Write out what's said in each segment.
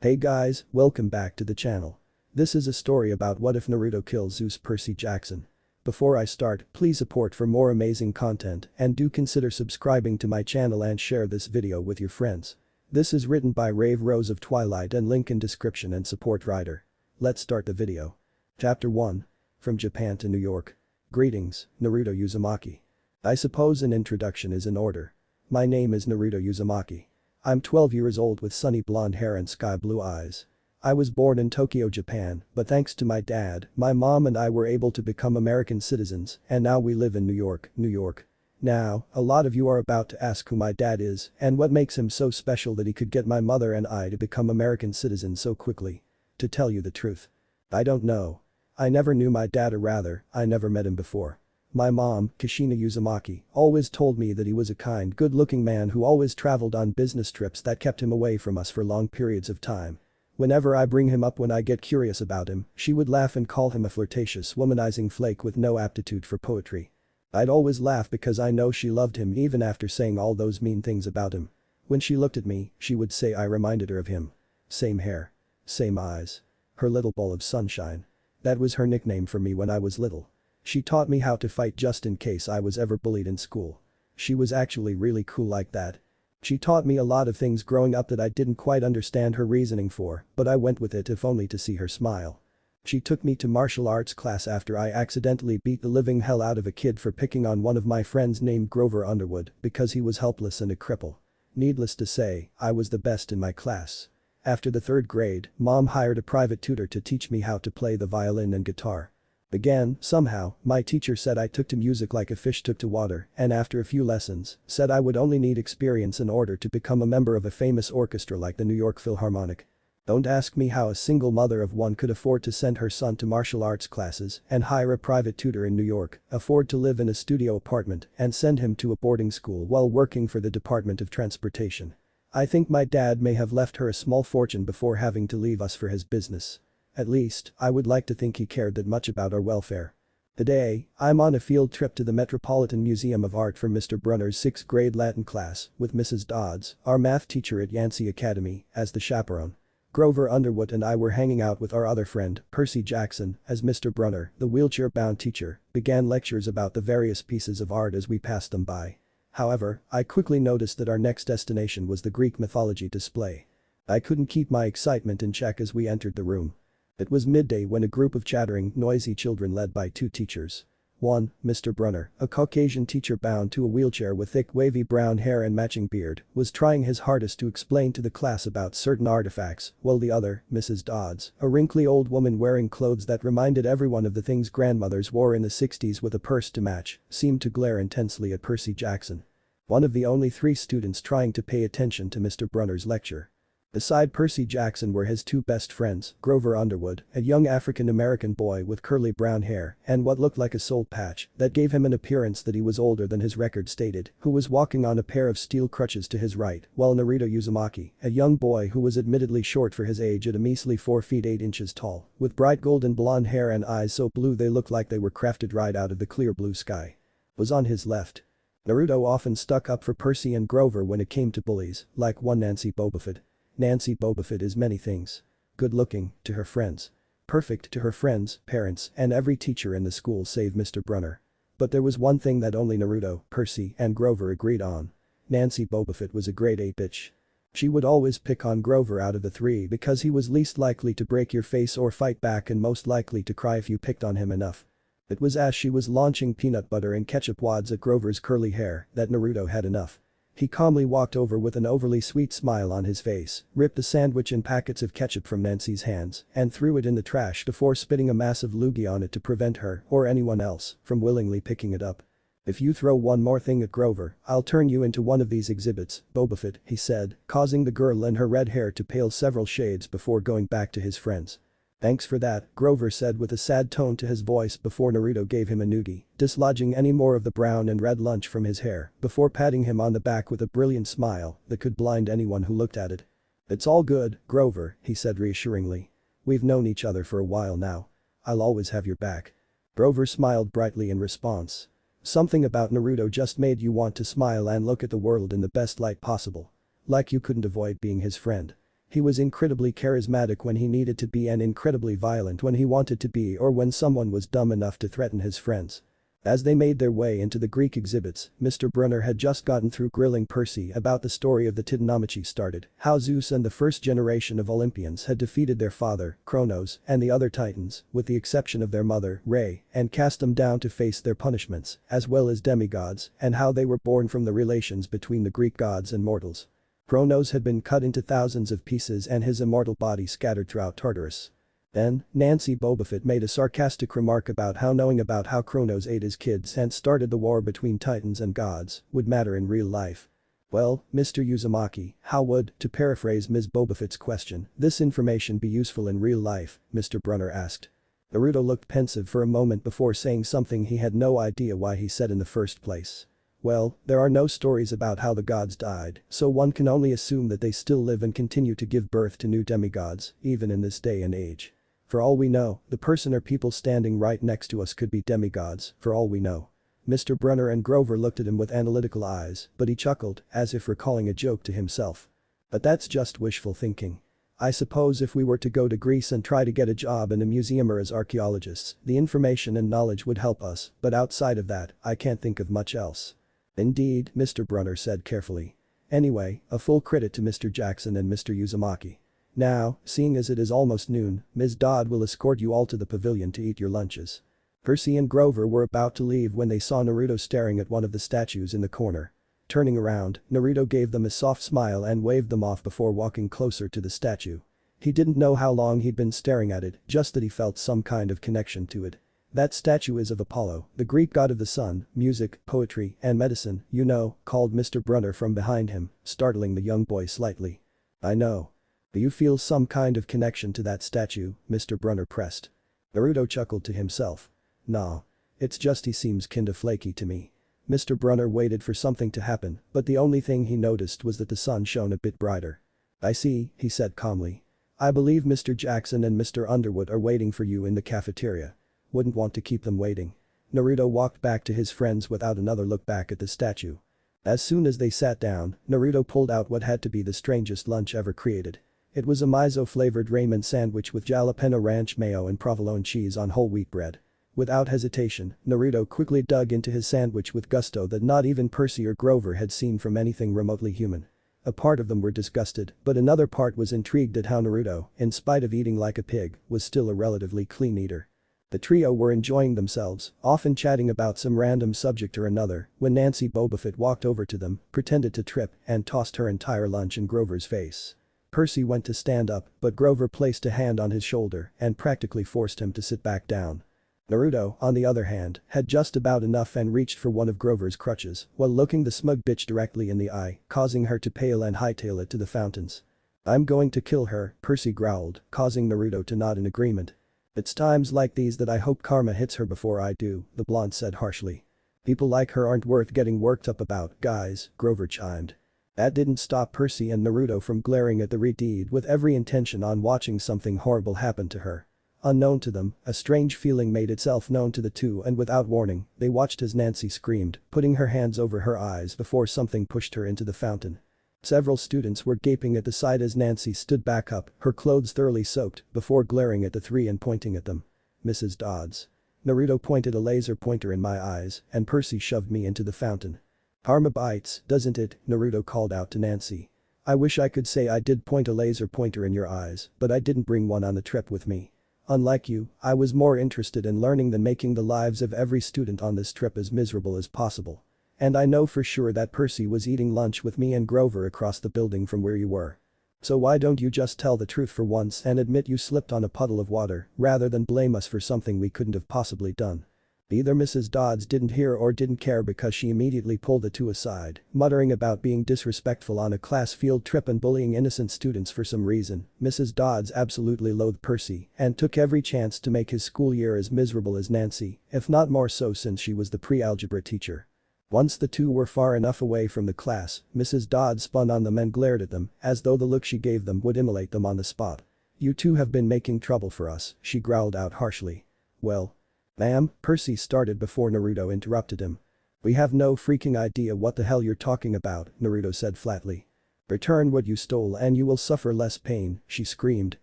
Hey guys, welcome back to the channel. This is a story about what if Naruto kills Zeus Percy Jackson. Before I start, please support for more amazing content and do consider subscribing to my channel and share this video with your friends. This is written by Rave of Twilight and link in description and support writer. Let's start the video. Chapter 1. From Japan to New York. Greetings, Naruto Uzumaki. I suppose an introduction is in order. My name is Naruto Uzumaki. I'm 12 years old with sunny blonde hair and sky blue eyes. I was born in Tokyo, Japan, but thanks to my dad, my mom and I were able to become American citizens and now we live in New York, New York. Now, a lot of you are about to ask who my dad is and what makes him so special that he could get my mother and I to become American citizens so quickly. To tell you the truth, I don't know. I never knew my dad, or rather, I never met him before. My mom, Kushina Uzumaki, always told me that he was a kind, good-looking man who always traveled on business trips that kept him away from us for long periods of time. Whenever I bring him up when I get curious about him, she would laugh and call him a flirtatious, womanizing flake with no aptitude for poetry. I'd always laugh because I know she loved him even after saying all those mean things about him. When she looked at me, she would say I reminded her of him. Same hair. Same eyes. Her little bowl of sunshine. That was her nickname for me when I was little. She taught me how to fight just in case I was ever bullied in school. She was actually really cool like that. She taught me a lot of things growing up that I didn't quite understand her reasoning for, but I went with it if only to see her smile. She took me to martial arts class after I accidentally beat the living hell out of a kid for picking on one of my friends named Grover Underwood because he was helpless and a cripple. Needless to say, I was the best in my class. After the third grade, Mom hired a private tutor to teach me how to play the violin and guitar. Again, somehow, my teacher said I took to music like a fish took to water and after a few lessons, said I would only need experience in order to become a member of a famous orchestra like the New York Philharmonic. Don't ask me how a single mother of one could afford to send her son to martial arts classes and hire a private tutor in New York, afford to live in a studio apartment and send him to a boarding school while working for the Department of Transportation. I think my dad may have left her a small fortune before having to leave us for his business. At least, I would like to think he cared that much about our welfare. Today, I'm on a field trip to the Metropolitan Museum of Art for Mr. Brunner's 6th grade Latin class with Mrs. Dods, our math teacher at Yancey Academy, as the chaperone. Grover Underwood and I were hanging out with our other friend, Percy Jackson, as Mr. Brunner, the wheelchair-bound teacher, began lectures about the various pieces of art as we passed them by. However, I quickly noticed that our next destination was the Greek mythology display. I couldn't keep my excitement in check as we entered the room. It was midday when a group of chattering, noisy children led by two teachers. One, Mr. Brunner, a Caucasian teacher bound to a wheelchair with thick wavy brown hair and matching beard, was trying his hardest to explain to the class about certain artifacts, while the other, Mrs. Dods, a wrinkly old woman wearing clothes that reminded everyone of the things grandmothers wore in the 60s with a purse to match, seemed to glare intensely at Percy Jackson. One of the only 3 students trying to pay attention to Mr. Brunner's lecture. Beside Percy Jackson were his 2 best friends, Grover Underwood, a young African-American boy with curly brown hair and what looked like a soul patch that gave him an appearance that he was older than his record stated, who was walking on a pair of steel crutches to his right, while Naruto Uzumaki, a young boy who was admittedly short for his age at a measly 4 feet 8 inches tall, with bright golden blonde hair and eyes so blue they looked like they were crafted right out of the clear blue sky, was on his left. Naruto often stuck up for Percy and Grover when it came to bullies, like one Nancy Bobafett. Nancy Bobafett is many things. Good-looking, to her friends. Perfect to her friends, parents, and every teacher in the school save Mr. Brunner. But there was one thing that only Naruto, Percy, and Grover agreed on. Nancy Bobafett was a grade A bitch. She would always pick on Grover out of the 3 because he was least likely to break your face or fight back and most likely to cry if you picked on him enough. It was as she was launching peanut butter and ketchup wads at Grover's curly hair that Naruto had enough. He calmly walked over with an overly sweet smile on his face, ripped the sandwich and packets of ketchup from Nancy's hands, and threw it in the trash before spitting a massive loogie on it to prevent her, or anyone else, from willingly picking it up. "If you throw one more thing at Grover, I'll turn you into one of these exhibits, Bobafett," he said, causing the girl and her red hair to pale several shades before going back to his friends. "Thanks for that," Grover said with a sad tone to his voice before Naruto gave him a noogie, dislodging any more of the brown and red lunch from his hair before patting him on the back with a brilliant smile that could blind anyone who looked at it. "It's all good, Grover," he said reassuringly. "We've known each other for a while now. I'll always have your back." Grover smiled brightly in response. Something about Naruto just made you want to smile and look at the world in the best light possible. Like you couldn't avoid being his friend. He was incredibly charismatic when he needed to be and incredibly violent when he wanted to be or when someone was dumb enough to threaten his friends. As they made their way into the Greek exhibits, Mr. Brunner had just gotten through grilling Percy about the story of the Titanomachy started, how Zeus and the first generation of Olympians had defeated their father, Kronos, and the other titans, with the exception of their mother, Rave, and cast them down to face their punishments, as well as demigods, and how they were born from the relations between the Greek gods and mortals. Kronos had been cut into thousands of pieces and his immortal body scattered throughout Tartarus. Then, Nancy Bobofit made a sarcastic remark about how knowing about how Kronos ate his kids and started the war between titans and gods would matter in real life. Well, Mr. Uzumaki, how would, to paraphrase Ms. Bobofit's question, this information be useful in real life, Mr. Brunner asked. Naruto looked pensive for a moment before saying something he had no idea why he said in the first place. Well, there are no stories about how the gods died, so one can only assume that they still live and continue to give birth to new demigods, even in this day and age. For all we know, the person or people standing right next to us could be demigods, for all we know. Mr. Brunner and Grover looked at him with analytical eyes, but he chuckled, as if recalling a joke to himself. But that's just wishful thinking. I suppose if we were to go to Greece and try to get a job in a museum or as archaeologists, the information and knowledge would help us, but outside of that, I can't think of much else. Indeed, Mr. Brunner said carefully. Anyway, a full credit to Mr. Jackson and Mr. Uzumaki. Now, seeing as it is almost noon, Ms. Dodd will escort you all to the pavilion to eat your lunches. Percy and Grover were about to leave when they saw Naruto staring at one of the statues in the corner. Turning around, Naruto gave them a soft smile and waved them off before walking closer to the statue. He didn't know how long he'd been staring at it, just that he felt some kind of connection to it. That statue is of Apollo, the Greek god of the sun, music, poetry, and medicine, you know, called Mr. Brunner from behind him, startling the young boy slightly. I know. Do you feel some kind of connection to that statue? Mr. Brunner pressed. Naruto chuckled to himself. Nah. It's just he seems kinda flaky to me. Mr. Brunner waited for something to happen, but the only thing he noticed was that the sun shone a bit brighter. I see, he said calmly. I believe Mr. Jackson and Mr. Underwood are waiting for you in the cafeteria. Wouldn't want to keep them waiting. Naruto walked back to his friends without another look back at the statue. As soon as they sat down, Naruto pulled out what had to be the strangest lunch ever created. It was a miso-flavored ramen sandwich with jalapeno ranch mayo and provolone cheese on whole wheat bread. Without hesitation, Naruto quickly dug into his sandwich with gusto that not even Percy or Grover had seen from anything remotely human. A part of them were disgusted, but another part was intrigued at how Naruto, in spite of eating like a pig, was still a relatively clean eater. The trio were enjoying themselves, often chatting about some random subject or another, when Nancy Bobofit walked over to them, pretended to trip, and tossed her entire lunch in Grover's face. Percy went to stand up, but Grover placed a hand on his shoulder and practically forced him to sit back down. Naruto, on the other hand, had just about enough and reached for one of Grover's crutches while looking the smug bitch directly in the eye, causing her to pale and hightail it to the fountains. I'm going to kill her, Percy growled, causing Naruto to nod in agreement. It's times like these that I hope karma hits her before I do, the blonde said harshly. People like her aren't worth getting worked up about, guys, Grover chimed. That didn't stop Percy and Naruto from glaring at the Redeed with every intention on watching something horrible happen to her. Unknown to them, a strange feeling made itself known to the two and without warning, they watched as Nancy screamed, putting her hands over her eyes before something pushed her into the fountain. Several students were gaping at the sight as Nancy stood back up, her clothes thoroughly soaked, before glaring at the three and pointing at them. Mrs. Dods. Naruto pointed a laser pointer in my eyes, and Percy shoved me into the fountain. Karma bites, doesn't it? Naruto called out to Nancy. I wish I could say I did point a laser pointer in your eyes, but I didn't bring one on the trip with me. Unlike you, I was more interested in learning than making the lives of every student on this trip as miserable as possible. And I know for sure that Percy was eating lunch with me and Grover across the building from where you were. So why don't you just tell the truth for once and admit you slipped on a puddle of water rather than blame us for something we couldn't have possibly done? Either Mrs. Dodds didn't hear or didn't care because she immediately pulled the two aside, muttering about being disrespectful on a class field trip and bullying innocent students for some reason. Mrs. Dodds absolutely loathed Percy and took every chance to make his school year as miserable as Nancy, if not more so since she was the pre-algebra teacher. Once the two were far enough away from the class, Mrs. Dodds spun on them and glared at them as though the look she gave them would immolate them on the spot. You two have been making trouble for us, she growled out harshly. Well. Ma'am, Percy started before Naruto interrupted him. We have no freaking idea what the hell you're talking about, Naruto said flatly. "Return what you stole and you will suffer less pain," she screamed,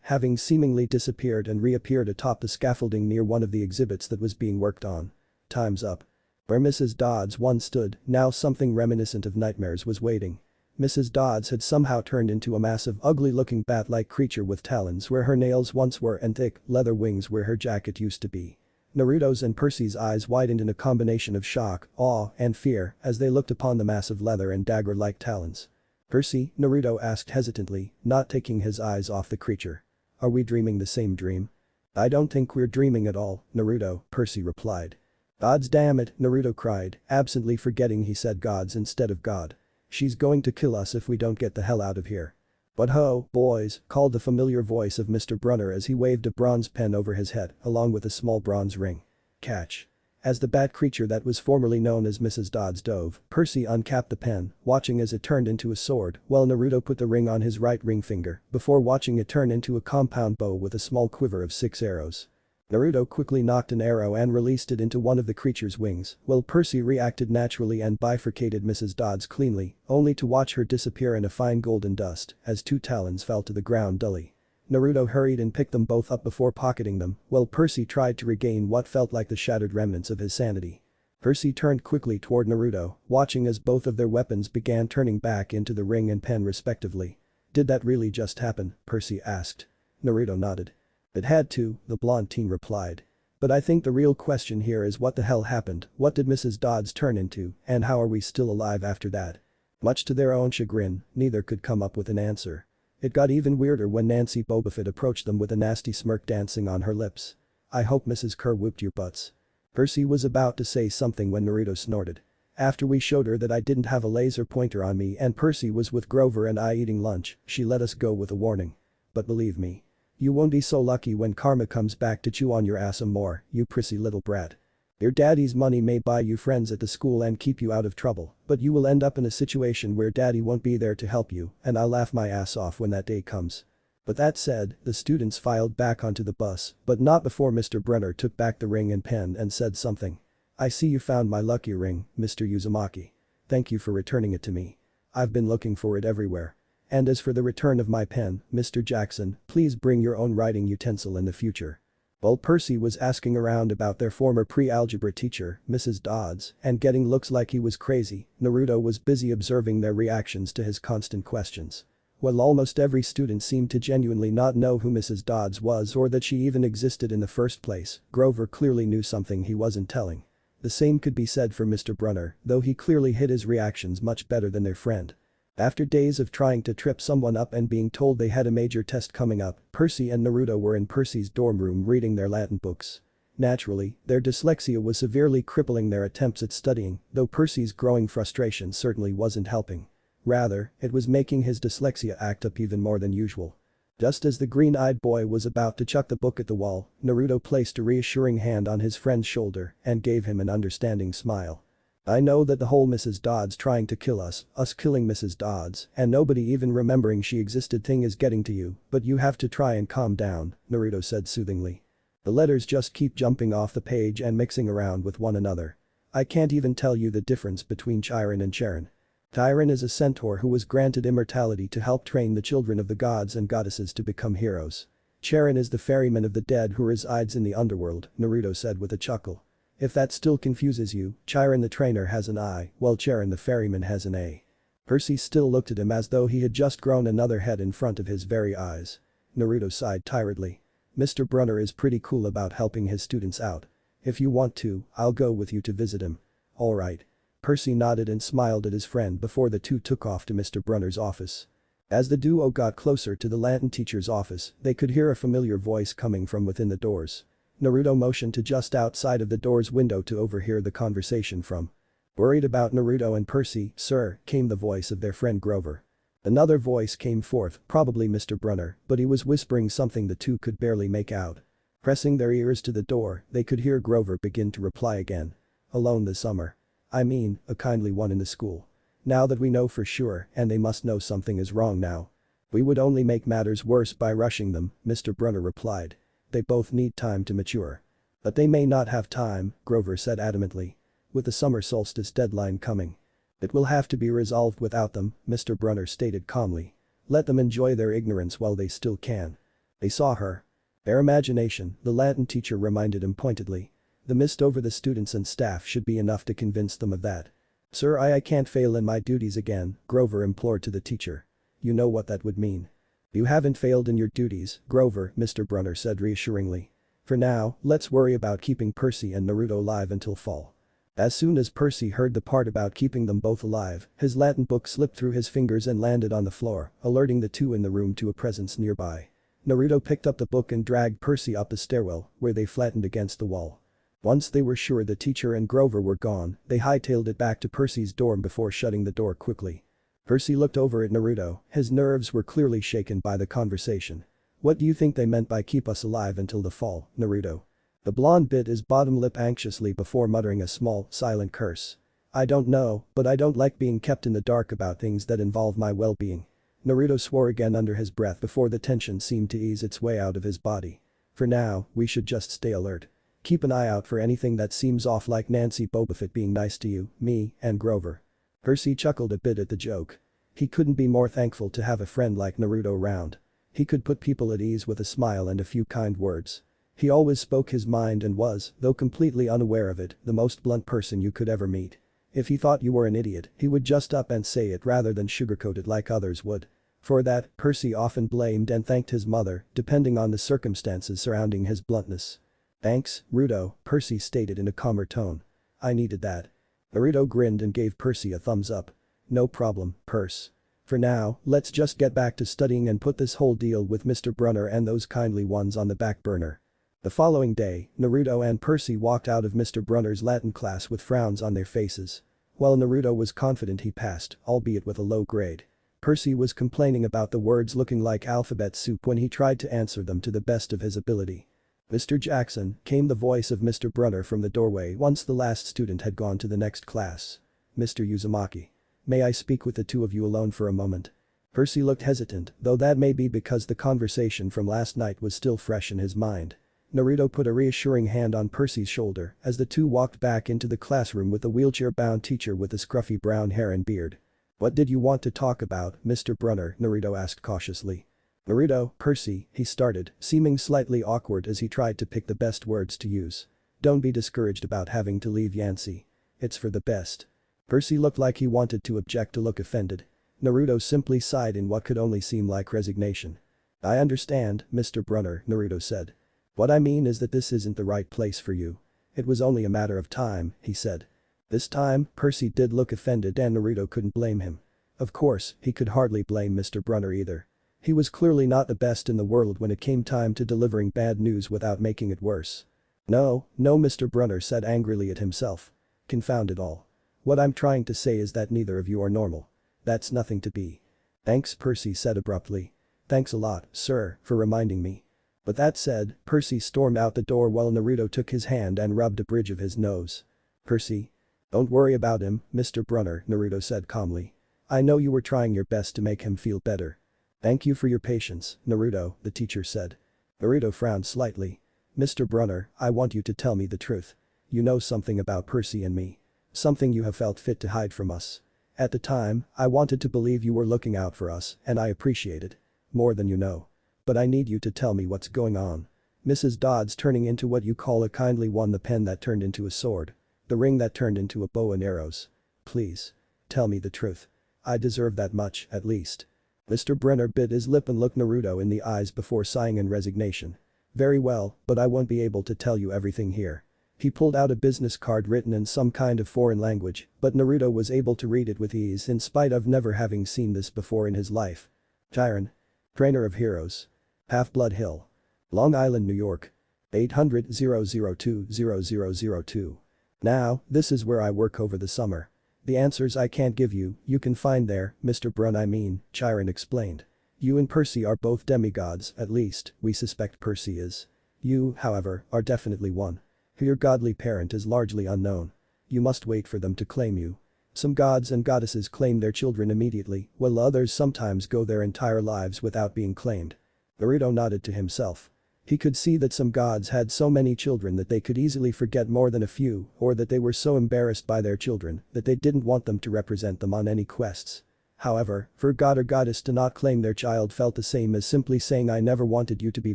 having seemingly disappeared and reappeared atop the scaffolding near one of the exhibits that was being worked on. Time's up. Where Mrs. Dodds once stood, now something reminiscent of nightmares was waiting. Mrs. Dodds had somehow turned into a massive ugly-looking bat-like creature with talons where her nails once were and thick, leather wings where her jacket used to be. Naruto's and Percy's eyes widened in a combination of shock, awe, and fear as they looked upon the massive leather and dagger-like talons. "Percy?" Naruto asked hesitantly, not taking his eyes off the creature. "Are we dreaming the same dream?" "I don't think we're dreaming at all, Naruto," Percy replied. "Gods damn it," Naruto cried, absently forgetting he said gods instead of God. "She's going to kill us if we don't get the hell out of here." "But ho, boys," called the familiar voice of Mr. Brunner as he waved a bronze pen over his head along with a small bronze ring. "Catch." As the bat creature that was formerly known as Mrs. Dodds dove, Percy uncapped the pen, watching as it turned into a sword while Naruto put the ring on his right ring finger before watching it turn into a compound bow with a small quiver of 6 arrows. Naruto quickly knocked an arrow and released it into one of the creature's wings, while Percy reacted naturally and bifurcated Mrs. Dodds cleanly, only to watch her disappear in a fine golden dust as 2 talons fell to the ground dully. Naruto hurried and picked them both up before pocketing them, while Percy tried to regain what felt like the shattered remnants of his sanity. Percy turned quickly toward Naruto, watching as both of their weapons began turning back into the ring and pen respectively. "Did that really just happen?" Percy asked. Naruto nodded. "It had to," the blonde teen replied. "But I think the real question here is what the hell happened, what did Mrs. Dodds turn into, and how are we still alive after that?" Much to their own chagrin, neither could come up with an answer. It got even weirder when Nancy Bobofit approached them with a nasty smirk dancing on her lips. "I hope Mrs. Kerr whooped your butts." Percy was about to say something when Naruto snorted. "After we showed her that I didn't have a laser pointer on me and Percy was with Grover and I eating lunch, she let us go with a warning. But believe me. You won't be so lucky when karma comes back to chew on your ass some more, you prissy little brat. Your daddy's money may buy you friends at the school and keep you out of trouble, but you will end up in a situation where daddy won't be there to help you, and I'll laugh my ass off when that day comes." But that said, the students filed back onto the bus, but not before Mr. Brenner took back the ring and pen and said something. "I see you found my lucky ring, Mr. Uzumaki. Thank you for returning it to me. I've been looking for it everywhere. And as for the return of my pen, Mr. Jackson, please bring your own writing utensil in the future." While Percy was asking around about their former pre-algebra teacher, Mrs. Dodds, and getting looks like he was crazy, Naruto was busy observing their reactions to his constant questions. While almost every student seemed to genuinely not know who Mrs. Dodds was or that she even existed in the first place, Grover clearly knew something he wasn't telling. The same could be said for Mr. Brunner, though he clearly hid his reactions much better than their friend. After days of trying to trip someone up and being told they had a major test coming up, Percy and Naruto were in Percy's dorm room reading their Latin books. Naturally, their dyslexia was severely crippling their attempts at studying, though Percy's growing frustration certainly wasn't helping. Rather, it was making his dyslexia act up even more than usual. Just as the green-eyed boy was about to chuck the book at the wall, Naruto placed a reassuring hand on his friend's shoulder and gave him an understanding smile. "I know that the whole Mrs. Dodds trying to kill us killing Mrs. Dodds, and nobody even remembering she existed thing is getting to you, but you have to try and calm down," Naruto said soothingly. "The letters just keep jumping off the page and mixing around with one another. I can't even tell you the difference between Chiron and Charon. Chiron is a centaur who was granted immortality to help train the children of the gods and goddesses to become heroes. Charon is the ferryman of the dead who resides in the underworld," Naruto said with a chuckle. "If that still confuses you, Chiron the trainer has an I, while Charon the ferryman has an A." Percy still looked at him as though he had just grown another head in front of his very eyes. Naruto sighed tiredly. "Mr. Brunner is pretty cool about helping his students out. If you want to, I'll go with you to visit him." "Alright." Percy nodded and smiled at his friend before the two took off to Mr. Brunner's office. As the duo got closer to the Latin teacher's office, they could hear a familiar voice coming from within the doors. Naruto motioned to just outside of the door's window to overhear the conversation from. "Worried about Naruto and Percy, sir," came the voice of their friend Grover. Another voice came forth, probably Mr. Brunner, but he was whispering something the two could barely make out. Pressing their ears to the door, they could hear Grover begin to reply again. "Alone this summer. I mean, a kindly one in the school. Now that we know for sure, and they must know something is wrong now. We would only make matters worse by rushing them," Mr. Brunner replied. "They both need time to mature." "But they may not have time," Grover said adamantly. "With the summer solstice deadline coming." It will have to be resolved without them, Mr. Brunner stated calmly. Let them enjoy their ignorance while they still can. They saw her. Their imagination, the Latin teacher reminded him pointedly. The mist over the students and staff should be enough to convince them of that. Sir, I can't fail in my duties again, Grover implored to the teacher. You know what that would mean. You haven't failed in your duties, Grover, Mr. Brunner said reassuringly. For now, let's worry about keeping Percy and Naruto alive until fall. As soon as Percy heard the part about keeping them both alive, his Latin book slipped through his fingers and landed on the floor, alerting the two in the room to a presence nearby. Naruto picked up the book and dragged Percy up the stairwell, where they flattened against the wall. Once they were sure the teacher and Grover were gone, they hightailed it back to Percy's dorm before shutting the door quickly. Percy looked over at Naruto, his nerves were clearly shaken by the conversation. What do you think they meant by keep us alive until the fall, Naruto? The blonde bit his bottom lip anxiously before muttering a small, silent curse. I don't know, but I don't like being kept in the dark about things that involve my well-being. Naruto swore again under his breath before the tension seemed to ease its way out of his body. For now, we should just stay alert. Keep an eye out for anything that seems off like Nancy Bobofit being nice to you, me, and Grover. Percy chuckled a bit at the joke. He couldn't be more thankful to have a friend like Naruto around. He could put people at ease with a smile and a few kind words. He always spoke his mind and was, though completely unaware of it, the most blunt person you could ever meet. If he thought you were an idiot, he would just up and say it rather than sugarcoat it like others would. For that, Percy often blamed and thanked his mother, depending on the circumstances surrounding his bluntness. Thanks, Rudo, Percy stated in a calmer tone. I needed that. Naruto grinned and gave Percy a thumbs up. No problem, Perce. For now, let's just get back to studying and put this whole deal with Mr. Brunner and those kindly ones on the back burner. The following day, Naruto and Percy walked out of Mr. Brunner's Latin class with frowns on their faces. While Naruto was confident he passed, albeit with a low grade. Percy was complaining about the words looking like alphabet soup when he tried to answer them to the best of his ability. Mr. Jackson, came the voice of Mr. Brunner from the doorway once the last student had gone to the next class. Mr. Uzumaki. May I speak with the two of you alone for a moment? Percy looked hesitant, though that may be because the conversation from last night was still fresh in his mind. Naruto put a reassuring hand on Percy's shoulder as the two walked back into the classroom with a wheelchair-bound teacher with the scruffy brown hair and beard. What did you want to talk about, Mr. Brunner? Naruto asked cautiously. Naruto, Percy, he started, seeming slightly awkward as he tried to pick the best words to use. Don't be discouraged about having to leave Yancey. It's for the best. Percy looked like he wanted to object to look offended. Naruto simply sighed in what could only seem like resignation. I understand, Mr. Brunner, Naruto said. What I mean is that this isn't the right place for you. It was only a matter of time, he said. This time, Percy did look offended and Naruto couldn't blame him. Of course, he could hardly blame Mr. Brunner either. He was clearly not the best in the world when it came time to delivering bad news without making it worse. No, Mr. Brunner said angrily at himself. Confound it all. What I'm trying to say is that neither of you are normal. That's nothing to be. Thanks, Percy said abruptly. Thanks a lot, sir, for reminding me. But that said, Percy stormed out the door while Naruto took his hand and rubbed a bridge of his nose. Percy? Don't worry about him, Mr. Brunner, Naruto said calmly. I know you were trying your best to make him feel better. Thank you for your patience, Naruto, the teacher said. Naruto frowned slightly. Mr. Brunner, I want you to tell me the truth. You know something about Percy and me. Something you have felt fit to hide from us. At the time, I wanted to believe you were looking out for us, and I appreciate it. More than you know. But I need you to tell me what's going on. Mrs. Dods turning into what you call a kindly one, the pen that turned into a sword. The ring that turned into a bow and arrows. Please. Tell me the truth. I deserve that much, at least. Mr. Brunner bit his lip and looked Naruto in the eyes before sighing in resignation. Very well, but I won't be able to tell you everything here. He pulled out a business card written in some kind of foreign language, but Naruto was able to read it with ease in spite of never having seen this before in his life. Chiron. Trainer of Heroes. Half-Blood Hill. Long Island, New York. 800-002-0002. Now, this is where I work over the summer. The answers I can't give you, you can find there, Mr. Brun Chiron explained. You and Percy are both demigods, at least, we suspect Percy is. You, however, are definitely one. Your godly parent is largely unknown. You must wait for them to claim you. Some gods and goddesses claim their children immediately, while others sometimes go their entire lives without being claimed. Naruto nodded to himself. He could see that some gods had so many children that they could easily forget more than a few, or that they were so embarrassed by their children that they didn't want them to represent them on any quests. However, for a god or goddess to not claim their child felt the same as simply saying I never wanted you to be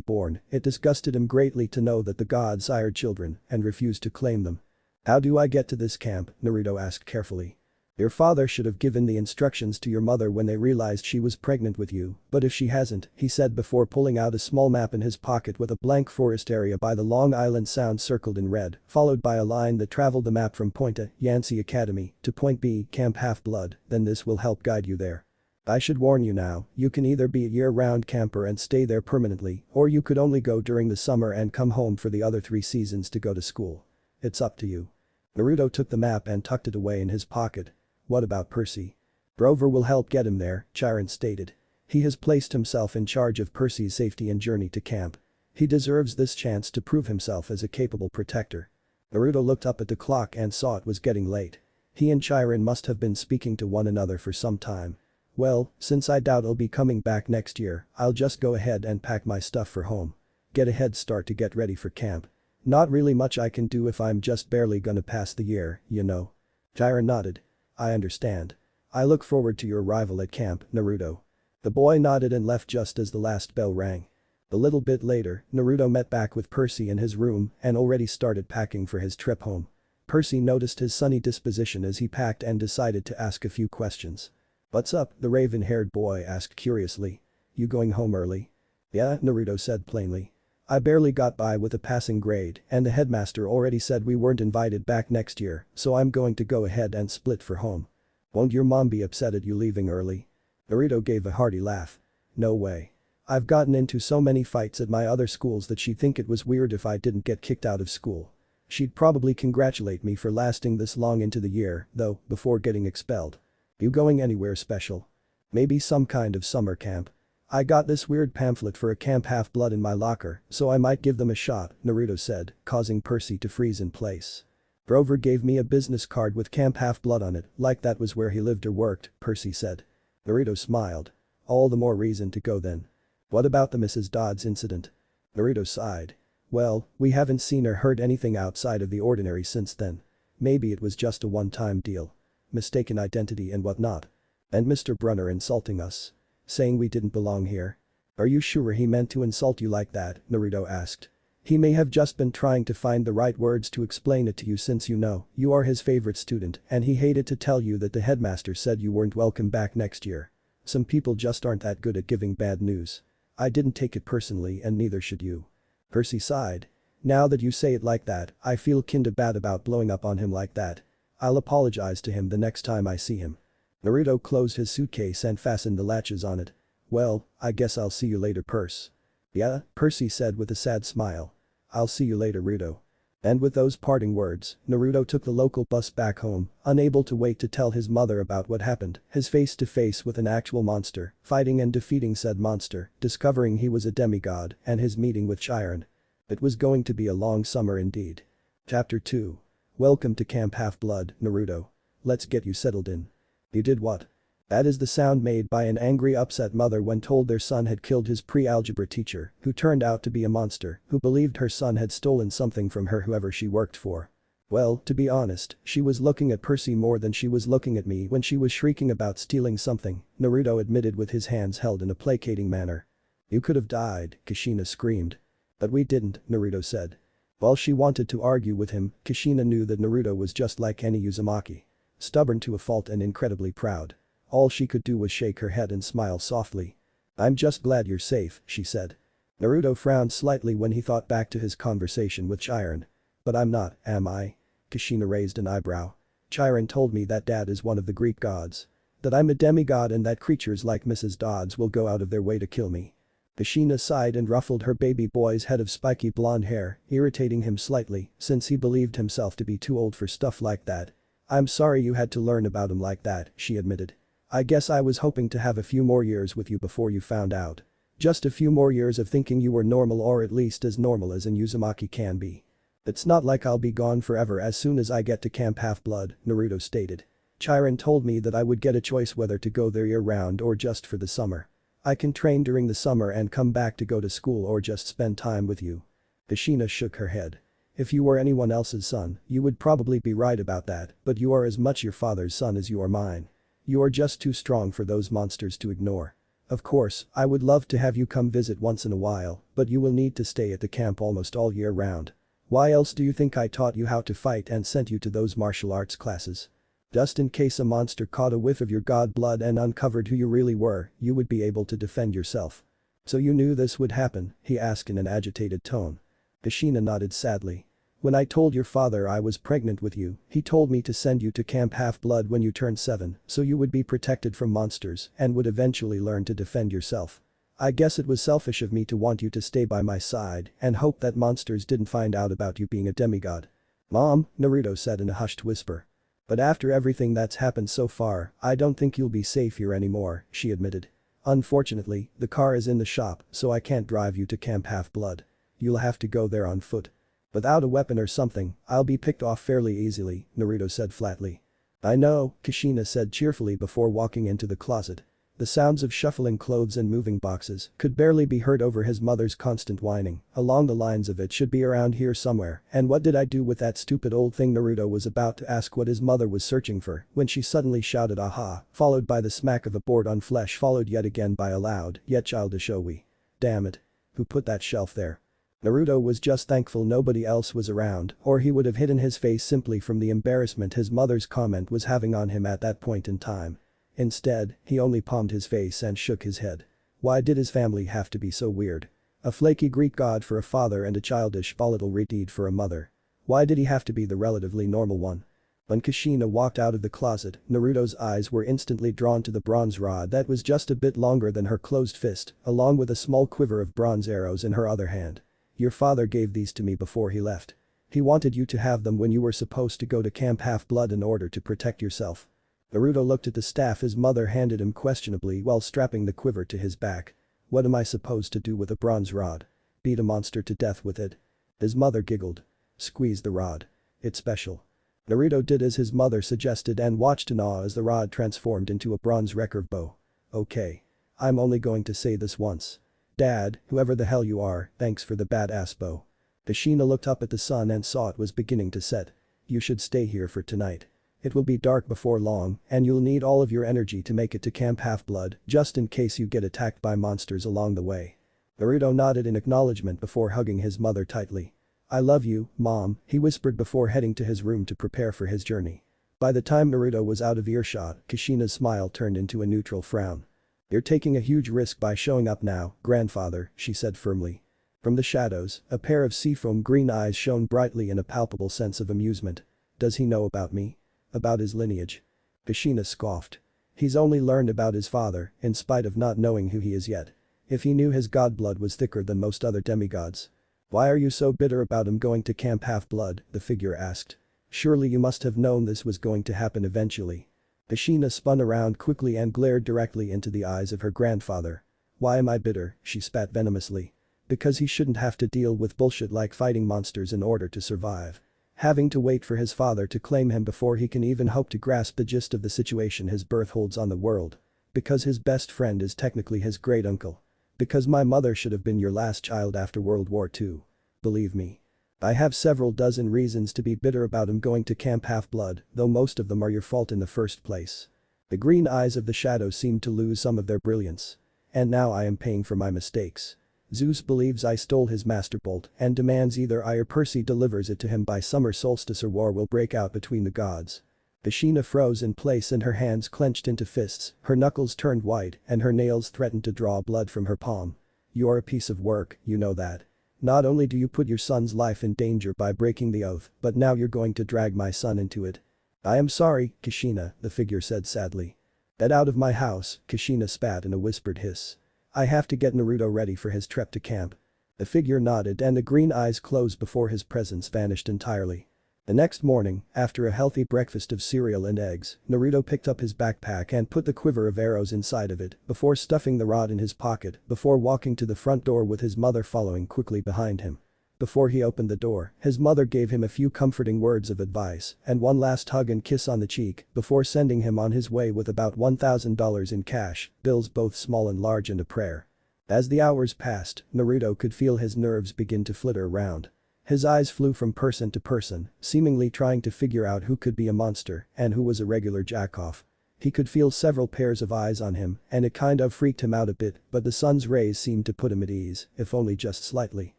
born. It disgusted him greatly to know that the gods sired children and refused to claim them. How do I get to this camp? Naruto asked carefully. Your father should have given the instructions to your mother when they realized she was pregnant with you, but if she hasn't, he said before pulling out a small map in his pocket with a blank forest area by the Long Island Sound circled in red, followed by a line that traveled the map from point A, Yancey Academy, to point B, Camp Half-Blood, then this will help guide you there. I should warn you now, you can either be a year-round camper and stay there permanently, or you could only go during the summer and come home for the other 3 seasons to go to school. It's up to you. Naruto took the map and tucked it away in his pocket. What about Percy? Grover will help get him there, Chiron stated. He has placed himself in charge of Percy's safety and journey to camp. He deserves this chance to prove himself as a capable protector. Naruto looked up at the clock and saw it was getting late. He and Chiron must have been speaking to one another for some time. Well, since I doubt I'll be coming back next year, I'll just go ahead and pack my stuff for home. Get a head start to get ready for camp. Not really much I can do if I'm just barely gonna pass the year, you know. Chiron nodded. I understand. I look forward to your arrival at camp, Naruto. The boy nodded and left just as the last bell rang. A little bit later, Naruto met back with Percy in his room and already started packing for his trip home. Percy noticed his sunny disposition as he packed and decided to ask a few questions. What's up? The raven-haired boy asked curiously. You going home early? Yeah, Naruto said plainly. I barely got by with a passing grade and the headmaster already said we weren't invited back next year, so I'm going to go ahead and split for home. Won't your mom be upset at you leaving early? Naruto gave a hearty laugh. No way. I've gotten into so many fights at my other schools that she'd think it was weird if I didn't get kicked out of school. She'd probably congratulate me for lasting this long into the year, though, before getting expelled. You going anywhere special? Maybe some kind of summer camp. I got this weird pamphlet for a Camp Half-Blood in my locker, so I might give them a shot, Naruto said, causing Percy to freeze in place. Grover gave me a business card with Camp Half-Blood on it, like that was where he lived or worked, Percy said. Naruto smiled. All the more reason to go then. What about the Mrs. Dods incident? Naruto sighed. Well, we haven't seen or heard anything outside of the ordinary since then. Maybe it was just a one-time deal. Mistaken identity and whatnot. And Mr. Brunner insulting us. Saying we didn't belong here. Are you sure he meant to insult you like that? Naruto asked. He may have just been trying to find the right words to explain it to you since you know you are his favorite student and he hated to tell you that the headmaster said you weren't welcome back next year. Some people just aren't that good at giving bad news. I didn't take it personally and neither should you. Percy sighed. Now that you say it like that, I feel kinda bad about blowing up on him like that. I'll apologize to him the next time I see him. Naruto closed his suitcase and fastened the latches on it. Well, I guess I'll see you later, Percy. Yeah, Percy said with a sad smile. I'll see you later, Naruto. And with those parting words, Naruto took the local bus back home, unable to wait to tell his mother about what happened, his face to face with an actual monster, fighting and defeating said monster, discovering he was a demigod, and his meeting with Chiron. It was going to be a long summer indeed. Chapter 2. Welcome to Camp Half-Blood, Naruto. Let's get you settled in. You did what? That is the sound made by an angry upset mother when told their son had killed his pre-algebra teacher, who turned out to be a monster, who believed her son had stolen something from her whoever she worked for. Well, to be honest, she was looking at Percy more than she was looking at me when she was shrieking about stealing something, Naruto admitted with his hands held in a placating manner. You could have died, Kushina screamed. But we didn't, Naruto said. While she wanted to argue with him, Kushina knew that Naruto was just like any Uzumaki. Stubborn to a fault and incredibly proud. All she could do was shake her head and smile softly. I'm just glad you're safe, she said. Naruto frowned slightly when he thought back to his conversation with Chiron. But I'm not, am I? Kushina raised an eyebrow. Chiron told me that Dad is one of the Greek gods. That I'm a demigod and that creatures like Mrs. Dods will go out of their way to kill me. Kushina sighed and ruffled her baby boy's head of spiky blonde hair, irritating him slightly since he believed himself to be too old for stuff like that. I'm sorry you had to learn about him like that, she admitted. I guess I was hoping to have a few more years with you before you found out. Just a few more years of thinking you were normal or at least as normal as an Uzumaki can be. It's not like I'll be gone forever as soon as I get to Camp Half-Blood, Naruto stated. Chiron told me that I would get a choice whether to go there year-round or just for the summer. I can train during the summer and come back to go to school or just spend time with you." Kushina shook her head. "If you were anyone else's son, you would probably be right about that, but you are as much your father's son as you are mine. You are just too strong for those monsters to ignore. Of course, I would love to have you come visit once in a while, but you will need to stay at the camp almost all year round. Why else do you think I taught you how to fight and sent you to those martial arts classes? Just in case a monster caught a whiff of your god blood and uncovered who you really were, you would be able to defend yourself." "So you knew this would happen?" he asked in an agitated tone. Kushina nodded sadly. "When I told your father I was pregnant with you, he told me to send you to Camp Half-Blood when you turned 7, so you would be protected from monsters and would eventually learn to defend yourself. I guess it was selfish of me to want you to stay by my side and hope that monsters didn't find out about you being a demigod." "Mom," Naruto said in a hushed whisper. "But after everything that's happened so far, I don't think you'll be safe here anymore," she admitted. "Unfortunately, the car is in the shop, so I can't drive you to Camp Half-Blood. You'll have to go there on foot." "Without a weapon or something, I'll be picked off fairly easily," Naruto said flatly. "I know," Kushina said cheerfully before walking into the closet. The sounds of shuffling clothes and moving boxes could barely be heard over his mother's constant whining, along the lines of "it should be around here somewhere, and what did I do with that stupid old thing?" Naruto was about to ask what his mother was searching for when she suddenly shouted "aha," followed by the smack of a board on flesh followed yet again by a loud yet childish "oh-wee." "Damn it. Who put that shelf there?" Naruto was just thankful nobody else was around or he would have hidden his face simply from the embarrassment his mother's comment was having on him at that point in time. Instead, he only palmed his face and shook his head. Why did his family have to be so weird? A flaky Greek god for a father and a childish volatile redeed for a mother. Why did he have to be the relatively normal one? When Kushina walked out of the closet, Naruto's eyes were instantly drawn to the bronze rod that was just a bit longer than her closed fist, along with a small quiver of bronze arrows in her other hand. "Your father gave these to me before he left. He wanted you to have them when you were supposed to go to Camp Half-Blood in order to protect yourself." Naruto looked at the staff his mother handed him questionably while strapping the quiver to his back. "What am I supposed to do with a bronze rod? Beat a monster to death with it?" His mother giggled. "Squeeze the rod. It's special." Naruto did as his mother suggested and watched in awe as the rod transformed into a bronze recurve bow. "Okay. I'm only going to say this once. Dad, whoever the hell you are, thanks for the badass bow." Kushina looked up at the sun and saw it was beginning to set. "You should stay here for tonight. It will be dark before long and you'll need all of your energy to make it to Camp Half-Blood just in case you get attacked by monsters along the way." Naruto nodded in acknowledgement before hugging his mother tightly. "I love you, Mom," he whispered before heading to his room to prepare for his journey. By the time Naruto was out of earshot, Kushina's smile turned into a neutral frown. "You're taking a huge risk by showing up now, grandfather," she said firmly. From the shadows, a pair of seafoam green eyes shone brightly in a palpable sense of amusement. "Does he know about me? About his lineage?" Kushina scoffed. "He's only learned about his father, in spite of not knowing who he is yet. If he knew his god blood was thicker than most other demigods." "Why are you so bitter about him going to Camp Half-Blood?" the figure asked. "Surely you must have known this was going to happen eventually." Kushina spun around quickly and glared directly into the eyes of her grandfather. "Why am I bitter?" she spat venomously. "Because he shouldn't have to deal with bullshit like fighting monsters in order to survive. Having to wait for his father to claim him before he can even hope to grasp the gist of the situation his birth holds on the world. Because his best friend is technically his great-uncle. Because my mother should have been your last child after World War II. Believe me. I have several dozen reasons to be bitter about him going to Camp Half-Blood, though most of them are your fault in the first place." The green eyes of the shadow seemed to lose some of their brilliance. "And now I am paying for my mistakes. Zeus believes I stole his master bolt and demands either I or Percy delivers it to him by summer solstice or war will break out between the gods." Kushina froze in place and her hands clenched into fists, her knuckles turned white and her nails threatened to draw blood from her palm. "You are a piece of work, you know that. Not only do you put your son's life in danger by breaking the oath, but now you're going to drag my son into it." "I am sorry, Kushina," the figure said sadly. "Get out of my house," Kushina spat in a whispered hiss. "I have to get Naruto ready for his trip to camp." The figure nodded and the green eyes closed before his presence vanished entirely. The next morning, after a healthy breakfast of cereal and eggs, Naruto picked up his backpack and put the quiver of arrows inside of it before stuffing the rod in his pocket before walking to the front door with his mother following quickly behind him. Before he opened the door, his mother gave him a few comforting words of advice and one last hug and kiss on the cheek before sending him on his way with about $1,000 in cash, bills both small and large and a prayer. As the hours passed, Naruto could feel his nerves begin to flitter around. His eyes flew from person to person, seemingly trying to figure out who could be a monster and who was a regular jackoff. He could feel several pairs of eyes on him and it kind of freaked him out a bit, but the sun's rays seemed to put him at ease, if only just slightly.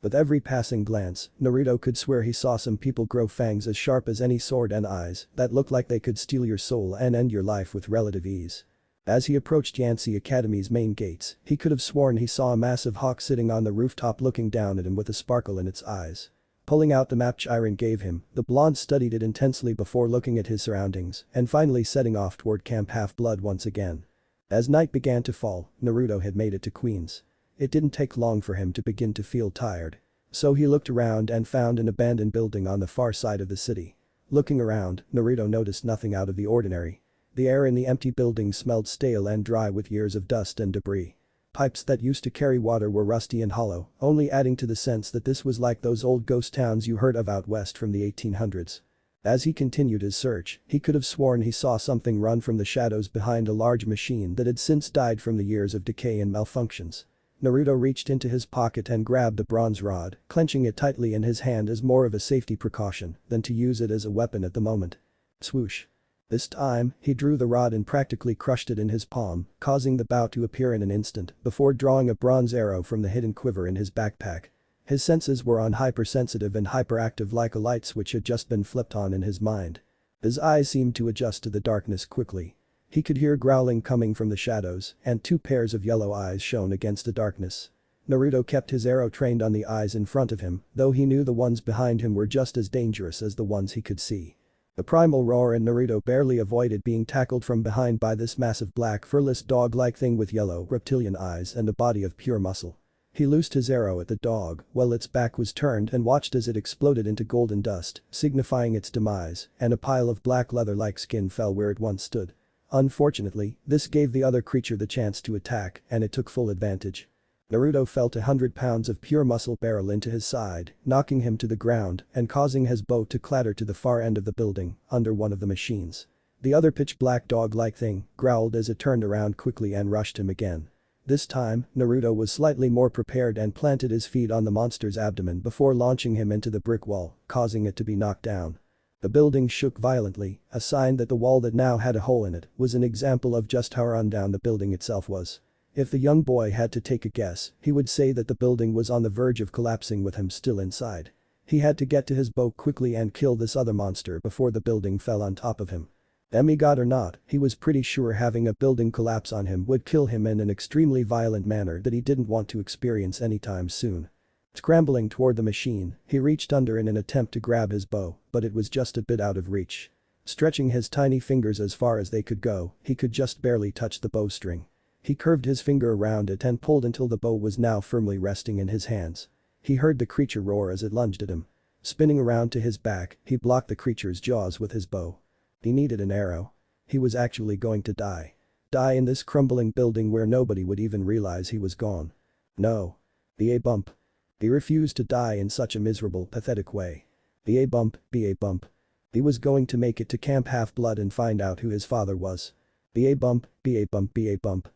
With every passing glance, Naruto could swear he saw some people grow fangs as sharp as any sword and eyes that looked like they could steal your soul and end your life with relative ease. As he approached Yansei Academy's main gates, he could have sworn he saw a massive hawk sitting on the rooftop looking down at him with a sparkle in its eyes. Pulling out the map Chiron gave him, the blonde studied it intensely before looking at his surroundings and finally setting off toward Camp Half-Blood once again. As night began to fall, Naruto had made it to Queens. It didn't take long for him to begin to feel tired. So he looked around and found an abandoned building on the far side of the city. Looking around, Naruto noticed nothing out of the ordinary. The air in the empty building smelled stale and dry with years of dust and debris. Pipes that used to carry water were rusty and hollow, only adding to the sense that this was like those old ghost towns you heard of out west from the 1800s. As he continued his search, he could have sworn he saw something run from the shadows behind a large machine that had since died from the years of decay and malfunctions. Naruto reached into his pocket and grabbed the bronze rod, clenching it tightly in his hand as more of a safety precaution than to use it as a weapon at the moment. Swoosh. This time, he drew the rod and practically crushed it in his palm, causing the bow to appear in an instant before drawing a bronze arrow from the hidden quiver in his backpack. His senses were on hypersensitive and hyperactive like a light switch had just been flipped on in his mind. His eyes seemed to adjust to the darkness quickly. He could hear growling coming from the shadows and two pairs of yellow eyes shone against the darkness. Naruto kept his arrow trained on the eyes in front of him, though he knew the ones behind him were just as dangerous as the ones he could see. The primal roar and Naruto barely avoided being tackled from behind by this massive black furless dog-like thing with yellow reptilian eyes and a body of pure muscle. He loosed his arrow at the dog while its back was turned and watched as it exploded into golden dust, signifying its demise, and a pile of black leather-like skin fell where it once stood. Unfortunately, this gave the other creature the chance to attack and it took full advantage. Naruto felt 100 pounds of pure muscle barrel into his side, knocking him to the ground and causing his bow to clatter to the far end of the building, under one of the machines. The other pitch-black dog-like thing growled as it turned around quickly and rushed him again. This time, Naruto was slightly more prepared and planted his feet on the monster's abdomen before launching him into the brick wall, causing it to be knocked down. The building shook violently, a sign that the wall that now had a hole in it was an example of just how rundown the building itself was. If the young boy had to take a guess, he would say that the building was on the verge of collapsing with him still inside. He had to get to his bow quickly and kill this other monster before the building fell on top of him. Demigod or not, he was pretty sure having a building collapse on him would kill him in an extremely violent manner that he didn't want to experience anytime soon. Scrambling toward the machine, he reached under in an attempt to grab his bow, but it was just a bit out of reach. Stretching his tiny fingers as far as they could go, he could just barely touch the bowstring. He curved his finger around it and pulled until the bow was now firmly resting in his hands. He heard the creature roar as it lunged at him. Spinning around to his back, he blocked the creature's jaws with his bow. He needed an arrow. He was actually going to die. Die in this crumbling building where nobody would even realize he was gone. No. The A-bump. He refused to die in such a miserable, pathetic way. The A-bump, B-A-bump. He was going to make it to Camp Half-Blood and find out who his father was. The A-bump, B-A-bump, B-A-bump.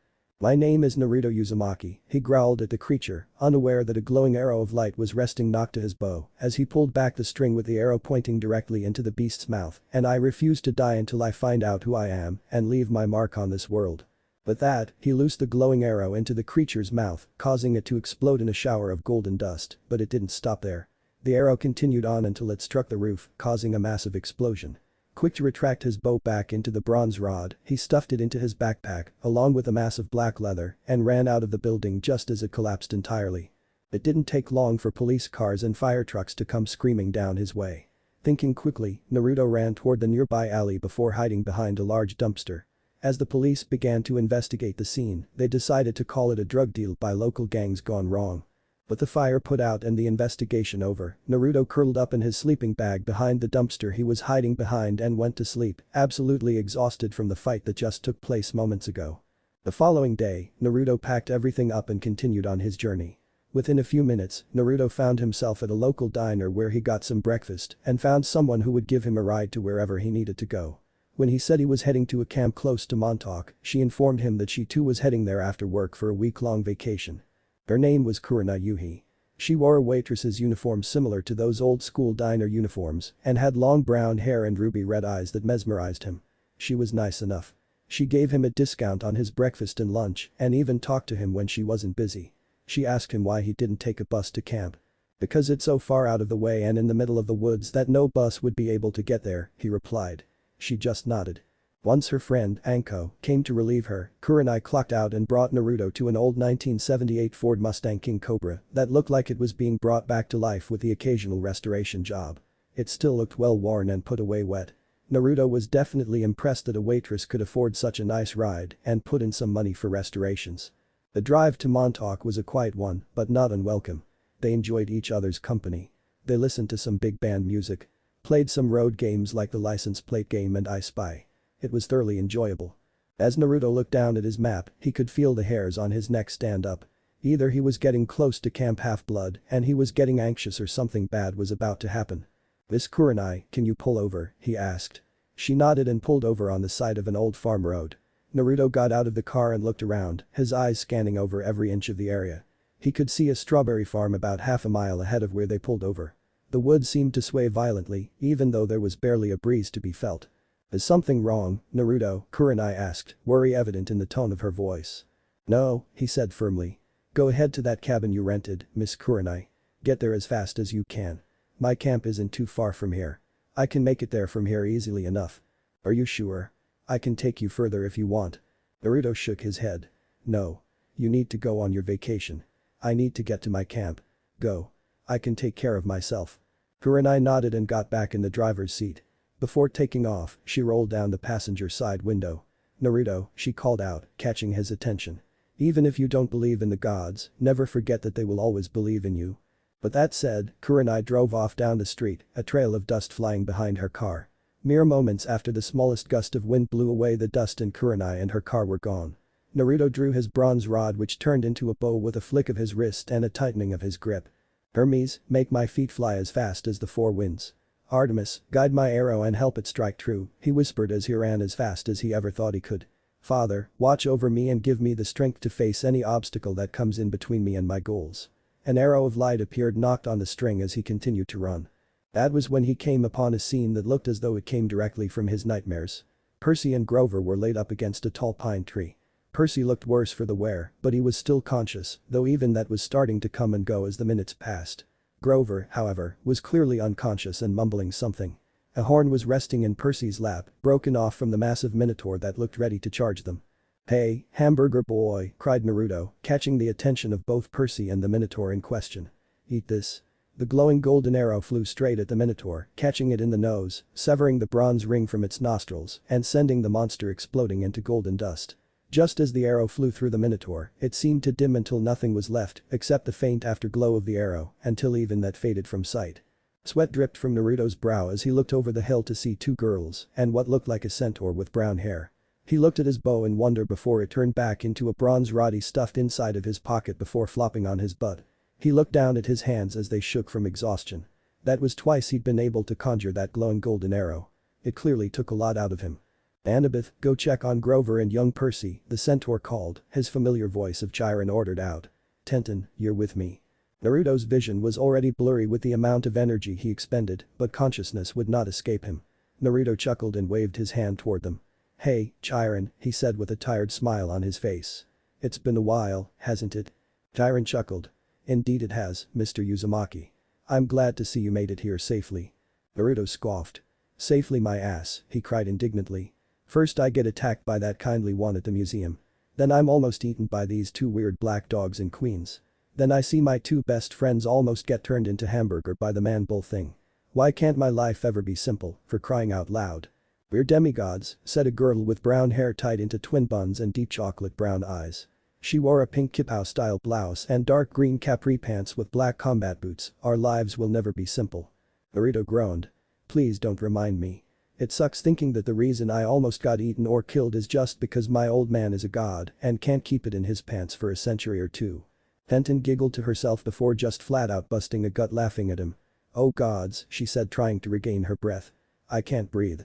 My name is Naruto Uzumaki, he growled at the creature, unaware that a glowing arrow of light was resting knocked to his bow as he pulled back the string with the arrow pointing directly into the beast's mouth, and I refuse to die until I find out who I am and leave my mark on this world. With that, he loosed the glowing arrow into the creature's mouth, causing it to explode in a shower of golden dust, but it didn't stop there. The arrow continued on until it struck the roof, causing a massive explosion. Quick to retract his bow back into the bronze rod, he stuffed it into his backpack, along with a mass of black leather, and ran out of the building just as it collapsed entirely. It didn't take long for police cars and fire trucks to come screaming down his way. Thinking quickly, Naruto ran toward the nearby alley before hiding behind a large dumpster. As the police began to investigate the scene, they decided to call it a drug deal by local gangs gone wrong. With the fire put out and the investigation over, Naruto curled up in his sleeping bag behind the dumpster he was hiding behind and went to sleep, absolutely exhausted from the fight that just took place moments ago. The following day, Naruto packed everything up and continued on his journey. Within a few minutes, Naruto found himself at a local diner where he got some breakfast and found someone who would give him a ride to wherever he needed to go. When he said he was heading to a camp close to Montauk, she informed him that she too was heading there after work for a week-long vacation. Her name was Kurina Yuhi. She wore a waitress's uniform similar to those old-school diner uniforms and had long brown hair and ruby red eyes that mesmerized him. She was nice enough. She gave him a discount on his breakfast and lunch and even talked to him when she wasn't busy. She asked him why he didn't take a bus to camp. Because it's so far out of the way and in the middle of the woods that no bus would be able to get there, he replied. She just nodded. Once her friend, Anko, came to relieve her, Kurenai clocked out and brought Naruto to an old 1978 Ford Mustang King Cobra that looked like it was being brought back to life with the occasional restoration job. It still looked well worn and put away wet. Naruto was definitely impressed that a waitress could afford such a nice ride and put in some money for restorations. The drive to Montauk was a quiet one, but not unwelcome. They enjoyed each other's company. They listened to some big band music. Played some road games like the license plate game and I Spy. It was thoroughly enjoyable. As Naruto looked down at his map, he could feel the hairs on his neck stand up. Either he was getting close to Camp Half-Blood and he was getting anxious or something bad was about to happen. "Miss Kurenai, can you pull over?" he asked. She nodded and pulled over on the side of an old farm road. Naruto got out of the car and looked around, his eyes scanning over every inch of the area. He could see a strawberry farm about half a mile ahead of where they pulled over. The wood seemed to sway violently, even though there was barely a breeze to be felt. "Is something wrong, Naruto?" Kurenai asked, worry evident in the tone of her voice. "No," he said firmly. "Go ahead to that cabin you rented, Miss Kurenai. Get there as fast as you can. My camp isn't too far from here. I can make it there from here easily enough." "Are you sure? I can take you further if you want." Naruto shook his head. "No. You need to go on your vacation. I need to get to my camp. Go. I can take care of myself." Kurenai nodded and got back in the driver's seat. Before taking off, she rolled down the passenger side window. "Naruto," she called out, catching his attention. "Even if you don't believe in the gods, never forget that they will always believe in you." But that said, Kurenai drove off down the street, a trail of dust flying behind her car. Mere moments after the smallest gust of wind blew away the dust and Kurenai and her car were gone. Naruto drew his bronze rod which turned into a bow with a flick of his wrist and a tightening of his grip. "Hermes, make my feet fly as fast as the four winds. Artemis, guide my arrow and help it strike true," he whispered as he ran as fast as he ever thought he could. "Father, watch over me and give me the strength to face any obstacle that comes in between me and my goals." An arrow of light appeared knocked on the string as he continued to run. That was when he came upon a scene that looked as though it came directly from his nightmares. Percy and Grover were laid up against a tall pine tree. Percy looked worse for the wear, but he was still conscious, though even that was starting to come and go as the minutes passed. Grover, however, was clearly unconscious and mumbling something. A horn was resting in Percy's lap, broken off from the massive minotaur that looked ready to charge them. "Hey, hamburger boy," cried Naruto, catching the attention of both Percy and the minotaur in question. "Eat this." The glowing golden arrow flew straight at the minotaur, catching it in the nose, severing the bronze ring from its nostrils and sending the monster exploding into golden dust. Just as the arrow flew through the minotaur, it seemed to dim until nothing was left except the faint afterglow of the arrow, until even that faded from sight. Sweat dripped from Naruto's brow as he looked over the hill to see two girls and what looked like a centaur with brown hair. He looked at his bow in wonder before it turned back into a bronze rod he stuffed inside of his pocket before flopping on his butt. He looked down at his hands as they shook from exhaustion. That was twice he'd been able to conjure that glowing golden arrow. It clearly took a lot out of him. "Annabeth, go check on Grover and young Percy," the centaur called, his familiar voice of Chiron ordered out. "Tenten, you're with me." Naruto's vision was already blurry with the amount of energy he expended, but consciousness would not escape him. Naruto chuckled and waved his hand toward them. "Hey, Chiron," he said with a tired smile on his face. "It's been a while, hasn't it?" Chiron chuckled. "Indeed it has, Mr. Uzumaki. I'm glad to see you made it here safely." Naruto scoffed. "Safely my ass," he cried indignantly. "First I get attacked by that kindly one at the museum. Then I'm almost eaten by these two weird black dogs in Queens. Then I see my two best friends almost get turned into hamburger by the man-bull thing. Why can't my life ever be simple, for crying out loud?" "We're demigods," said a girl with brown hair tied into twin buns and deep chocolate brown eyes. She wore a pink kippao-style blouse and dark green capri pants with black combat boots. "Our lives will never be simple." Naruto groaned. "Please don't remind me. It sucks thinking that the reason I almost got eaten or killed is just because my old man is a god and can't keep it in his pants for a century or two." Tenten giggled to herself before just flat out busting a gut laughing at him. "Oh gods," she said trying to regain her breath. "I can't breathe."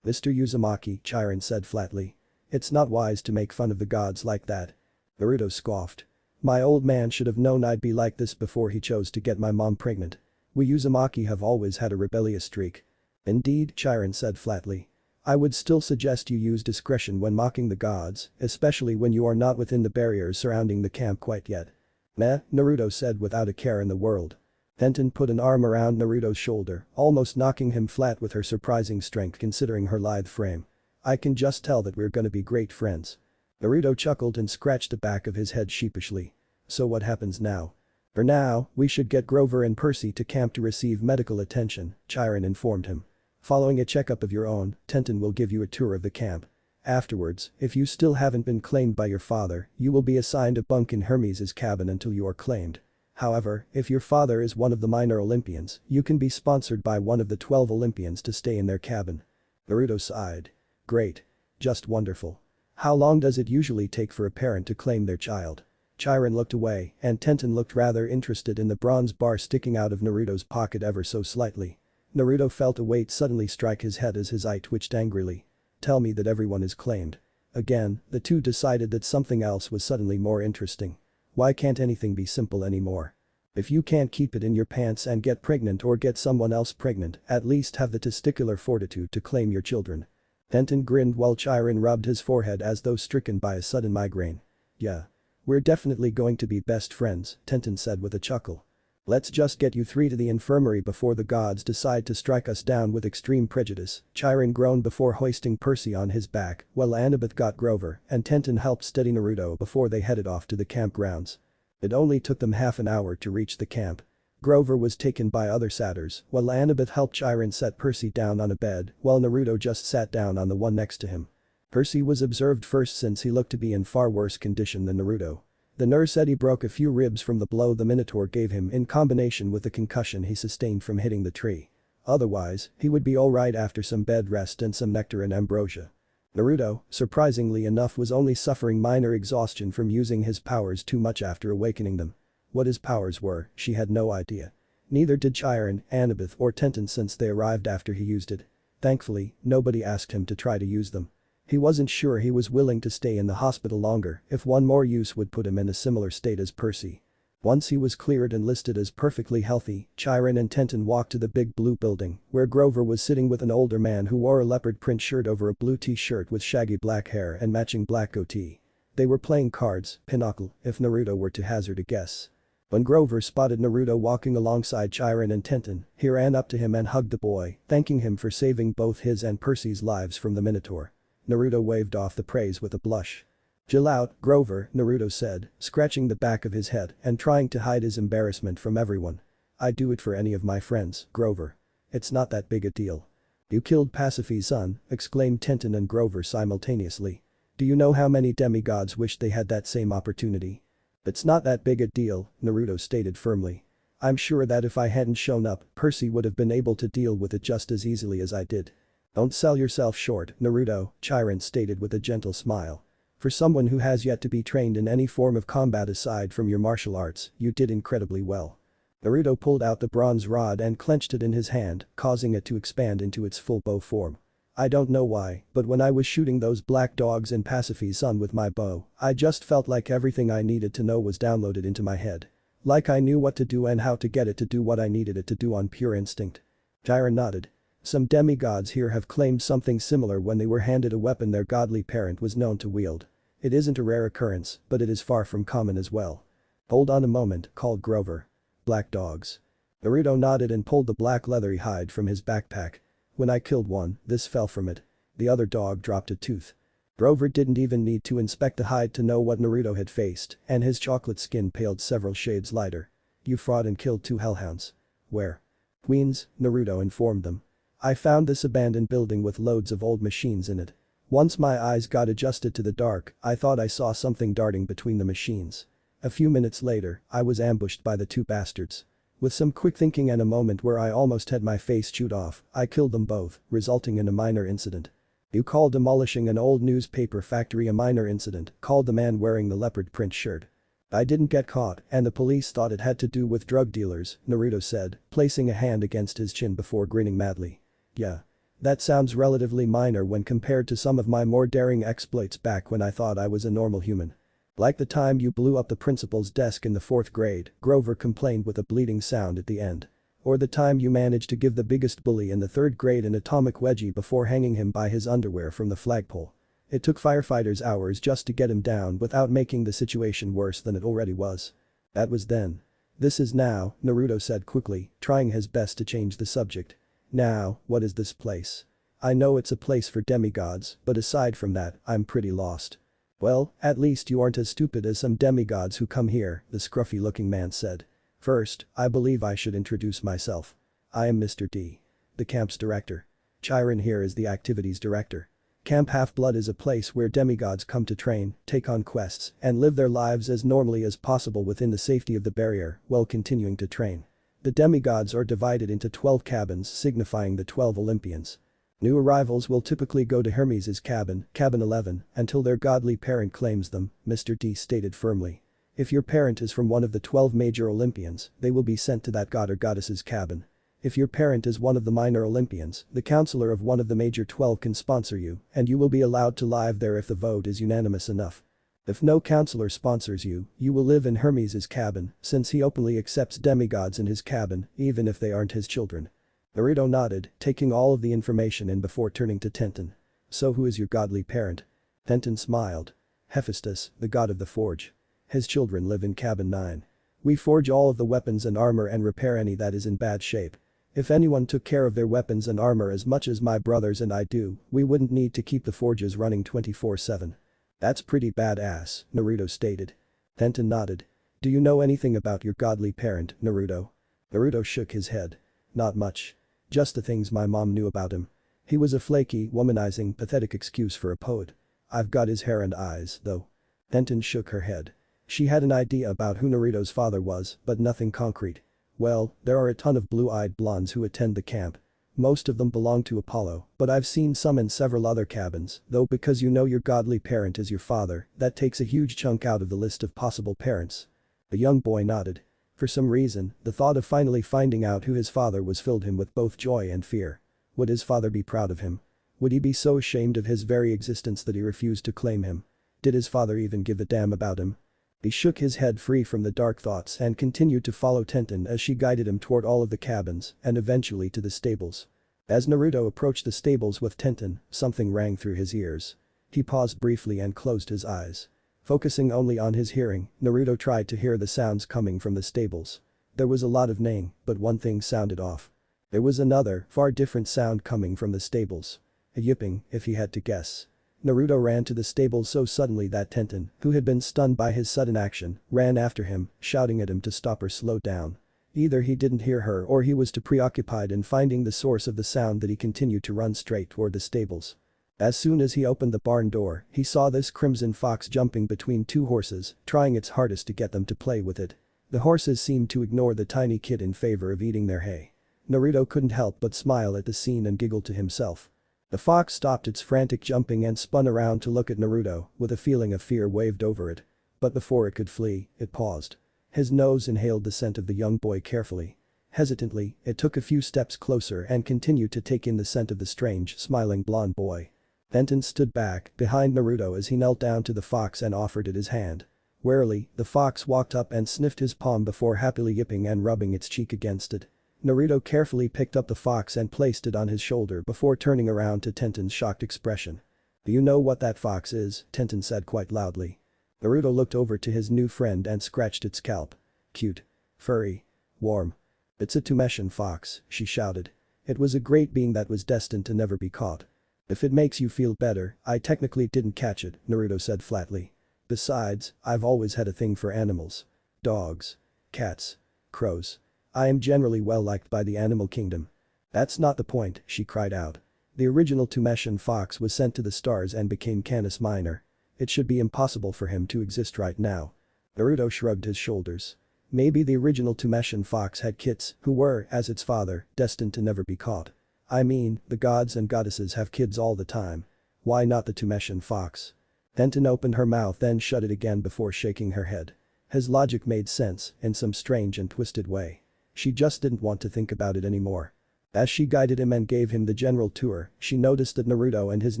"Mr. Uzumaki," Chiron said flatly. "It's not wise to make fun of the gods like that." Naruto scoffed. "My old man should have known I'd be like this before he chose to get my mom pregnant. We Uzumaki have always had a rebellious streak." "Indeed," Chiron said flatly. "I would still suggest you use discretion when mocking the gods, especially when you are not within the barriers surrounding the camp quite yet." "Meh," Naruto said without a care in the world. Tenten put an arm around Naruto's shoulder, almost knocking him flat with her surprising strength considering her lithe frame. "I can just tell that we're gonna be great friends." Naruto chuckled and scratched the back of his head sheepishly. "So what happens now?" "For now, we should get Grover and Percy to camp to receive medical attention," Chiron informed him. "Following a checkup of your own, Tenten will give you a tour of the camp. Afterwards, if you still haven't been claimed by your father, you will be assigned a bunk in Hermes' cabin until you are claimed. However, if your father is one of the minor Olympians, you can be sponsored by one of the 12 Olympians to stay in their cabin." Naruto sighed. "Great. Just wonderful. How long does it usually take for a parent to claim their child?" Chiron looked away, and Tenten looked rather interested in the bronze bar sticking out of Naruto's pocket ever so slightly. Naruto felt a weight suddenly strike his head as his eye twitched angrily. "Tell me that everyone is claimed." Again, the two decided that something else was suddenly more interesting. Why can't anything be simple anymore? If you can't keep it in your pants and get pregnant or get someone else pregnant, at least have the testicular fortitude to claim your children. Tenten grinned while Chiron rubbed his forehead as though stricken by a sudden migraine. "Yeah. We're definitely going to be best friends," Tenten said with a chuckle. "Let's just get you three to the infirmary before the gods decide to strike us down with extreme prejudice," Chiron groaned before hoisting Percy on his back, while Annabeth got Grover and Tenten helped steady Naruto before they headed off to the campgrounds. It only took them half an hour to reach the camp. Grover was taken by other satyrs, while Annabeth helped Chiron set Percy down on a bed, while Naruto just sat down on the one next to him. Percy was observed first since he looked to be in far worse condition than Naruto. The nurse said he broke a few ribs from the blow the Minotaur gave him in combination with the concussion he sustained from hitting the tree. Otherwise, he would be alright after some bed rest and some nectar and ambrosia. Naruto, surprisingly enough, was only suffering minor exhaustion from using his powers too much after awakening them. What his powers were, she had no idea. Neither did Chiron, Annabeth or Tenten since they arrived after he used it. Thankfully, nobody asked him to try to use them. He wasn't sure he was willing to stay in the hospital longer if one more use would put him in a similar state as Percy. Once he was cleared and listed as perfectly healthy, Chiron and Tenten walked to the big blue building where Grover was sitting with an older man who wore a leopard print shirt over a blue t-shirt with shaggy black hair and matching black goatee. They were playing cards, pinochle, if Naruto were to hazard a guess. When Grover spotted Naruto walking alongside Chiron and Tenten, he ran up to him and hugged the boy, thanking him for saving both his and Percy's lives from the Minotaur. Naruto waved off the praise with a blush. "Chill out, Grover," Naruto said, scratching the back of his head and trying to hide his embarrassment from everyone. "I'd do it for any of my friends, Grover. It's not that big a deal." "You killed Pasiphae's son," exclaimed Tenten and Grover simultaneously. "Do you know how many demigods wished they had that same opportunity?" "It's not that big a deal," Naruto stated firmly. "I'm sure that if I hadn't shown up, Percy would have been able to deal with it just as easily as I did." "Don't sell yourself short, Naruto," Chiron stated with a gentle smile. "For someone who has yet to be trained in any form of combat aside from your martial arts, you did incredibly well." Naruto pulled out the bronze rod and clenched it in his hand, causing it to expand into its full bow form. "I don't know why, but when I was shooting those black dogs in Pasiphae's son with my bow, I just felt like everything I needed to know was downloaded into my head. Like I knew what to do and how to get it to do what I needed it to do on pure instinct." Chiron nodded. "Some demigods here have claimed something similar when they were handed a weapon their godly parent was known to wield. It isn't a rare occurrence, but it is far from common as well." "Hold on a moment," called Grover. "Black dogs." Naruto nodded and pulled the black leathery hide from his backpack. "When I killed one, this fell from it. The other dog dropped a tooth." Grover didn't even need to inspect the hide to know what Naruto had faced, and his chocolate skin paled several shades lighter. "You fought and killed 2 hellhounds. Where?" "Queens," Naruto informed them. "I found this abandoned building with loads of old machines in it. Once my eyes got adjusted to the dark, I thought I saw something darting between the machines. A few minutes later, I was ambushed by the 2 bastards. With some quick thinking and a moment where I almost had my face chewed off, I killed them both, resulting in a minor incident." "You call demolishing an old newspaper factory a minor incident," called the man wearing the leopard print shirt. I didn't get caught and the police thought it had to do with drug dealers, Naruto said, placing a hand against his chin before grinning madly. Yeah. That sounds relatively minor when compared to some of my more daring exploits back when I thought I was a normal human. Like the time you blew up the principal's desk in the 4th grade, Grover complained with a bleeding sound at the end. Or the time you managed to give the biggest bully in the 3rd grade an atomic wedgie before hanging him by his underwear from the flagpole. It took firefighters hours just to get him down without making the situation worse than it already was. That was then. This is now, Naruto said quickly, trying his best to change the subject. Now, what is this place? I know it's a place for demigods, but aside from that, I'm pretty lost. Well, at least you aren't as stupid as some demigods who come here, the scruffy-looking man said. First, I believe I should introduce myself. I am Mr. D. The camp's director. Chiron here is the activities director. Camp Half-Blood is a place where demigods come to train, take on quests, and live their lives as normally as possible within the safety of the barrier while continuing to train. The demigods are divided into 12 cabins signifying the 12 Olympians. New arrivals will typically go to Hermes' cabin, cabin 11, until their godly parent claims them, Mr. D stated firmly. If your parent is from one of the 12 major Olympians, they will be sent to that god or goddess's cabin. If your parent is one of the minor Olympians, the counselor of one of the major 12 can sponsor you, and you will be allowed to live there if the vote is unanimous enough. If no counselor sponsors you, you will live in Hermes' cabin, since he openly accepts demigods in his cabin, even if they aren't his children. Naruto nodded, taking all of the information in before turning to Tenten. So who is your godly parent? Tenten smiled. Hephaestus, the god of the forge. His children live in cabin 9. We forge all of the weapons and armor and repair any that is in bad shape. If anyone took care of their weapons and armor as much as my brothers and I do, we wouldn't need to keep the forges running 24/7. That's pretty badass, Naruto stated. Tenten nodded. Do you know anything about your godly parent, Naruto? Naruto shook his head. Not much. Just the things my mom knew about him. He was a flaky, womanizing, pathetic excuse for a poet. I've got his hair and eyes, though. Tenten shook her head. She had an idea about who Naruto's father was, but nothing concrete. Well, there are a ton of blue-eyed blondes who attend the camp. Most of them belong to Apollo, but I've seen some in several other cabins, though because you know your godly parent is your father, that takes a huge chunk out of the list of possible parents. The young boy nodded. For some reason, the thought of finally finding out who his father was filled him with both joy and fear. Would his father be proud of him? Would he be so ashamed of his very existence that he refused to claim him? Did his father even give a damn about him? He shook his head free from the dark thoughts and continued to follow Tenten as she guided him toward all of the cabins and eventually to the stables. As Naruto approached the stables with Tenten, something rang through his ears. He paused briefly and closed his eyes. Focusing only on his hearing, Naruto tried to hear the sounds coming from the stables. There was a lot of neighing, but one thing sounded off. There was another, far different sound coming from the stables. A yipping, if he had to guess. Naruto ran to the stables so suddenly that Tenten, who had been stunned by his sudden action, ran after him, shouting at him to stop or slow down. Either he didn't hear her or he was too preoccupied in finding the source of the sound that he continued to run straight toward the stables. As soon as he opened the barn door, he saw this crimson fox jumping between 2 horses, trying its hardest to get them to play with it. The horses seemed to ignore the tiny kid in favor of eating their hay. Naruto couldn't help but smile at the scene and giggle to himself. The fox stopped its frantic jumping and spun around to look at Naruto, with a feeling of fear waved over it. But before it could flee, it paused. His nose inhaled the scent of the young boy carefully. Hesitantly, it took a few steps closer and continued to take in the scent of the strange, smiling blonde boy. Tenten stood back, behind Naruto as he knelt down to the fox and offered it his hand. Warily, the fox walked up and sniffed his palm before happily yipping and rubbing its cheek against it. Naruto carefully picked up the fox and placed it on his shoulder before turning around to Tenten's shocked expression. Do you know what that fox is? Tenten said quite loudly. Naruto looked over to his new friend and scratched its scalp. Cute. Furry. Warm. It's a Tumeshan fox, she shouted. It was a great being that was destined to never be caught. If it makes you feel better, I technically didn't catch it, Naruto said flatly. Besides, I've always had a thing for animals. Dogs. Cats. Crows. I am generally well liked by the animal kingdom. That's not the point, she cried out. The original Tumeshan fox was sent to the stars and became Canis Minor. It should be impossible for him to exist right now. Naruto shrugged his shoulders. Maybe the original Tumeshan fox had kits who were, as its father, destined to never be caught. I mean, the gods and goddesses have kids all the time. Why not the Tumeshan fox? Tenten opened her mouth then shut it again before shaking her head. His logic made sense in some strange and twisted way. She just didn't want to think about it anymore. As she guided him and gave him the general tour, she noticed that Naruto and his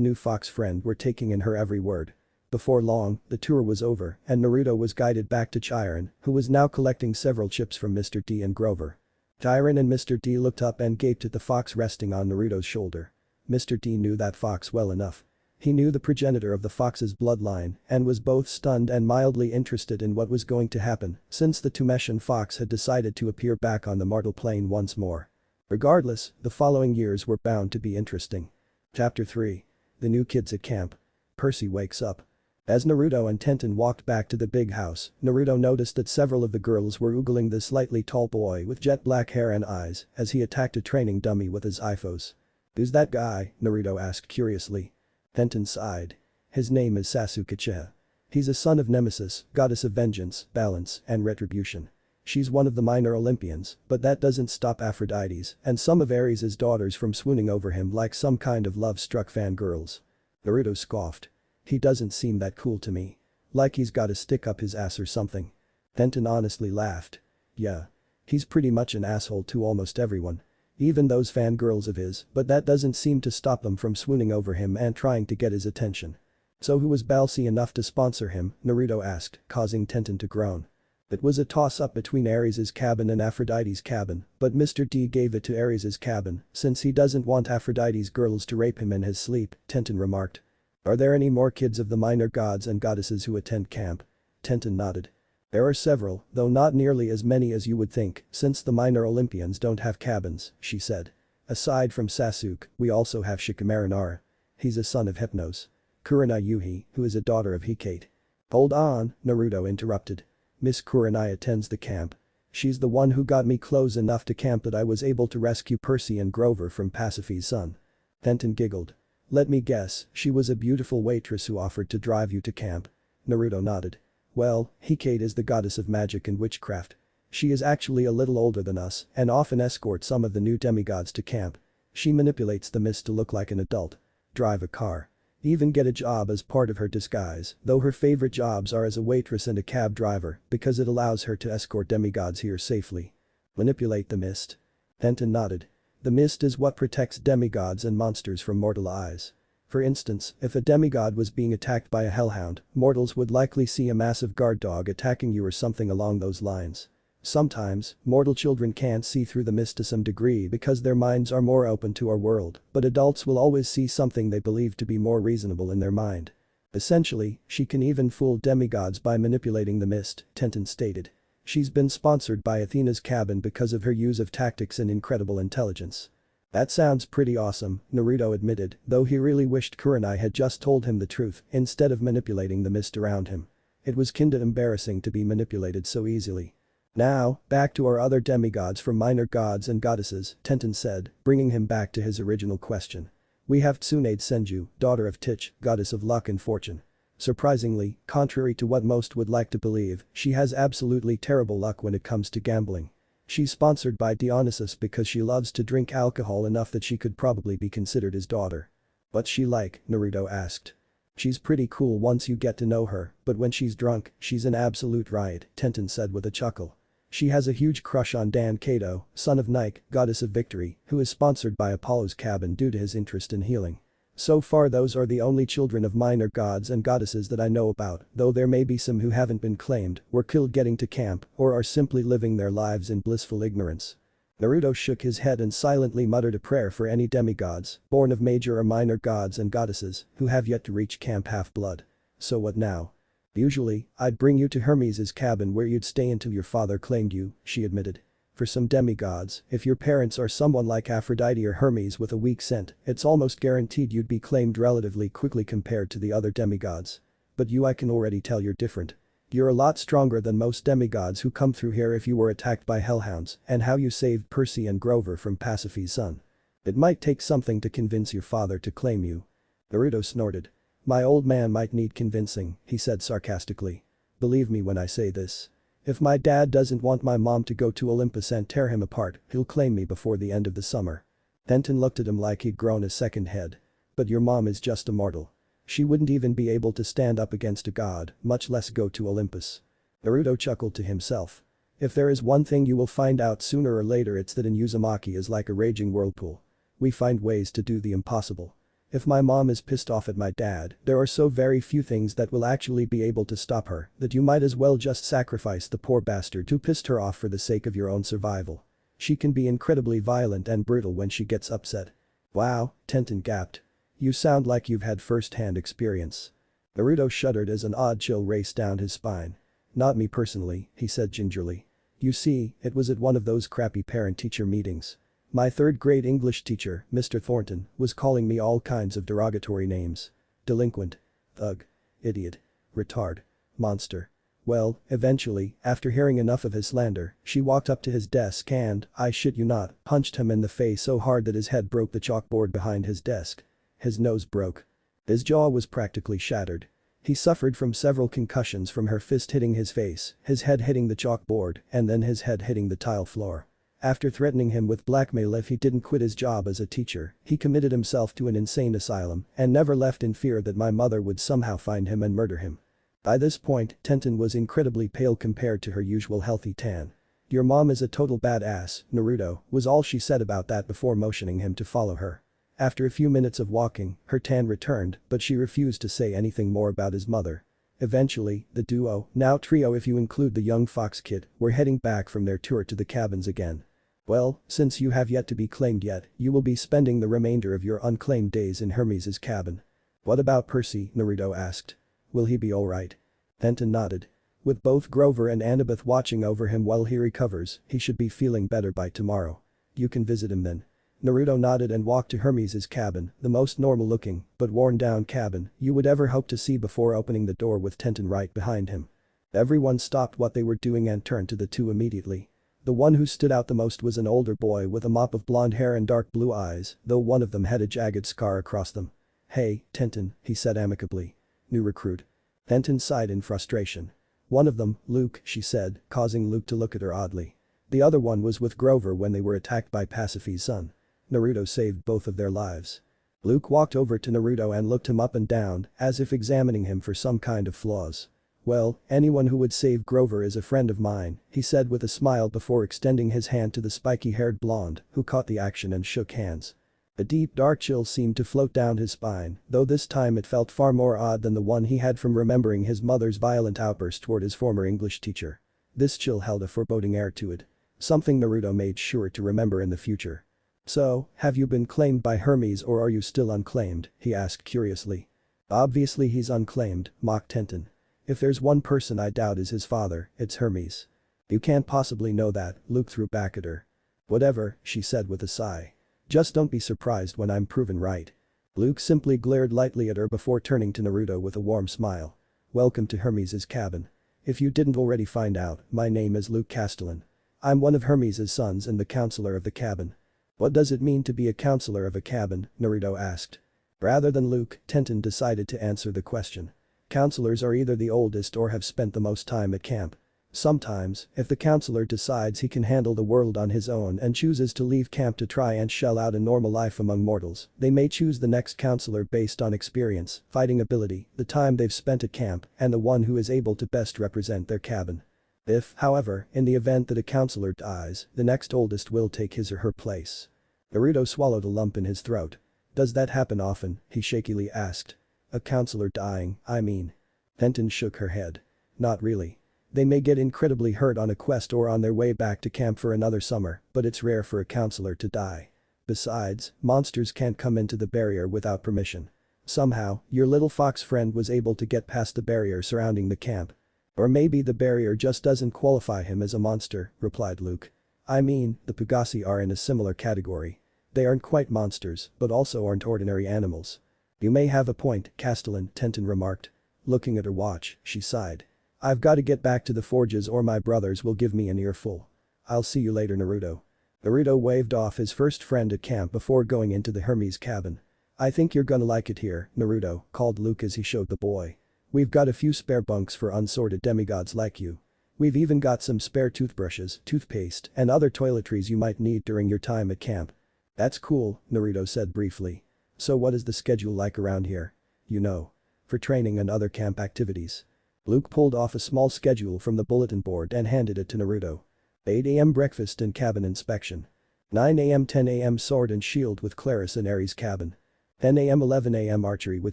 new fox friend were taking in her every word. Before long, the tour was over and Naruto was guided back to Chiron, who was now collecting several chips from Mr. D and Grover. Chiron and Mr. D looked up and gaped at the fox resting on Naruto's shoulder. Mr. D knew that fox well enough. He knew the progenitor of the fox's bloodline and was both stunned and mildly interested in what was going to happen since the Tumeshan fox had decided to appear back on the mortal plane once more. Regardless, the following years were bound to be interesting. Chapter 3. The New Kids at Camp. Percy wakes up. As Naruto and Tenten walked back to the big house, Naruto noticed that several of the girls were oogling the slightly tall boy with jet black hair and eyes as he attacked a training dummy with his ifos. "Who's that guy?" Naruto asked curiously. Tenten sighed. "His name is Sasuke Uchiha. He's a son of Nemesis, goddess of vengeance, balance, and retribution. She's one of the minor Olympians, but that doesn't stop Aphrodite's and some of Ares' daughters from swooning over him like some kind of love-struck fangirls." Naruto scoffed. "He doesn't seem that cool to me. Like he's got a stick up his ass or something." Tenten honestly laughed. "Yeah. He's pretty much an asshole to almost everyone. Even those fangirls of his, but that doesn't seem to stop them from swooning over him and trying to get his attention." "So who was ballsy enough to sponsor him?" Naruto asked, causing Tenten to groan. "It was a toss-up between Ares' cabin and Aphrodite's cabin, but Mr. D gave it to Ares' cabin since he doesn't want Aphrodite's girls to rape him in his sleep," Tenten remarked. "Are there any more kids of the minor gods and goddesses who attend camp?" Tenten nodded. "There are several, though not nearly as many as you would think since the minor Olympians don't have cabins," she said. "Aside from Sasuke, we also have Shikamaru Nara. He's a son of Hypnos. Kurenai Yuhi, who is a daughter of Hecate." "Hold on," Naruto interrupted. "Miss Kurenai attends the camp. She's the one who got me close enough to camp that I was able to rescue Percy and Grover from Pasiphae's son." Tenten giggled. "Let me guess, she was a beautiful waitress who offered to drive you to camp." Naruto nodded. "Well, Hecate is the goddess of magic and witchcraft. She is actually a little older than us and often escorts some of the new demigods to camp. She manipulates the mist to look like an adult. Drive a car. Even get a job as part of her disguise, though her favorite jobs are as a waitress and a cab driver because it allows her to escort demigods here safely." "Manipulate the mist?" Tenten nodded. "The mist is what protects demigods and monsters from mortal eyes. For instance, if a demigod was being attacked by a hellhound, mortals would likely see a massive guard dog attacking you or something along those lines. Sometimes, mortal children can't see through the mist to some degree because their minds are more open to our world, but adults will always see something they believe to be more reasonable in their mind. Essentially, she can even fool demigods by manipulating the mist," Tenten stated. "She's been sponsored by Athena's cabin because of her use of tactics and incredible intelligence." "That sounds pretty awesome," Naruto admitted, though he really wished Kurenai had just told him the truth instead of manipulating the mist around him. It was kinda embarrassing to be manipulated so easily. "Now, back to our other demigods from minor gods and goddesses," Tenten said, bringing him back to his original question. "We have Tsunade Senju, daughter of Tich, goddess of luck and fortune. Surprisingly, contrary to what most would like to believe, she has absolutely terrible luck when it comes to gambling. She's sponsored by Dionysus because she loves to drink alcohol enough that she could probably be considered his daughter." "What's she like?" Naruto asked. "She's pretty cool once you get to know her, but when she's drunk, she's an absolute riot," Tenten said with a chuckle. "She has a huge crush on Dan Kato, son of Nike, goddess of victory, who is sponsored by Apollo's cabin due to his interest in healing. So far those are the only children of minor gods and goddesses that I know about, though there may be some who haven't been claimed, were killed getting to camp, or are simply living their lives in blissful ignorance." Naruto shook his head and silently muttered a prayer for any demigods, born of major or minor gods and goddesses, who have yet to reach Camp Half-Blood. "So what now?" "Usually, I'd bring you to Hermes' cabin where you'd stay until your father claimed you," she admitted. "For some demigods, if your parents are someone like Aphrodite or Hermes with a weak scent, it's almost guaranteed you'd be claimed relatively quickly compared to the other demigods. But you, I can already tell you're different. You're a lot stronger than most demigods who come through here if you were attacked by hellhounds and how you saved Percy and Grover from Pasiphae's son. It might take something to convince your father to claim you." Naruto snorted. "My old man might need convincing," he said sarcastically. "Believe me when I say this. If my dad doesn't want my mom to go to Olympus and tear him apart, he'll claim me before the end of the summer." Tenten looked at him like he'd grown a second head. "But your mom is just a mortal. She wouldn't even be able to stand up against a god, much less go to Olympus." Naruto chuckled to himself. If there is one thing you will find out sooner or later, it's that in Uzumaki is like a raging whirlpool. We find ways to do the impossible. If my mom is pissed off at my dad, there are so very few things that will actually be able to stop her that you might as well just sacrifice the poor bastard who pissed her off for the sake of your own survival. She can be incredibly violent and brutal when she gets upset. Wow, Tenten gasped. You sound like you've had first-hand experience. Naruto shuddered as an odd chill raced down his spine. Not me personally, he said gingerly. You see, it was at one of those crappy parent-teacher meetings. My third-grade English teacher, Mr. Thornton, was calling me all kinds of derogatory names. Delinquent. Thug. Idiot. Retard. Monster. Well, eventually, after hearing enough of his slander, she walked up to his desk and, I shit you not, punched him in the face so hard that his head broke the chalkboard behind his desk. His nose broke. His jaw was practically shattered. He suffered from several concussions from her fist hitting his face, his head hitting the chalkboard, and then his head hitting the tile floor. After threatening him with blackmail if he didn't quit his job as a teacher, he committed himself to an insane asylum and never left in fear that my mother would somehow find him and murder him. By this point, Tenten was incredibly pale compared to her usual healthy tan. Your mom is a total badass, Naruto, was all she said about that before motioning him to follow her. After a few minutes of walking, her tan returned, but she refused to say anything more about his mother. Eventually, the duo, now trio if you include the young fox kid, were heading back from their tour to the cabins again. Well, since you have yet to be claimed yet, you will be spending the remainder of your unclaimed days in Hermes' cabin. What about Percy? Naruto asked. Will he be alright? Tenten nodded. With both Grover and Annabeth watching over him while he recovers, he should be feeling better by tomorrow. You can visit him then. Naruto nodded and walked to Hermes' cabin, the most normal-looking, but worn-down cabin you would ever hope to see before opening the door with Tenten right behind him. Everyone stopped what they were doing and turned to the two immediately. The one who stood out the most was an older boy with a mop of blonde hair and dark blue eyes, though one of them had a jagged scar across them. Hey, Tenten, he said amicably. New recruit. Tenten sighed in frustration. One of them, Luke, she said, causing Luke to look at her oddly. The other one was with Grover when they were attacked by Pasiphae's son. Naruto saved both of their lives. Luke walked over to Naruto and looked him up and down, as if examining him for some kind of flaws. Well, anyone who would save Grover is a friend of mine, he said with a smile before extending his hand to the spiky-haired blonde, who caught the action and shook hands. A deep dark chill seemed to float down his spine, though this time it felt far more odd than the one he had from remembering his mother's violent outburst toward his former English teacher. This chill held a foreboding air to it. Something Naruto made sure to remember in the future. So, have you been claimed by Hermes or are you still unclaimed? He asked curiously. Obviously he's unclaimed, mocked Tenten. If there's one person I doubt is his father, it's Hermes. You can't possibly know that, Luke threw back at her. Whatever, she said with a sigh. Just don't be surprised when I'm proven right. Luke simply glared lightly at her before turning to Naruto with a warm smile. Welcome to Hermes' cabin. If you didn't already find out, my name is Luke Castellan. I'm one of Hermes' sons and the counselor of the cabin. What does it mean to be a counselor of a cabin? Naruto asked. Rather than Luke, Tenten decided to answer the question. Counselors are either the oldest or have spent the most time at camp. Sometimes, if the counselor decides he can handle the world on his own and chooses to leave camp to try and shell out a normal life among mortals, they may choose the next counselor based on experience, fighting ability, the time they've spent at camp, and the one who is able to best represent their cabin. If, however, in the event that a counselor dies, the next oldest will take his or her place. Naruto swallowed a lump in his throat. Does that happen often? He shakily asked. A counselor dying, I mean. Tenten shook her head. Not really. They may get incredibly hurt on a quest or on their way back to camp for another summer, but it's rare for a counselor to die. Besides, monsters can't come into the barrier without permission. Somehow, your little fox friend was able to get past the barrier surrounding the camp. Or maybe the barrier just doesn't qualify him as a monster, replied Luke. I mean, the Pugasi are in a similar category. They aren't quite monsters, but also aren't ordinary animals. You may have a point, Castellan, Tenten remarked. Looking at her watch, she sighed. I've got to get back to the forges or my brothers will give me an earful. I'll see you later, Naruto. Naruto waved off his first friend at camp before going into the Hermes cabin. I think you're gonna like it here, Naruto, called Luke as he showed the boy. We've got a few spare bunks for unsorted demigods like you. We've even got some spare toothbrushes, toothpaste, and other toiletries you might need during your time at camp. That's cool, Naruto said briefly. So what is the schedule like around here? You know. For training and other camp activities. Luke pulled off a small schedule from the bulletin board and handed it to Naruto. 8 a.m. breakfast and cabin inspection. 9 a.m. 10 a.m. sword and shield with Claris in Ares cabin. 10 a.m. 11 a.m. archery with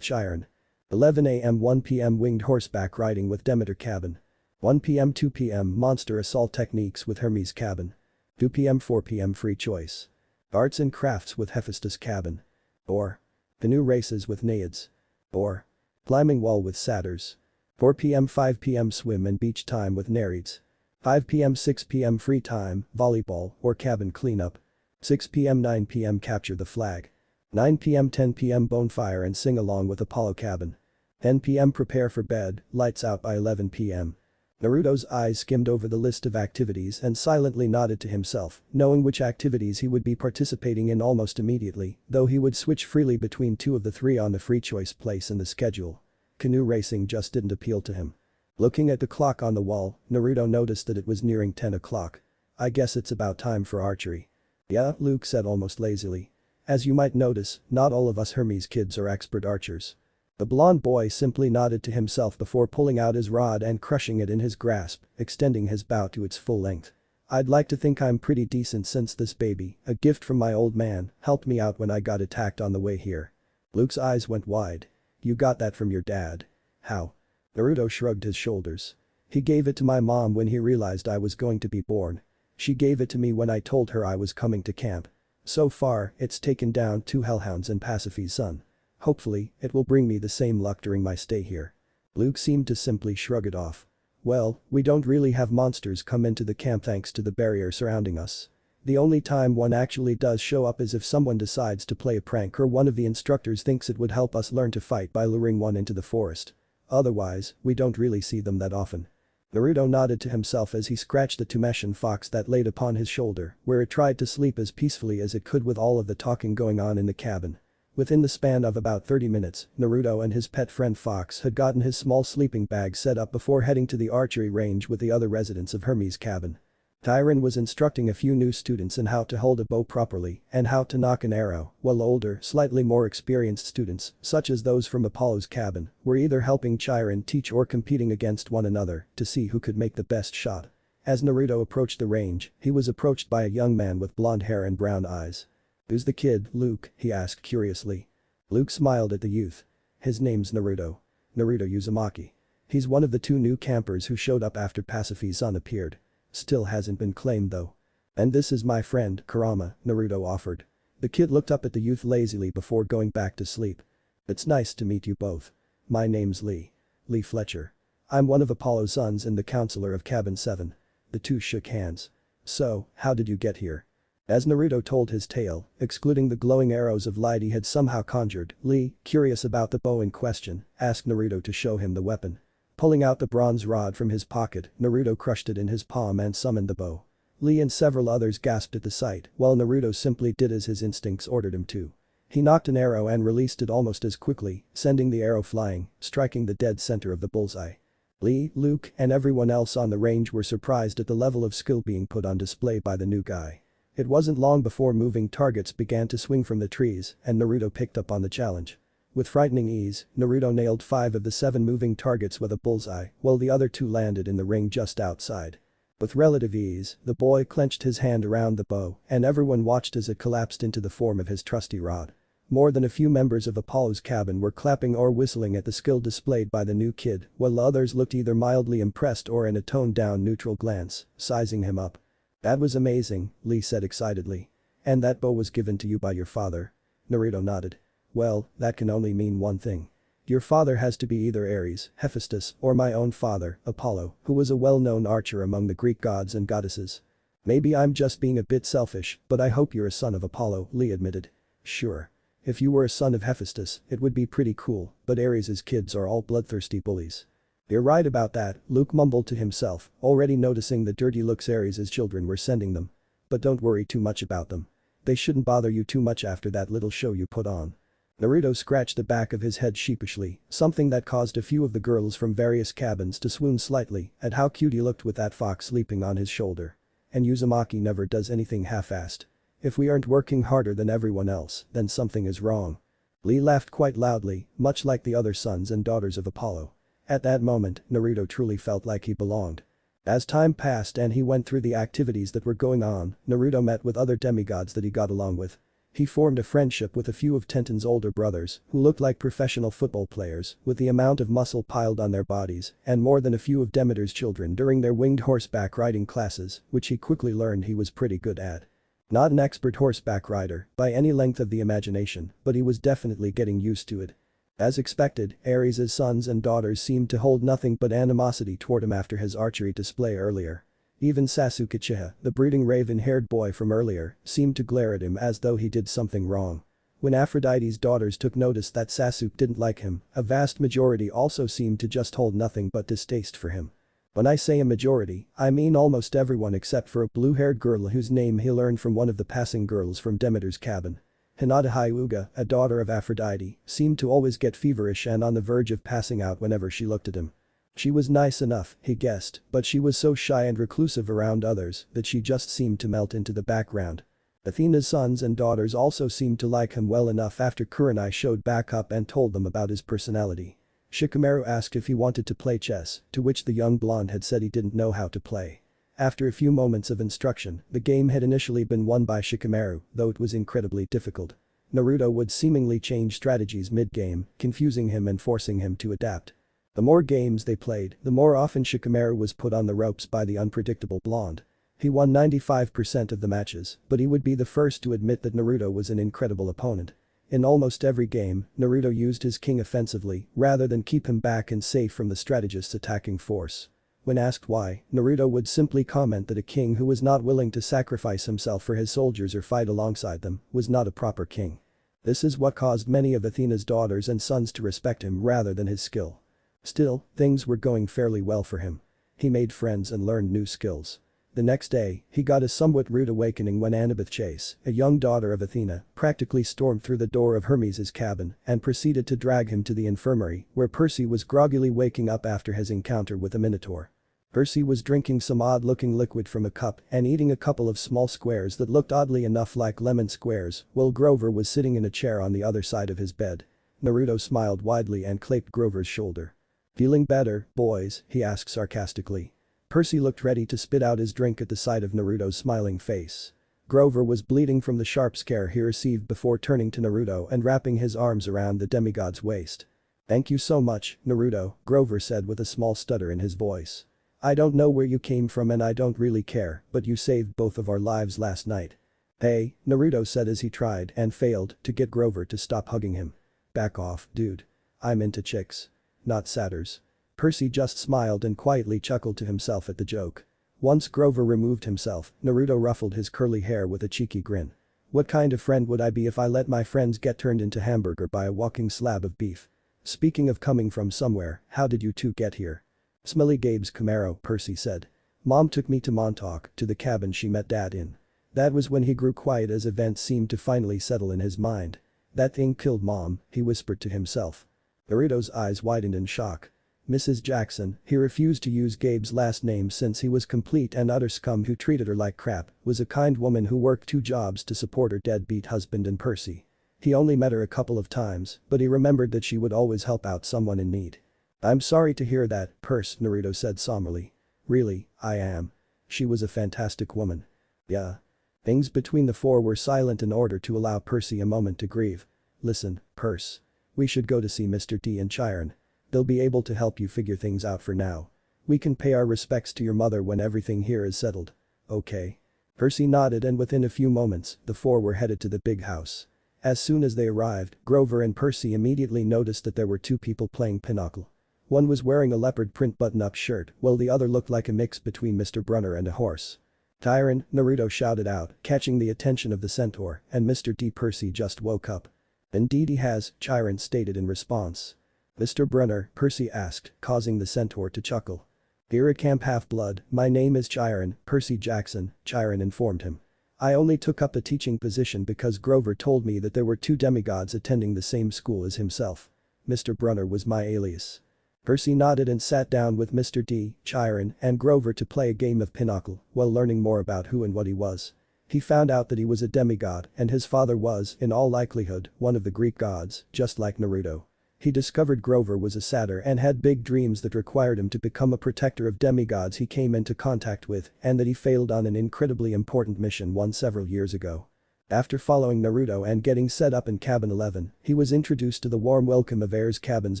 Chiron. 11 a.m. 1 p.m. winged horseback riding with Demeter cabin. 1 p.m. 2 p.m. monster assault techniques with Hermes cabin. 2 p.m. 4 p.m. free choice. Arts and crafts with Hephaestus cabin. Or canoe races with Naiads. Or climbing wall with Satyrs. 4 p.m. 5 p.m. swim and beach time with Nereids. 5 p.m. 6 p.m. free time, volleyball or cabin cleanup. 6 p.m. 9 p.m. capture the flag. 9 p.m. 10 p.m. bonfire and sing along with Apollo cabin. 10 p.m. prepare for bed, lights out by 11 p.m. Naruto's eyes skimmed over the list of activities and silently nodded to himself, knowing which activities he would be participating in almost immediately, though he would switch freely between 2 of the 3 on the free choice place in the schedule. Canoe racing just didn't appeal to him. Looking at the clock on the wall, Naruto noticed that it was nearing 10 o'clock. I guess it's about time for archery. Yeah, Luke said almost lazily. As you might notice, not all of us Hermes kids are expert archers. The blonde boy simply nodded to himself before pulling out his rod and crushing it in his grasp, extending his bow to its full length. I'd like to think I'm pretty decent since this baby, a gift from my old man, helped me out when I got attacked on the way here. Luke's eyes went wide. You got that from your dad. How? Naruto shrugged his shoulders. He gave it to my mom when he realized I was going to be born. She gave it to me when I told her I was coming to camp. So far, it's taken down 2 hellhounds and Pasiphae's son. Hopefully, it will bring me the same luck during my stay here. Luke seemed to simply shrug it off. Well, we don't really have monsters come into the camp thanks to the barrier surrounding us. The only time one actually does show up is if someone decides to play a prank or one of the instructors thinks it would help us learn to fight by luring one into the forest. Otherwise, we don't really see them that often. Naruto nodded to himself as he scratched the Tumeshan fox that laid upon his shoulder, where it tried to sleep as peacefully as it could with all of the talking going on in the cabin. Within the span of about 30 minutes, Naruto and his pet friend Fox had gotten his small sleeping bag set up before heading to the archery range with the other residents of Hermes' cabin. Tyron was instructing a few new students in how to hold a bow properly and how to nock an arrow, while older, slightly more experienced students, such as those from Apollo's cabin, were either helping Chiron teach or competing against one another to see who could make the best shot. As Naruto approached the range, he was approached by a young man with blonde hair and brown eyes. "Who's the kid, Luke?" he asked curiously. Luke smiled at the youth. "His name's Naruto. Naruto Uzumaki. He's one of the 2 new campers who showed up after Pasiphae's son appeared. Still hasn't been claimed though. And this is my friend, Kurama," Naruto offered. The kid looked up at the youth lazily before going back to sleep. "It's nice to meet you both. My name's Lee. Lee Fletcher. I'm one of Apollo's sons and the counselor of Cabin 7. The 2 shook hands. "So, how did you get here?" As Naruto told his tale, excluding the glowing arrows of light he had somehow conjured, Lee, curious about the bow in question, asked Naruto to show him the weapon. Pulling out the bronze rod from his pocket, Naruto crushed it in his palm and summoned the bow. Lee and several others gasped at the sight, while Naruto simply did as his instincts ordered him to. He nocked an arrow and released it almost as quickly, sending the arrow flying, striking the dead center of the bullseye. Lee, Luke, and everyone else on the range were surprised at the level of skill being put on display by the new guy. It wasn't long before moving targets began to swing from the trees, and Naruto picked up on the challenge. With frightening ease, Naruto nailed 5 of the 7 moving targets with a bullseye, while the other 2 landed in the ring just outside. With relative ease, the boy clenched his hand around the bow, and everyone watched as it collapsed into the form of his trusty rod. More than a few members of Apollo's cabin were clapping or whistling at the skill displayed by the new kid, while others looked either mildly impressed or in a toned-down neutral glance, sizing him up. "That was amazing," Lee said excitedly. "And that bow was given to you by your father?" Naruto nodded. "Well, that can only mean one thing. Your father has to be either Ares, Hephaestus, or my own father, Apollo, who was a well-known archer among the Greek gods and goddesses. Maybe I'm just being a bit selfish, but I hope you're a son of Apollo," Lee admitted. "Sure. If you were a son of Hephaestus, it would be pretty cool, but Ares' kids are all bloodthirsty bullies." "You're right about that," Luke mumbled to himself, already noticing the dirty looks Ares' children were sending them. "But don't worry too much about them. They shouldn't bother you too much after that little show you put on." Naruto scratched the back of his head sheepishly, something that caused a few of the girls from various cabins to swoon slightly at how cute he looked with that fox sleeping on his shoulder. And Uzumaki never does anything half-assed. If we aren't working harder than everyone else, then something is wrong. Lee laughed quite loudly, much like the other sons and daughters of Apollo. At that moment, Naruto truly felt like he belonged. As time passed and he went through the activities that were going on, Naruto met with other demigods that he got along with. He formed a friendship with a few of Tenten's older brothers, who looked like professional football players, with the amount of muscle piled on their bodies, and more than a few of Demeter's children during their winged horseback riding classes, which he quickly learned he was pretty good at. Not an expert horseback rider, by any length of the imagination, but he was definitely getting used to it. As expected, Ares' sons and daughters seemed to hold nothing but animosity toward him after his archery display earlier. Even Sasuke Uchiha, the brooding raven-haired boy from earlier, seemed to glare at him as though he did something wrong. When Aphrodite's daughters took notice that Sasuke didn't like him, a vast majority also seemed to just hold nothing but distaste for him. When I say a majority, I mean almost everyone except for a blue-haired girl whose name he learned from one of the passing girls from Demeter's cabin. Hinata Hyuga, a daughter of Aphrodite, seemed to always get feverish and on the verge of passing out whenever she looked at him. She was nice enough, he guessed, but she was so shy and reclusive around others that she just seemed to melt into the background. Athena's sons and daughters also seemed to like him well enough after Kurenai showed back up and told them about his personality. Shikamaru asked if he wanted to play chess, to which the young blonde had said he didn't know how to play. After a few moments of instruction, the game had initially been won by Shikamaru, though it was incredibly difficult. Naruto would seemingly change strategies mid-game, confusing him and forcing him to adapt. The more games they played, the more often Shikamaru was put on the ropes by the unpredictable blonde. He won 95% of the matches, but he would be the first to admit that Naruto was an incredible opponent. In almost every game, Naruto used his king offensively, rather than keep him back and safe from the strategist's attacking force. When asked why, Naruto would simply comment that a king who was not willing to sacrifice himself for his soldiers or fight alongside them was not a proper king. This is what caused many of Athena's daughters and sons to respect him rather than his skill. Still, things were going fairly well for him. He made friends and learned new skills. The next day, he got a somewhat rude awakening when Annabeth Chase, a young daughter of Athena, practically stormed through the door of Hermes' cabin and proceeded to drag him to the infirmary, where Percy was groggily waking up after his encounter with a minotaur. Percy was drinking some odd-looking liquid from a cup and eating a couple of small squares that looked oddly enough like lemon squares, while Grover was sitting in a chair on the other side of his bed. Naruto smiled widely and clapped Grover's shoulder. "Feeling better, boys?" he asked sarcastically. Percy looked ready to spit out his drink at the sight of Naruto's smiling face. Grover was bleeding from the sharp scare he received before turning to Naruto and wrapping his arms around the demigod's waist. "Thank you so much, Naruto," Grover said with a small stutter in his voice. "I don't know where you came from and I don't really care, but you saved both of our lives last night." "Hey," Naruto said as he tried and failed to get Grover to stop hugging him. "Back off, dude. I'm into chicks. Not satyrs." Percy just smiled and quietly chuckled to himself at the joke. Once Grover removed himself, Naruto ruffled his curly hair with a cheeky grin. "What kind of friend would I be if I let my friends get turned into hamburger by a walking slab of beef? Speaking of coming from somewhere, how did you two get here?" "Smelly Gabe's Camaro," Percy said. "Mom took me to Montauk, to the cabin she met Dad in." That was when he grew quiet as events seemed to finally settle in his mind. "That thing killed Mom," he whispered to himself. Naruto's eyes widened in shock. Mrs. Jackson, he refused to use Gabe's last name since he was complete and utter scum who treated her like crap, was a kind woman who worked 2 jobs to support her deadbeat husband and Percy. He only met her a couple of times, but he remembered that she would always help out someone in need. "I'm sorry to hear that, Percy," Naruto said somberly. "Really, I am. She was a fantastic woman." "Yeah." Things between the four were silent in order to allow Percy a moment to grieve. "Listen, Percy. We should go to see Mr. D and Chiron. They'll be able to help you figure things out for now. We can pay our respects to your mother when everything here is settled. Okay?" Percy nodded and within a few moments, the four were headed to the big house. As soon as they arrived, Grover and Percy immediately noticed that there were 2 people playing pinochle. One was wearing a leopard print button-up shirt, while the other looked like a mix between Mr. Brunner and a horse. "Chiron," Naruto shouted out, catching the attention of the centaur, and Mr. D. Percy just woke up. "Indeed he has," Chiron stated in response. "Mr. Brunner?" Percy asked, causing the centaur to chuckle. "Here Camp Half-Blood, my name is Chiron, Percy Jackson," Chiron informed him. "I only took up a teaching position because Grover told me that there were 2 demigods attending the same school as himself. Mr. Brunner was my alias." Percy nodded and sat down with Mr. D, Chiron, and Grover to play a game of pinochle while learning more about who and what he was. He found out that he was a demigod and his father was, in all likelihood, one of the Greek gods, just like Naruto. He discovered Grover was a satyr and had big dreams that required him to become a protector of demigods he came into contact with and that he failed on an incredibly important mission won several years ago. After following Naruto and getting set up in Cabin 11, he was introduced to the warm welcome of Air's cabin's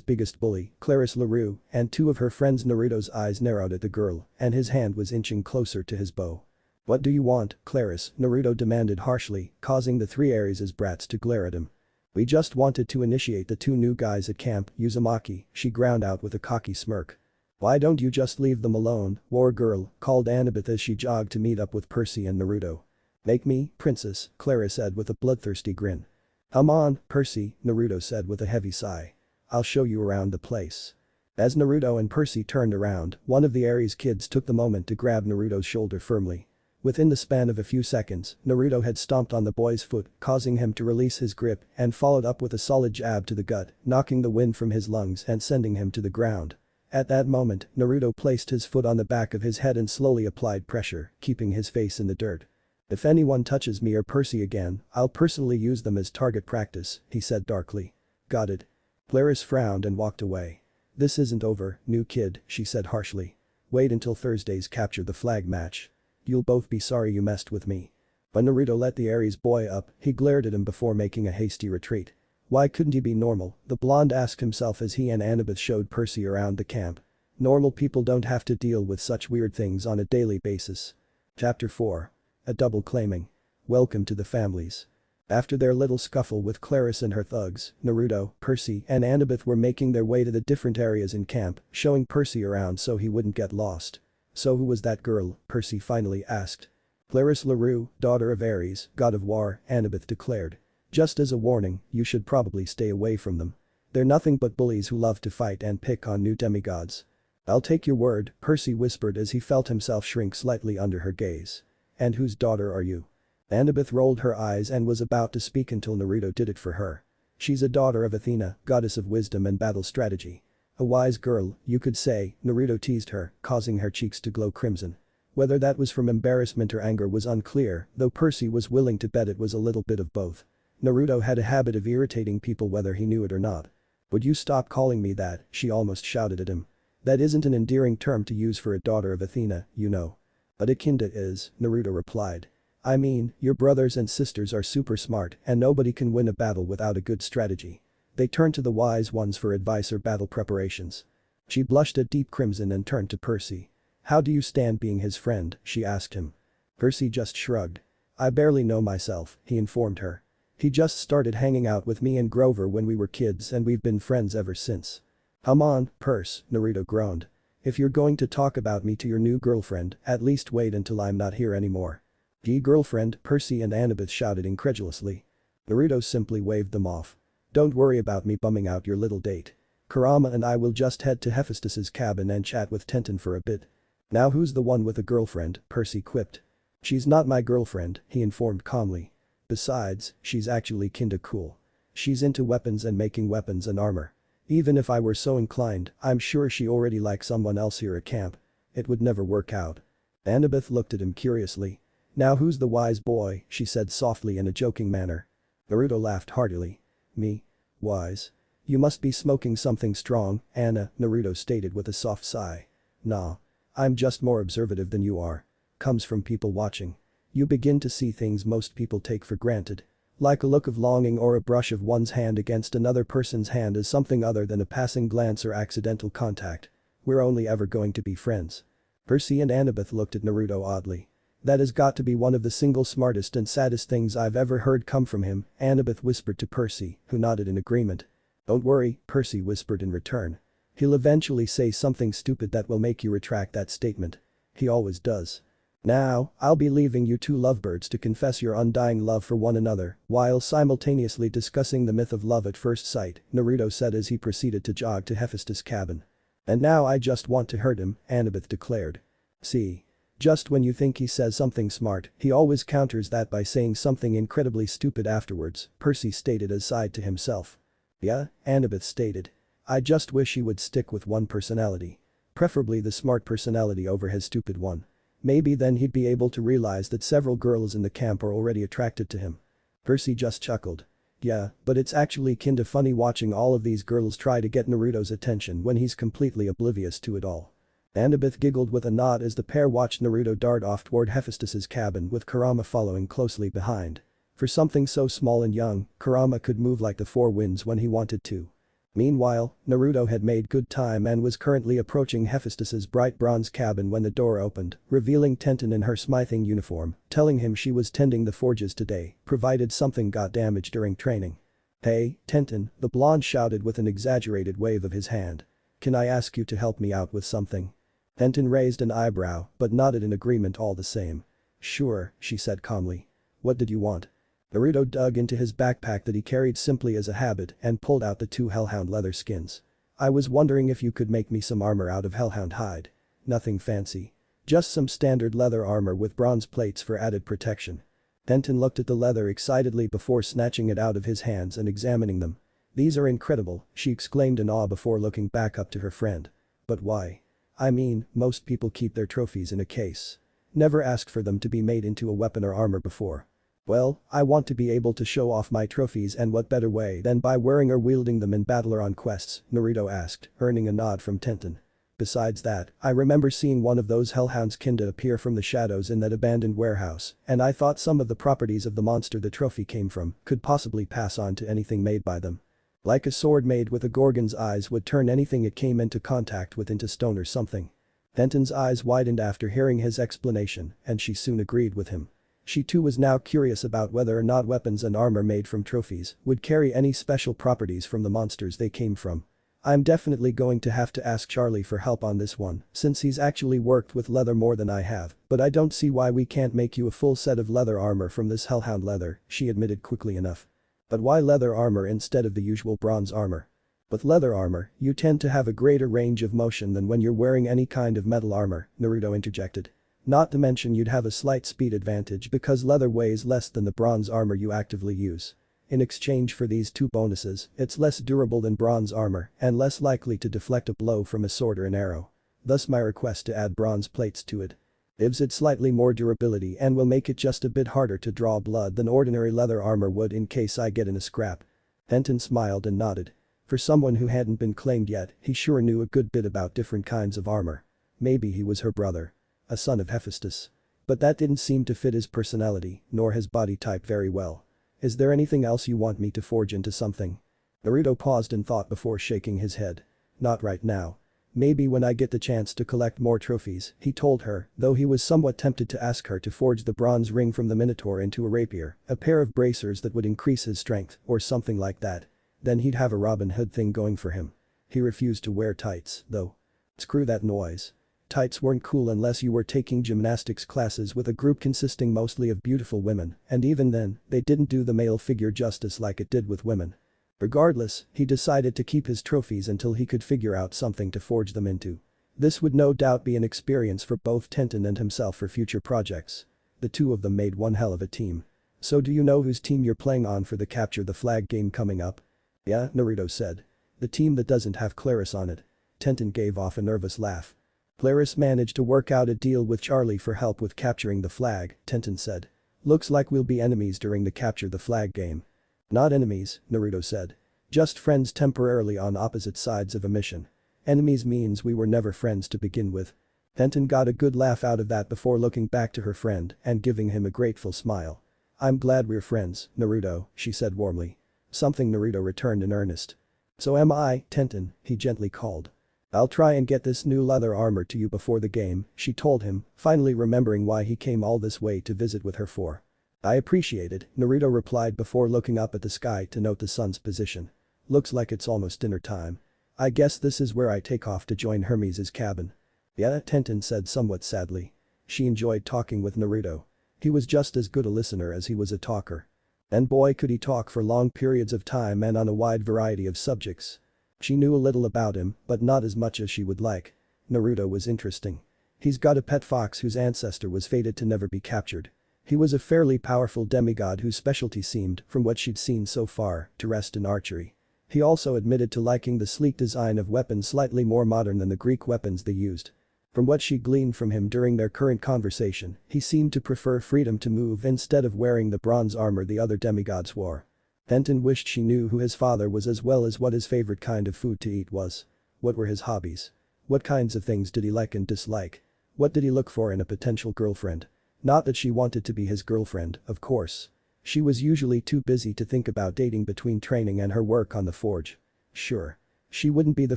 biggest bully, Clarice LaRue, and two of her friends. Naruto's eyes narrowed at the girl, and his hand was inching closer to his bow. "What do you want, Clarice?" Naruto demanded harshly, causing the three Aries' brats to glare at him. "We just wanted to initiate the two new guys at camp, Uzumaki," she ground out with a cocky smirk. "Why don't you just leave them alone, war girl," called Annabeth as she jogged to meet up with Percy and Naruto. "Make me, princess," Clara said with a bloodthirsty grin. "Come on, Percy," Naruto said with a heavy sigh. "I'll show you around the place." As Naruto and Percy turned around, one of the Aries kids took the moment to grab Naruto's shoulder firmly. Within the span of a few seconds, Naruto had stomped on the boy's foot, causing him to release his grip and followed up with a solid jab to the gut, knocking the wind from his lungs and sending him to the ground. At that moment, Naruto placed his foot on the back of his head and slowly applied pressure, keeping his face in the dirt. "If anyone touches me or Percy again, I'll personally use them as target practice," he said darkly. "Got it?" Clarice frowned and walked away. "This isn't over, new kid," she said harshly. "Wait until Thursday's capture the flag match. You'll both be sorry you messed with me." When Naruto let the Aries boy up, he glared at him before making a hasty retreat. Why couldn't he be normal, the blonde asked himself as he and Annabeth showed Percy around the camp. Normal people don't have to deal with such weird things on a daily basis. Chapter 4. A double claiming. Welcome to the families. After their little scuffle with Clarice and her thugs, Naruto, Percy and Annabeth were making their way to the different areas in camp, showing Percy around so he wouldn't get lost. "So who was that girl?" Percy finally asked. "Clarice LaRue, daughter of Ares, god of war," Annabeth declared. "Just as a warning, you should probably stay away from them. They're nothing but bullies who love to fight and pick on new demigods." "I'll take your word," Percy whispered as he felt himself shrink slightly under her gaze. "And whose daughter are you?" Annabeth rolled her eyes and was about to speak until Naruto did it for her. "She's a daughter of Athena, goddess of wisdom and battle strategy. A wise girl, you could say," Naruto teased her, causing her cheeks to glow crimson. Whether that was from embarrassment or anger was unclear, though Percy was willing to bet it was a little bit of both. Naruto had a habit of irritating people whether he knew it or not. "Would you stop calling me that?" she almost shouted at him. "That isn't an endearing term to use for a daughter of Athena, you know." "But a kinda is," Naruto replied. "I mean, your brothers and sisters are super smart and nobody can win a battle without a good strategy. They turn to the wise ones for advice or battle preparations." She blushed a deep crimson and turned to Percy. "How do you stand being his friend?" she asked him. Percy just shrugged. "I barely know myself," he informed her. "He just started hanging out with me and Grover when we were kids and we've been friends ever since." "Come on, Perce," Naruto groaned. "If you're going to talk about me to your new girlfriend, at least wait until I'm not here anymore." "Ye girlfriend?" Percy and Annabeth shouted incredulously. Naruto simply waved them off. "Don't worry about me bumming out your little date. Kurama and I will just head to Hephaestus's cabin and chat with Tenten for a bit." "Now who's the one with a girlfriend?" Percy quipped. "She's not my girlfriend," he informed calmly. "Besides, she's actually kinda cool. She's into weapons and making weapons and armor. Even if I were so inclined, I'm sure she already likes someone else here at camp. It would never work out." Annabeth looked at him curiously. "Now who's the wise boy?" she said softly in a joking manner. Naruto laughed heartily. "Me? Wise? You must be smoking something strong, Anna," Naruto stated with a soft sigh. "Nah. I'm just more observative than you are. Comes from people watching. You begin to see things most people take for granted. Like a look of longing or a brush of one's hand against another person's hand as something other than a passing glance or accidental contact. We're only ever going to be friends." Percy and Annabeth looked at Naruto oddly. "That has got to be one of the single smartest and saddest things I've ever heard come from him," Annabeth whispered to Percy, who nodded in agreement. "Don't worry," Percy whispered in return. "He'll eventually say something stupid that will make you retract that statement. He always does. Now, I'll be leaving you two lovebirds to confess your undying love for one another while simultaneously discussing the myth of love at first sight," Naruto said as he proceeded to jog to Hephaestus' cabin. "And now I just want to hurt him," Annabeth declared. "See? Just when you think he says something smart, he always counters that by saying something incredibly stupid afterwards," Percy stated aside to himself. "Yeah," Annabeth stated. "I just wish he would stick with one personality. Preferably the smart personality over his stupid one. Maybe then he'd be able to realize that several girls in the camp are already attracted to him." Percy just chuckled. Yeah, but it's actually kinda funny watching all of these girls try to get Naruto's attention when he's completely oblivious to it all. Annabeth giggled with a nod as the pair watched Naruto dart off toward Hephaestus's cabin with Kurama following closely behind. For something so small and young, Kurama could move like the four winds when he wanted to. Meanwhile, Naruto had made good time and was currently approaching Hephaestus's bright bronze cabin when the door opened, revealing Tenten in her smithing uniform, telling him she was tending the forges today, provided something got damaged during training. "Hey, Tenten," the blonde shouted with an exaggerated wave of his hand. "Can I ask you to help me out with something?" Tenten raised an eyebrow, but nodded in agreement all the same. "Sure," she said calmly. "What did you want?" Naruto dug into his backpack that he carried simply as a habit and pulled out the two hellhound leather skins. "I was wondering if you could make me some armor out of hellhound hide. Nothing fancy. Just some standard leather armor with bronze plates for added protection." Tenten looked at the leather excitedly before snatching it out of his hands and examining them. "These are incredible," she exclaimed in awe before looking back up to her friend. "But why? I mean, most people keep their trophies in a case. Never asked for them to be made into a weapon or armor before." "Well, I want to be able to show off my trophies, and what better way than by wearing or wielding them in battle or on quests," Naruto asked, earning a nod from Tenten. "Besides that, I remember seeing one of those hellhounds kinda appear from the shadows in that abandoned warehouse, and I thought some of the properties of the monster the trophy came from could possibly pass on to anything made by them. Like a sword made with a gorgon's eyes would turn anything it came into contact with into stone or something." Tenten's eyes widened after hearing his explanation, and she soon agreed with him. She too was now curious about whether or not weapons and armor made from trophies would carry any special properties from the monsters they came from. "I'm definitely going to have to ask Charlie for help on this one, since he's actually worked with leather more than I have, but I don't see why we can't make you a full set of leather armor from this hellhound leather," she admitted quickly enough. "But why leather armor instead of the usual bronze armor?" "With leather armor, you tend to have a greater range of motion than when you're wearing any kind of metal armor," Naruto interjected. "Not to mention you'd have a slight speed advantage because leather weighs less than the bronze armor you actively use. In exchange for these two bonuses, it's less durable than bronze armor and less likely to deflect a blow from a sword or an arrow. Thus my request to add bronze plates to it. Gives it slightly more durability and will make it just a bit harder to draw blood than ordinary leather armor would in case I get in a scrap." Tenten smiled and nodded. For someone who hadn't been claimed yet, he sure knew a good bit about different kinds of armor. Maybe he was her brother. A son of Hephaestus. But that didn't seem to fit his personality, nor his body type very well. "Is there anything else you want me to forge into something?" Naruto paused in thought before shaking his head. "Not right now. Maybe when I get the chance to collect more trophies," he told her, though he was somewhat tempted to ask her to forge the bronze ring from the Minotaur into a rapier, a pair of bracers that would increase his strength, or something like that. Then he'd have a Robin Hood thing going for him. He refused to wear tights, though. Screw that noise. Tights weren't cool unless you were taking gymnastics classes with a group consisting mostly of beautiful women, and even then, they didn't do the male figure justice like it did with women. Regardless, he decided to keep his trophies until he could figure out something to forge them into. This would no doubt be an experience for both Tenten and himself for future projects. The two of them made one hell of a team. "So do you know whose team you're playing on for the Capture the Flag game coming up?" "Yeah," Naruto said. "The team that doesn't have Claris on it." Tenten gave off a nervous laugh. "Claris managed to work out a deal with Charlie for help with capturing the flag," Tenten said. "Looks like we'll be enemies during the Capture the Flag game." "Not enemies," Naruto said. "Just friends temporarily on opposite sides of a mission. Enemies means we were never friends to begin with." Tenten got a good laugh out of that before looking back to her friend and giving him a grateful smile. "I'm glad we're friends, Naruto," she said warmly. Something Naruto returned in earnest. "So am I, Tenten," he gently called. "I'll try and get this new leather armor to you before the game," she told him, finally remembering why he came all this way to visit with her for. "I appreciate it," Naruto replied before looking up at the sky to note the sun's position. "Looks like it's almost dinner time. I guess this is where I take off to join Hermes' cabin." "Yeah," Tenten said somewhat sadly. She enjoyed talking with Naruto. He was just as good a listener as he was a talker. And boy could he talk for long periods of time and on a wide variety of subjects. She knew a little about him, but not as much as she would like. Naruto was interesting. He's got a pet fox whose ancestor was fated to never be captured. He was a fairly powerful demigod whose specialty seemed, from what she'd seen so far, to rest in archery. He also admitted to liking the sleek design of weapons slightly more modern than the Greek weapons they used. From what she gleaned from him during their current conversation, he seemed to prefer freedom to move instead of wearing the bronze armor the other demigods wore. Tenten wished she knew who his father was as well as what his favorite kind of food to eat was. What were his hobbies? What kinds of things did he like and dislike? What did he look for in a potential girlfriend? Not that she wanted to be his girlfriend, of course. She was usually too busy to think about dating between training and her work on the forge. Sure. She wouldn't be the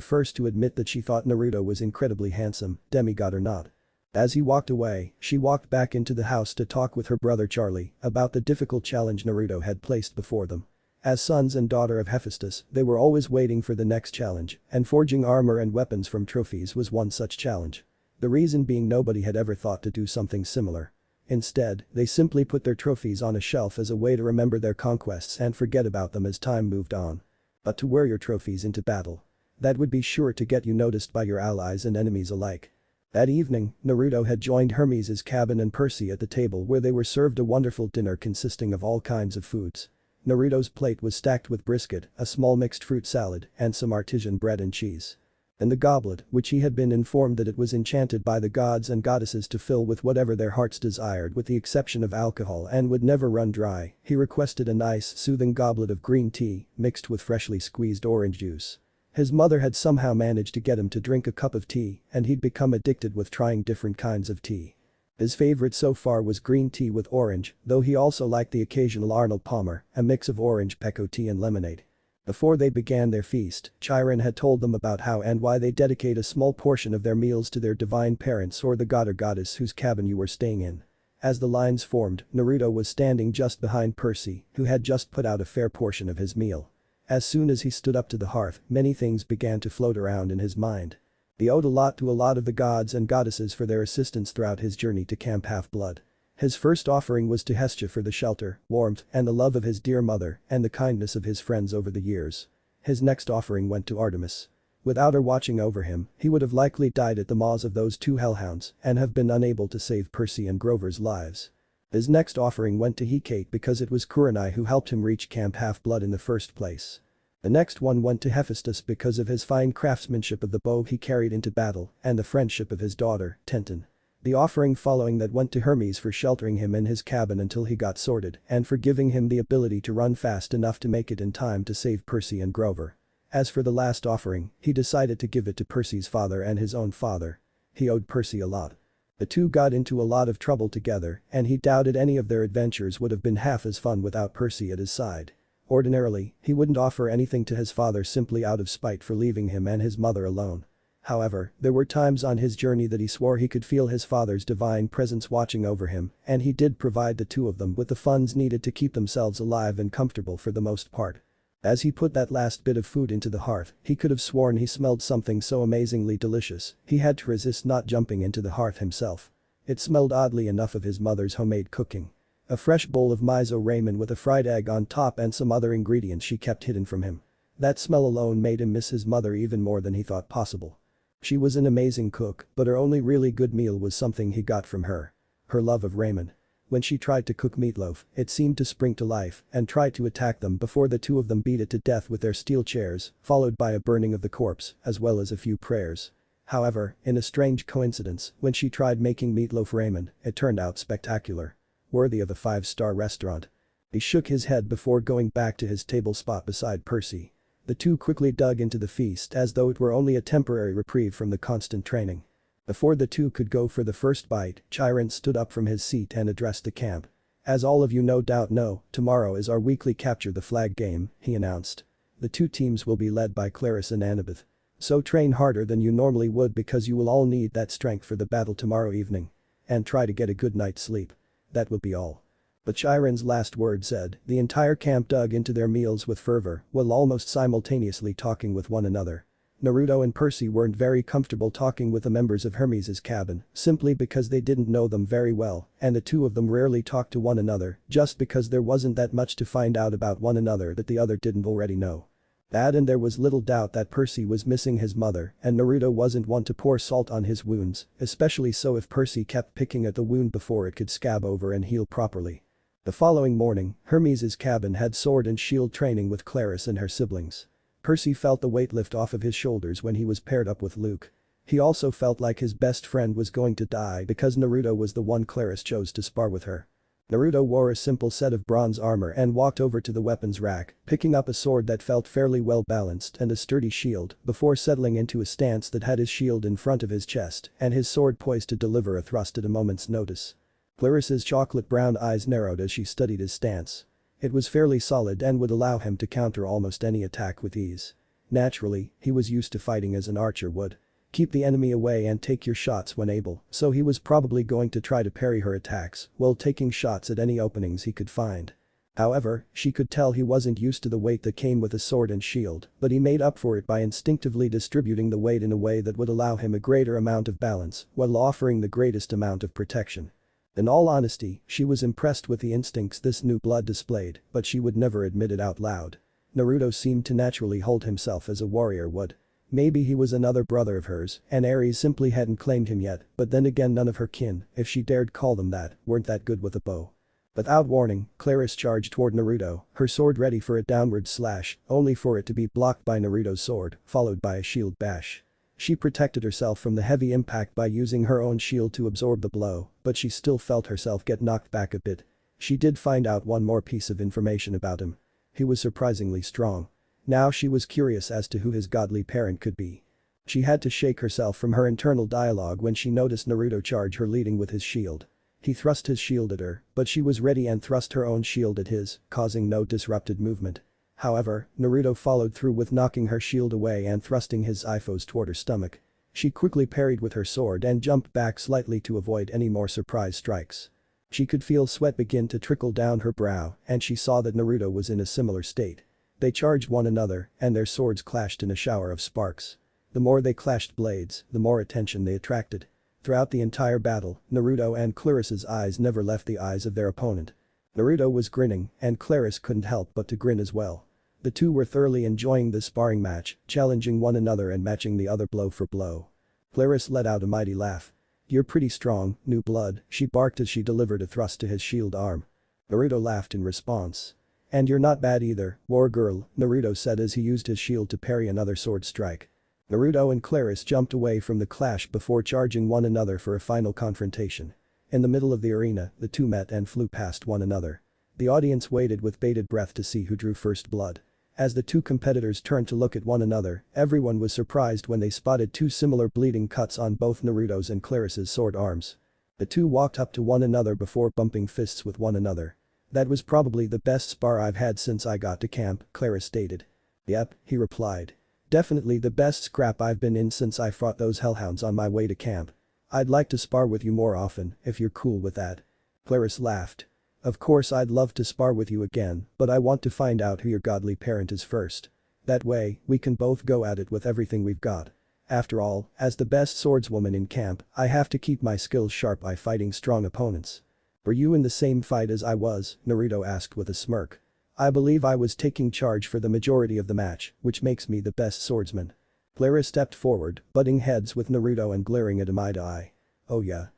first to admit that she thought Naruto was incredibly handsome, demigod or not. As he walked away, she walked back into the house to talk with her brother Charlie about the difficult challenge Naruto had placed before them. As sons and daughter of Hephaestus, they were always waiting for the next challenge, and forging armor and weapons from trophies was one such challenge. The reason being nobody had ever thought to do something similar. Instead, they simply put their trophies on a shelf as a way to remember their conquests and forget about them as time moved on. But to wear your trophies into battle. That would be sure to get you noticed by your allies and enemies alike. That evening, Naruto had joined Hermes' cabin and Percy at the table where they were served a wonderful dinner consisting of all kinds of foods. Naruto's plate was stacked with brisket, a small mixed fruit salad, and some artisan bread and cheese. And the goblet, which he had been informed that it was enchanted by the gods and goddesses to fill with whatever their hearts desired with the exception of alcohol and would never run dry, he requested a nice, soothing goblet of green tea, mixed with freshly squeezed orange juice. His mother had somehow managed to get him to drink a cup of tea, and he'd become addicted with trying different kinds of tea. His favorite so far was green tea with orange, though he also liked the occasional Arnold Palmer, a mix of orange pekoe tea and lemonade. Before they began their feast, Chiron had told them about how and why they dedicate a small portion of their meals to their divine parents or the god or goddess whose cabin you were staying in. As the lines formed, Naruto was standing just behind Percy, who had just put out a fair portion of his meal. As soon as he stood up to the hearth, many things began to float around in his mind. He owed a lot to a lot of the gods and goddesses for their assistance throughout his journey to Camp Half-Blood. His first offering was to Hestia for the shelter, warmth, and the love of his dear mother and the kindness of his friends over the years. His next offering went to Artemis. Without her watching over him, he would have likely died at the maws of those two hellhounds and have been unable to save Percy and Grover's lives. His next offering went to Hecate because it was Kurenai who helped him reach Camp Half-Blood in the first place. The next one went to Hephaestus because of his fine craftsmanship of the bow he carried into battle and the friendship of his daughter, Tenten. The offering following that went to Hermes for sheltering him in his cabin until he got sorted and for giving him the ability to run fast enough to make it in time to save Percy and Grover. As for the last offering, he decided to give it to Percy's father and his own father. He owed Percy a lot. The two got into a lot of trouble together and he doubted any of their adventures would have been half as fun without Percy at his side. Ordinarily, he wouldn't offer anything to his father simply out of spite for leaving him and his mother alone. However, there were times on his journey that he swore he could feel his father's divine presence watching over him, and he did provide the two of them with the funds needed to keep themselves alive and comfortable for the most part. As he put that last bit of food into the hearth, he could have sworn he smelled something so amazingly delicious, he had to resist not jumping into the hearth himself. It smelled oddly enough of his mother's homemade cooking. A fresh bowl of miso ramen with a fried egg on top and some other ingredients she kept hidden from him. That smell alone made him miss his mother even more than he thought possible. She was an amazing cook, but her only really good meal was something he got from her. Her love of ramen. When she tried to cook meatloaf, it seemed to spring to life and tried to attack them before the two of them beat it to death with their steel chairs, followed by a burning of the corpse, as well as a few prayers. However, in a strange coincidence, when she tried making meatloaf ramen, it turned out spectacular. Worthy of a 5-star restaurant. He shook his head before going back to his table spot beside Percy. The two quickly dug into the feast as though it were only a temporary reprieve from the constant training. Before the two could go for the first bite, Chiron stood up from his seat and addressed the camp. As all of you no doubt know, tomorrow is our weekly Capture the Flag game, he announced. The two teams will be led by Claris and Annabeth. So train harder than you normally would because you will all need that strength for the battle tomorrow evening. And try to get a good night's sleep. That will be all. But Chiron's last word said, the entire camp dug into their meals with fervor while almost simultaneously talking with one another. Naruto and Percy weren't very comfortable talking with the members of Hermes' cabin simply because they didn't know them very well and the two of them rarely talked to one another just because there wasn't that much to find out about one another that the other didn't already know. That and there was little doubt that Percy was missing his mother and Naruto wasn't one to pour salt on his wounds, especially so if Percy kept picking at the wound before it could scab over and heal properly. The following morning, Hermes' cabin had sword and shield training with Claris and her siblings. Percy felt the weight lift off of his shoulders when he was paired up with Luke. He also felt like his best friend was going to die because Naruto was the one Claris chose to spar with her. Naruto wore a simple set of bronze armor and walked over to the weapons rack, picking up a sword that felt fairly well balanced and a sturdy shield before settling into a stance that had his shield in front of his chest and his sword poised to deliver a thrust at a moment's notice. Clarissa's chocolate brown eyes narrowed as she studied his stance. It was fairly solid and would allow him to counter almost any attack with ease. Naturally, he was used to fighting as an archer would. Keep the enemy away and take your shots when able, so he was probably going to try to parry her attacks while taking shots at any openings he could find. However, she could tell he wasn't used to the weight that came with a sword and shield, but he made up for it by instinctively distributing the weight in a way that would allow him a greater amount of balance while offering the greatest amount of protection. In all honesty, she was impressed with the instincts this new blood displayed, but she would never admit it out loud. Naruto seemed to naturally hold himself as a warrior would. Maybe he was another brother of hers and Ares simply hadn't claimed him yet, but then again none of her kin, if she dared call them that, weren't that good with a bow. Without warning, Clarisse charged toward Naruto, her sword ready for a downward slash, only for it to be blocked by Naruto's sword, followed by a shield bash. She protected herself from the heavy impact by using her own shield to absorb the blow, but she still felt herself get knocked back a bit. She did find out one more piece of information about him. He was surprisingly strong. Now she was curious as to who his godly parent could be. She had to shake herself from her internal dialogue when she noticed Naruto charge her leading with his shield. He thrust his shield at her, but she was ready and thrust her own shield at his, causing no disrupted movement. However, Naruto followed through with knocking her shield away and thrusting his ifos toward her stomach. She quickly parried with her sword and jumped back slightly to avoid any more surprise strikes. She could feel sweat begin to trickle down her brow and she saw that Naruto was in a similar state. They charged one another and their swords clashed in a shower of sparks. The more they clashed blades, the more attention they attracted. Throughout the entire battle, Naruto and Clarisse's eyes never left the eyes of their opponent. Naruto was grinning and Clarisse couldn't help but to grin as well. The two were thoroughly enjoying this sparring match, challenging one another and matching the other blow for blow. Clarisse let out a mighty laugh. "You're pretty strong, new blood," she barked as she delivered a thrust to his shield arm. Naruto laughed in response. "And you're not bad either, war girl," Naruto said as he used his shield to parry another sword strike. Naruto and Clarisse jumped away from the clash before charging one another for a final confrontation. In the middle of the arena, the two met and flew past one another. The audience waited with bated breath to see who drew first blood. As the two competitors turned to look at one another, everyone was surprised when they spotted two similar bleeding cuts on both Naruto's and Clarisse's sword arms. The two walked up to one another before bumping fists with one another. "That was probably the best spar I've had since I got to camp," Clarisse stated. "Yep," he replied. "Definitely the best scrap I've been in since I fought those hellhounds on my way to camp. I'd like to spar with you more often, if you're cool with that." Clarisse laughed. "Of course I'd love to spar with you again, but I want to find out who your godly parent is first. That way, we can both go at it with everything we've got. After all, as the best swordswoman in camp, I have to keep my skills sharp by fighting strong opponents." "Were you in the same fight as I was?" Naruto asked with a smirk. "I believe I was taking charge for the majority of the match, which makes me the best swordsman." Clarisse stepped forward, butting heads with Naruto and glaring at him eye to eye. "Oh yeah?"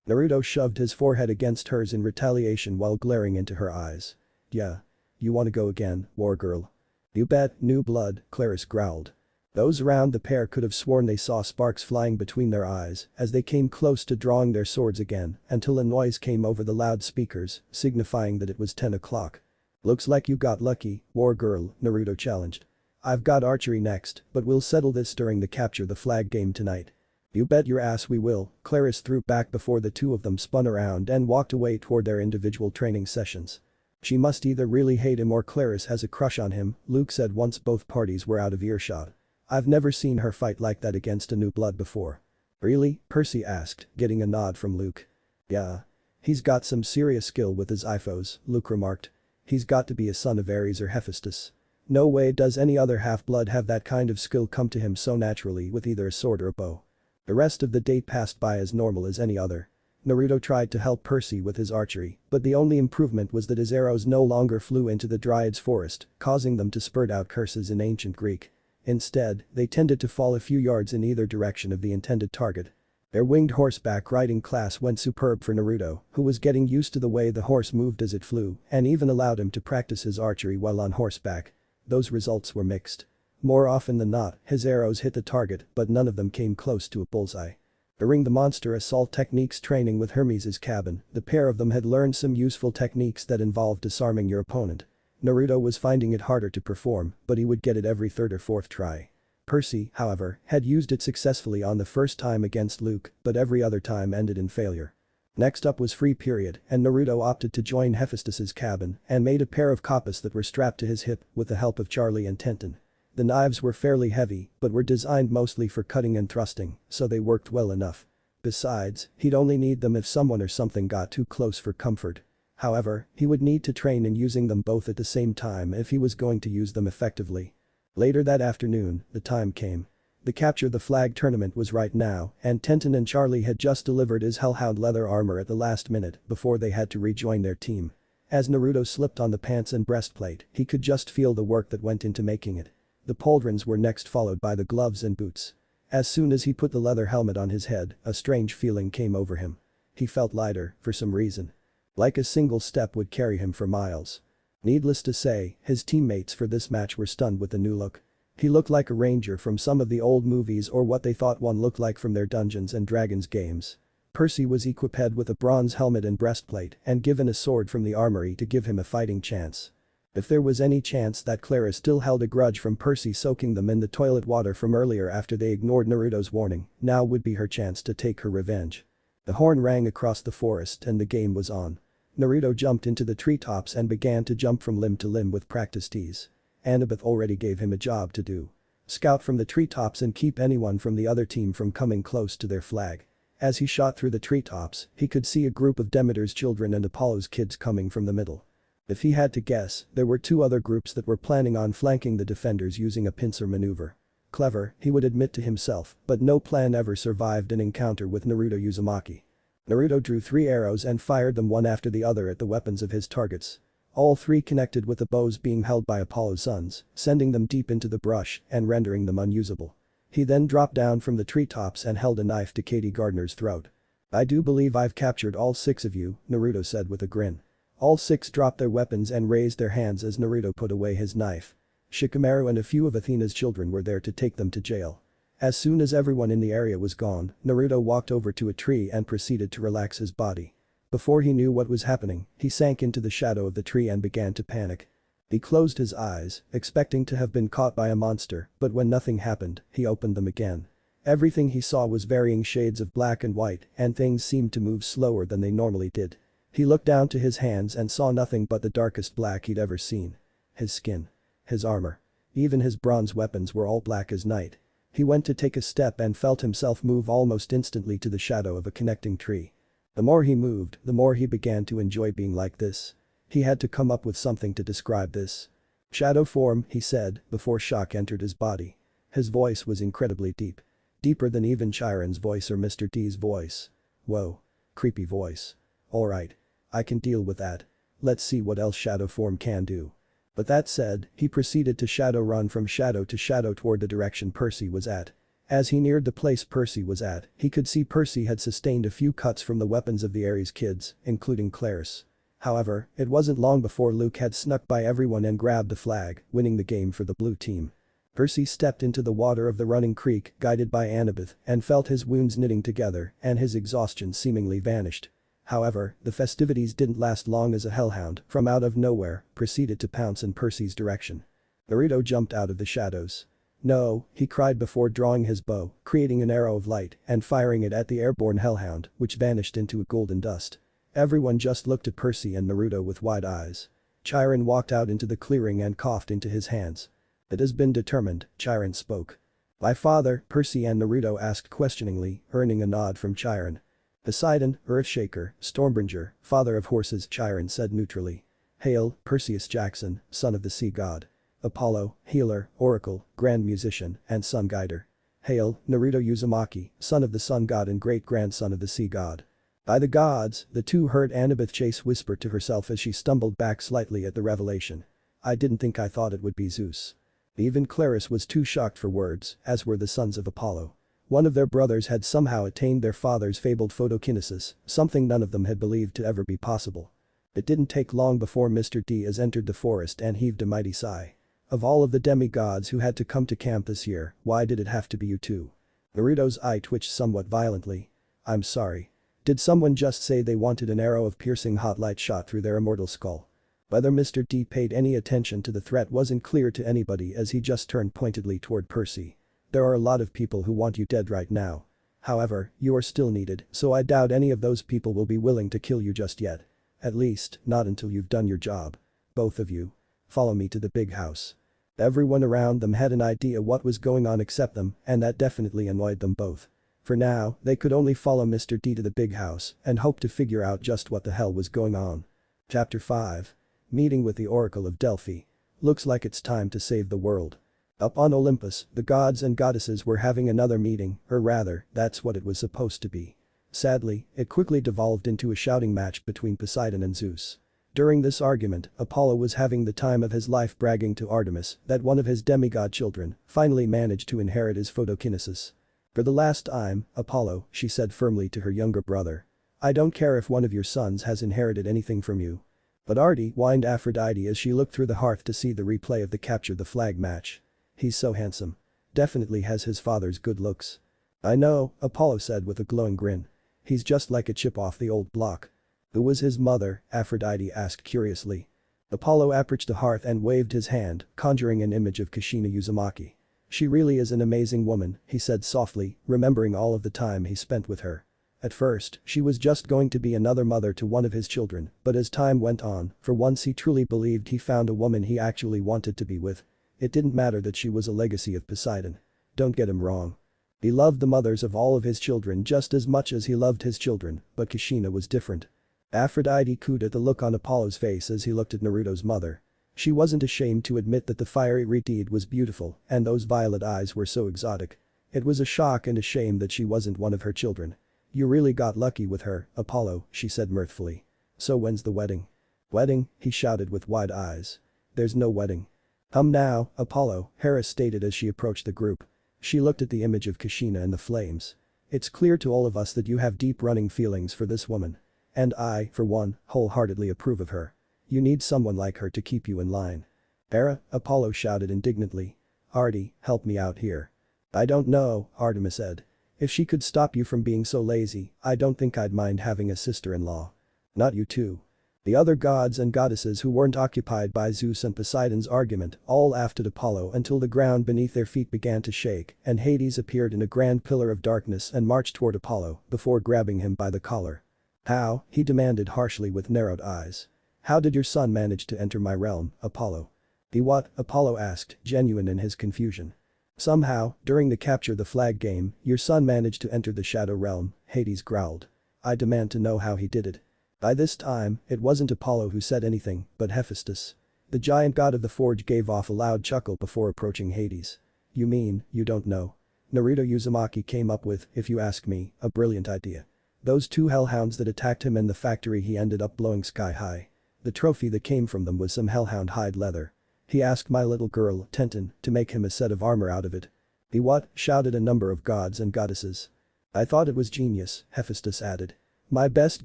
Naruto shoved his forehead against hers in retaliation while glaring into her eyes. "Yeah. You wanna go again, war girl?" "You bet, new blood," Clarisse growled. Those around the pair could have sworn they saw sparks flying between their eyes as they came close to drawing their swords again until a noise came over the loudspeakers, signifying that it was 10 o'clock. "Looks like you got lucky, war girl," Naruto challenged. "I've got archery next, but we'll settle this during the capture the flag game tonight." "You bet your ass we will," Clarisse threw back before the two of them spun around and walked away toward their individual training sessions. "She must either really hate him or Clarisse has a crush on him," Luke said once both parties were out of earshot. "I've never seen her fight like that against a new blood before." "Really?" Percy asked, getting a nod from Luke. "Yeah. He's got some serious skill with his ifos," Luke remarked. "He's got to be a son of Ares or Hephaestus. No way does any other half-blood have that kind of skill come to him so naturally with either a sword or a bow." The rest of the day passed by as normal as any other. Naruto tried to help Percy with his archery, but the only improvement was that his arrows no longer flew into the Dryad's forest, causing them to spurt out curses in ancient Greek. Instead, they tended to fall a few yards in either direction of the intended target. Their winged horseback riding class went superb for Naruto, who was getting used to the way the horse moved as it flew and even allowed him to practice his archery while on horseback. Those results were mixed. More often than not, his arrows hit the target but none of them came close to a bullseye. During the monster assault techniques training with Hermes' cabin, the pair of them had learned some useful techniques that involved disarming your opponent. Naruto was finding it harder to perform, but he would get it every third or fourth try. Percy, however, had used it successfully on the first time against Luke, but every other time ended in failure. Next up was free period, and Naruto opted to join Hephaestus's cabin and made a pair of koppas that were strapped to his hip with the help of Charlie and Tenten. The knives were fairly heavy, but were designed mostly for cutting and thrusting, so they worked well enough. Besides, he'd only need them if someone or something got too close for comfort. However, he would need to train in using them both at the same time if he was going to use them effectively. Later that afternoon, the time came. The Capture the Flag tournament was right now, and Tenten and Charlie had just delivered his Hellhound leather armor at the last minute before they had to rejoin their team. As Naruto slipped on the pants and breastplate, he could just feel the work that went into making it. The pauldrons were next followed by the gloves and boots. As soon as he put the leather helmet on his head, a strange feeling came over him. He felt lighter, for some reason. Like a single step would carry him for miles. Needless to say, his teammates for this match were stunned with the new look. He looked like a ranger from some of the old movies or what they thought one looked like from their Dungeons and Dragons games. Percy was equipped with a bronze helmet and breastplate and given a sword from the armory to give him a fighting chance. If there was any chance that Clara still held a grudge from Percy soaking them in the toilet water from earlier after they ignored Naruto's warning, now would be her chance to take her revenge. The horn rang across the forest and the game was on. Naruto jumped into the treetops and began to jump from limb to limb with practiced ease. Annabeth already gave him a job to do. Scout from the treetops and keep anyone from the other team from coming close to their flag. As he shot through the treetops, he could see a group of Demeter's children and Apollo's kids coming from the middle. If he had to guess, there were two other groups that were planning on flanking the defenders using a pincer maneuver. Clever, he would admit to himself, but no plan ever survived an encounter with Naruto Uzumaki. Naruto drew 3 arrows and fired them one after the other at the weapons of his targets. All 3 connected with the bows being held by Apollo's sons, sending them deep into the brush and rendering them unusable. He then dropped down from the treetops and held a knife to Katie Gardner's throat. "I do believe I've captured all 6 of you," Naruto said with a grin. All 6 dropped their weapons and raised their hands as Naruto put away his knife. Shikamaru and a few of Athena's children were there to take them to jail. As soon as everyone in the area was gone, Naruto walked over to a tree and proceeded to relax his body. Before he knew what was happening, he sank into the shadow of the tree and began to panic. He closed his eyes, expecting to have been caught by a monster, but when nothing happened, he opened them again. Everything he saw was varying shades of black and white, and things seemed to move slower than they normally did. He looked down to his hands and saw nothing but the darkest black he'd ever seen. His skin. His armor. Even his bronze weapons were all black as night. He went to take a step and felt himself move almost instantly to the shadow of a connecting tree. The more he moved, the more he began to enjoy being like this. He had to come up with something to describe this. "Shadow form," he said, before shock entered his body. His voice was incredibly deep. Deeper than even Chiron's voice or Mr. D's voice. Whoa. Creepy voice. Alright. I can deal with that. Let's see what else shadow form can do. But that said, he proceeded to shadow run from shadow to shadow toward the direction Percy was at. As he neared the place Percy was at, he could see Percy had sustained a few cuts from the weapons of the Ares kids, including Claris. However, it wasn't long before Luke had snuck by everyone and grabbed the flag, winning the game for the blue team. Percy stepped into the water of the running creek, guided by Annabeth, and felt his wounds knitting together and his exhaustion seemingly vanished. However, the festivities didn't last long as a hellhound, from out of nowhere, proceeded to pounce in Percy's direction. Naruto jumped out of the shadows. "No," he cried before drawing his bow, creating an arrow of light and firing it at the airborne hellhound, which vanished into a golden dust. Everyone just looked at Percy and Naruto with wide eyes. Chiron walked out into the clearing and coughed into his hands. "It has been determined," Chiron spoke. "My father," Percy and Naruto asked questioningly, earning a nod from Chiron. "Poseidon, Earthshaker, Stormbringer, father of horses," Chiron said neutrally. "Hail, Perseus Jackson, son of the sea god. Apollo, healer, oracle, grand musician, and sun guider. Hail, Naruto Uzumaki, son of the sun god and great-grandson of the sea god." "By the gods," the two heard Annabeth Chase whisper to herself as she stumbled back slightly at the revelation. "I didn't think I thought it would be Zeus." Even Claris was too shocked for words, as were the sons of Apollo. One of their brothers had somehow attained their father's fabled photokinesis, something none of them had believed to ever be possible. It didn't take long before Mr. Diaz entered the forest and heaved a mighty sigh. "Of all of the demigods who had to come to camp this year, why did it have to be you two?" Naruto's eye twitched somewhat violently. I'm sorry. Did someone just say they wanted an arrow of piercing hot light shot through their immortal skull? Whether Mr. D paid any attention to the threat wasn't clear to anybody as he just turned pointedly toward Percy. There are a lot of people who want you dead right now. However, you are still needed, so I doubt any of those people will be willing to kill you just yet. At least, not until you've done your job. Both of you. Follow me to the big house. Everyone around them had an idea what was going on except them, and that definitely annoyed them both. For now, they could only follow Mr. D to the big house and hope to figure out just what the hell was going on. Chapter 5. Meeting with the Oracle of Delphi. Looks like it's time to save the world. Up on Olympus, the gods and goddesses were having another meeting, or rather, that's what it was supposed to be. Sadly, it quickly devolved into a shouting match between Poseidon and Zeus. During this argument, Apollo was having the time of his life bragging to Artemis that one of his demigod children finally managed to inherit his photokinesis. For the last time, Apollo, she said firmly to her younger brother. I don't care if one of your sons has inherited anything from you. But Artie, whined Aphrodite as she looked through the hearth to see the replay of the capture the flag match. He's so handsome. Definitely has his father's good looks. I know, Apollo said with a glowing grin. He's just like a chip off the old block. Who was his mother? Aphrodite asked curiously. Apollo approached the hearth and waved his hand, conjuring an image of Kushina Uzumaki. She really is an amazing woman, he said softly, remembering all of the time he spent with her. At first, she was just going to be another mother to one of his children, but as time went on, for once he truly believed he found a woman he actually wanted to be with. It didn't matter that she was a legacy of Poseidon. Don't get him wrong. He loved the mothers of all of his children just as much as he loved his children, but Kushina was different. Aphrodite cooed at the look on Apollo's face as he looked at Naruto's mother. She wasn't ashamed to admit that the fiery Reed was beautiful and those violet eyes were so exotic. It was a shock and a shame that she wasn't one of her children. You really got lucky with her, Apollo, she said mirthfully. So when's the wedding? Wedding? He shouted with wide eyes. There's no wedding. Come now, Apollo, Hera stated as she approached the group. She looked at the image of Kushina and the flames. It's clear to all of us that you have deep running feelings for this woman. And I, for one, wholeheartedly approve of her. You need someone like her to keep you in line. Hera, Apollo shouted indignantly. Artie, help me out here. I don't know, Artemis said. If she could stop you from being so lazy, I don't think I'd mind having a sister-in-law. Not you too. The other gods and goddesses who weren't occupied by Zeus and Poseidon's argument all laughed at Apollo until the ground beneath their feet began to shake and Hades appeared in a grand pillar of darkness and marched toward Apollo before grabbing him by the collar. How? He demanded harshly with narrowed eyes. How did your son manage to enter my realm, Apollo? He what? Apollo asked, genuine in his confusion. Somehow, during the capture the flag game, your son managed to enter the shadow realm, Hades growled. I demand to know how he did it. By this time, it wasn't Apollo who said anything, but Hephaestus. The giant god of the forge gave off a loud chuckle before approaching Hades. You mean, you don't know? Naruto Uzumaki came up with, if you ask me, a brilliant idea. Those two hellhounds that attacked him in the factory he ended up blowing sky high. The trophy that came from them was some hellhound hide leather. He asked my little girl, Tenten, to make him a set of armor out of it. He what? Shouted a number of gods and goddesses. I thought it was genius, Hephaestus added. My best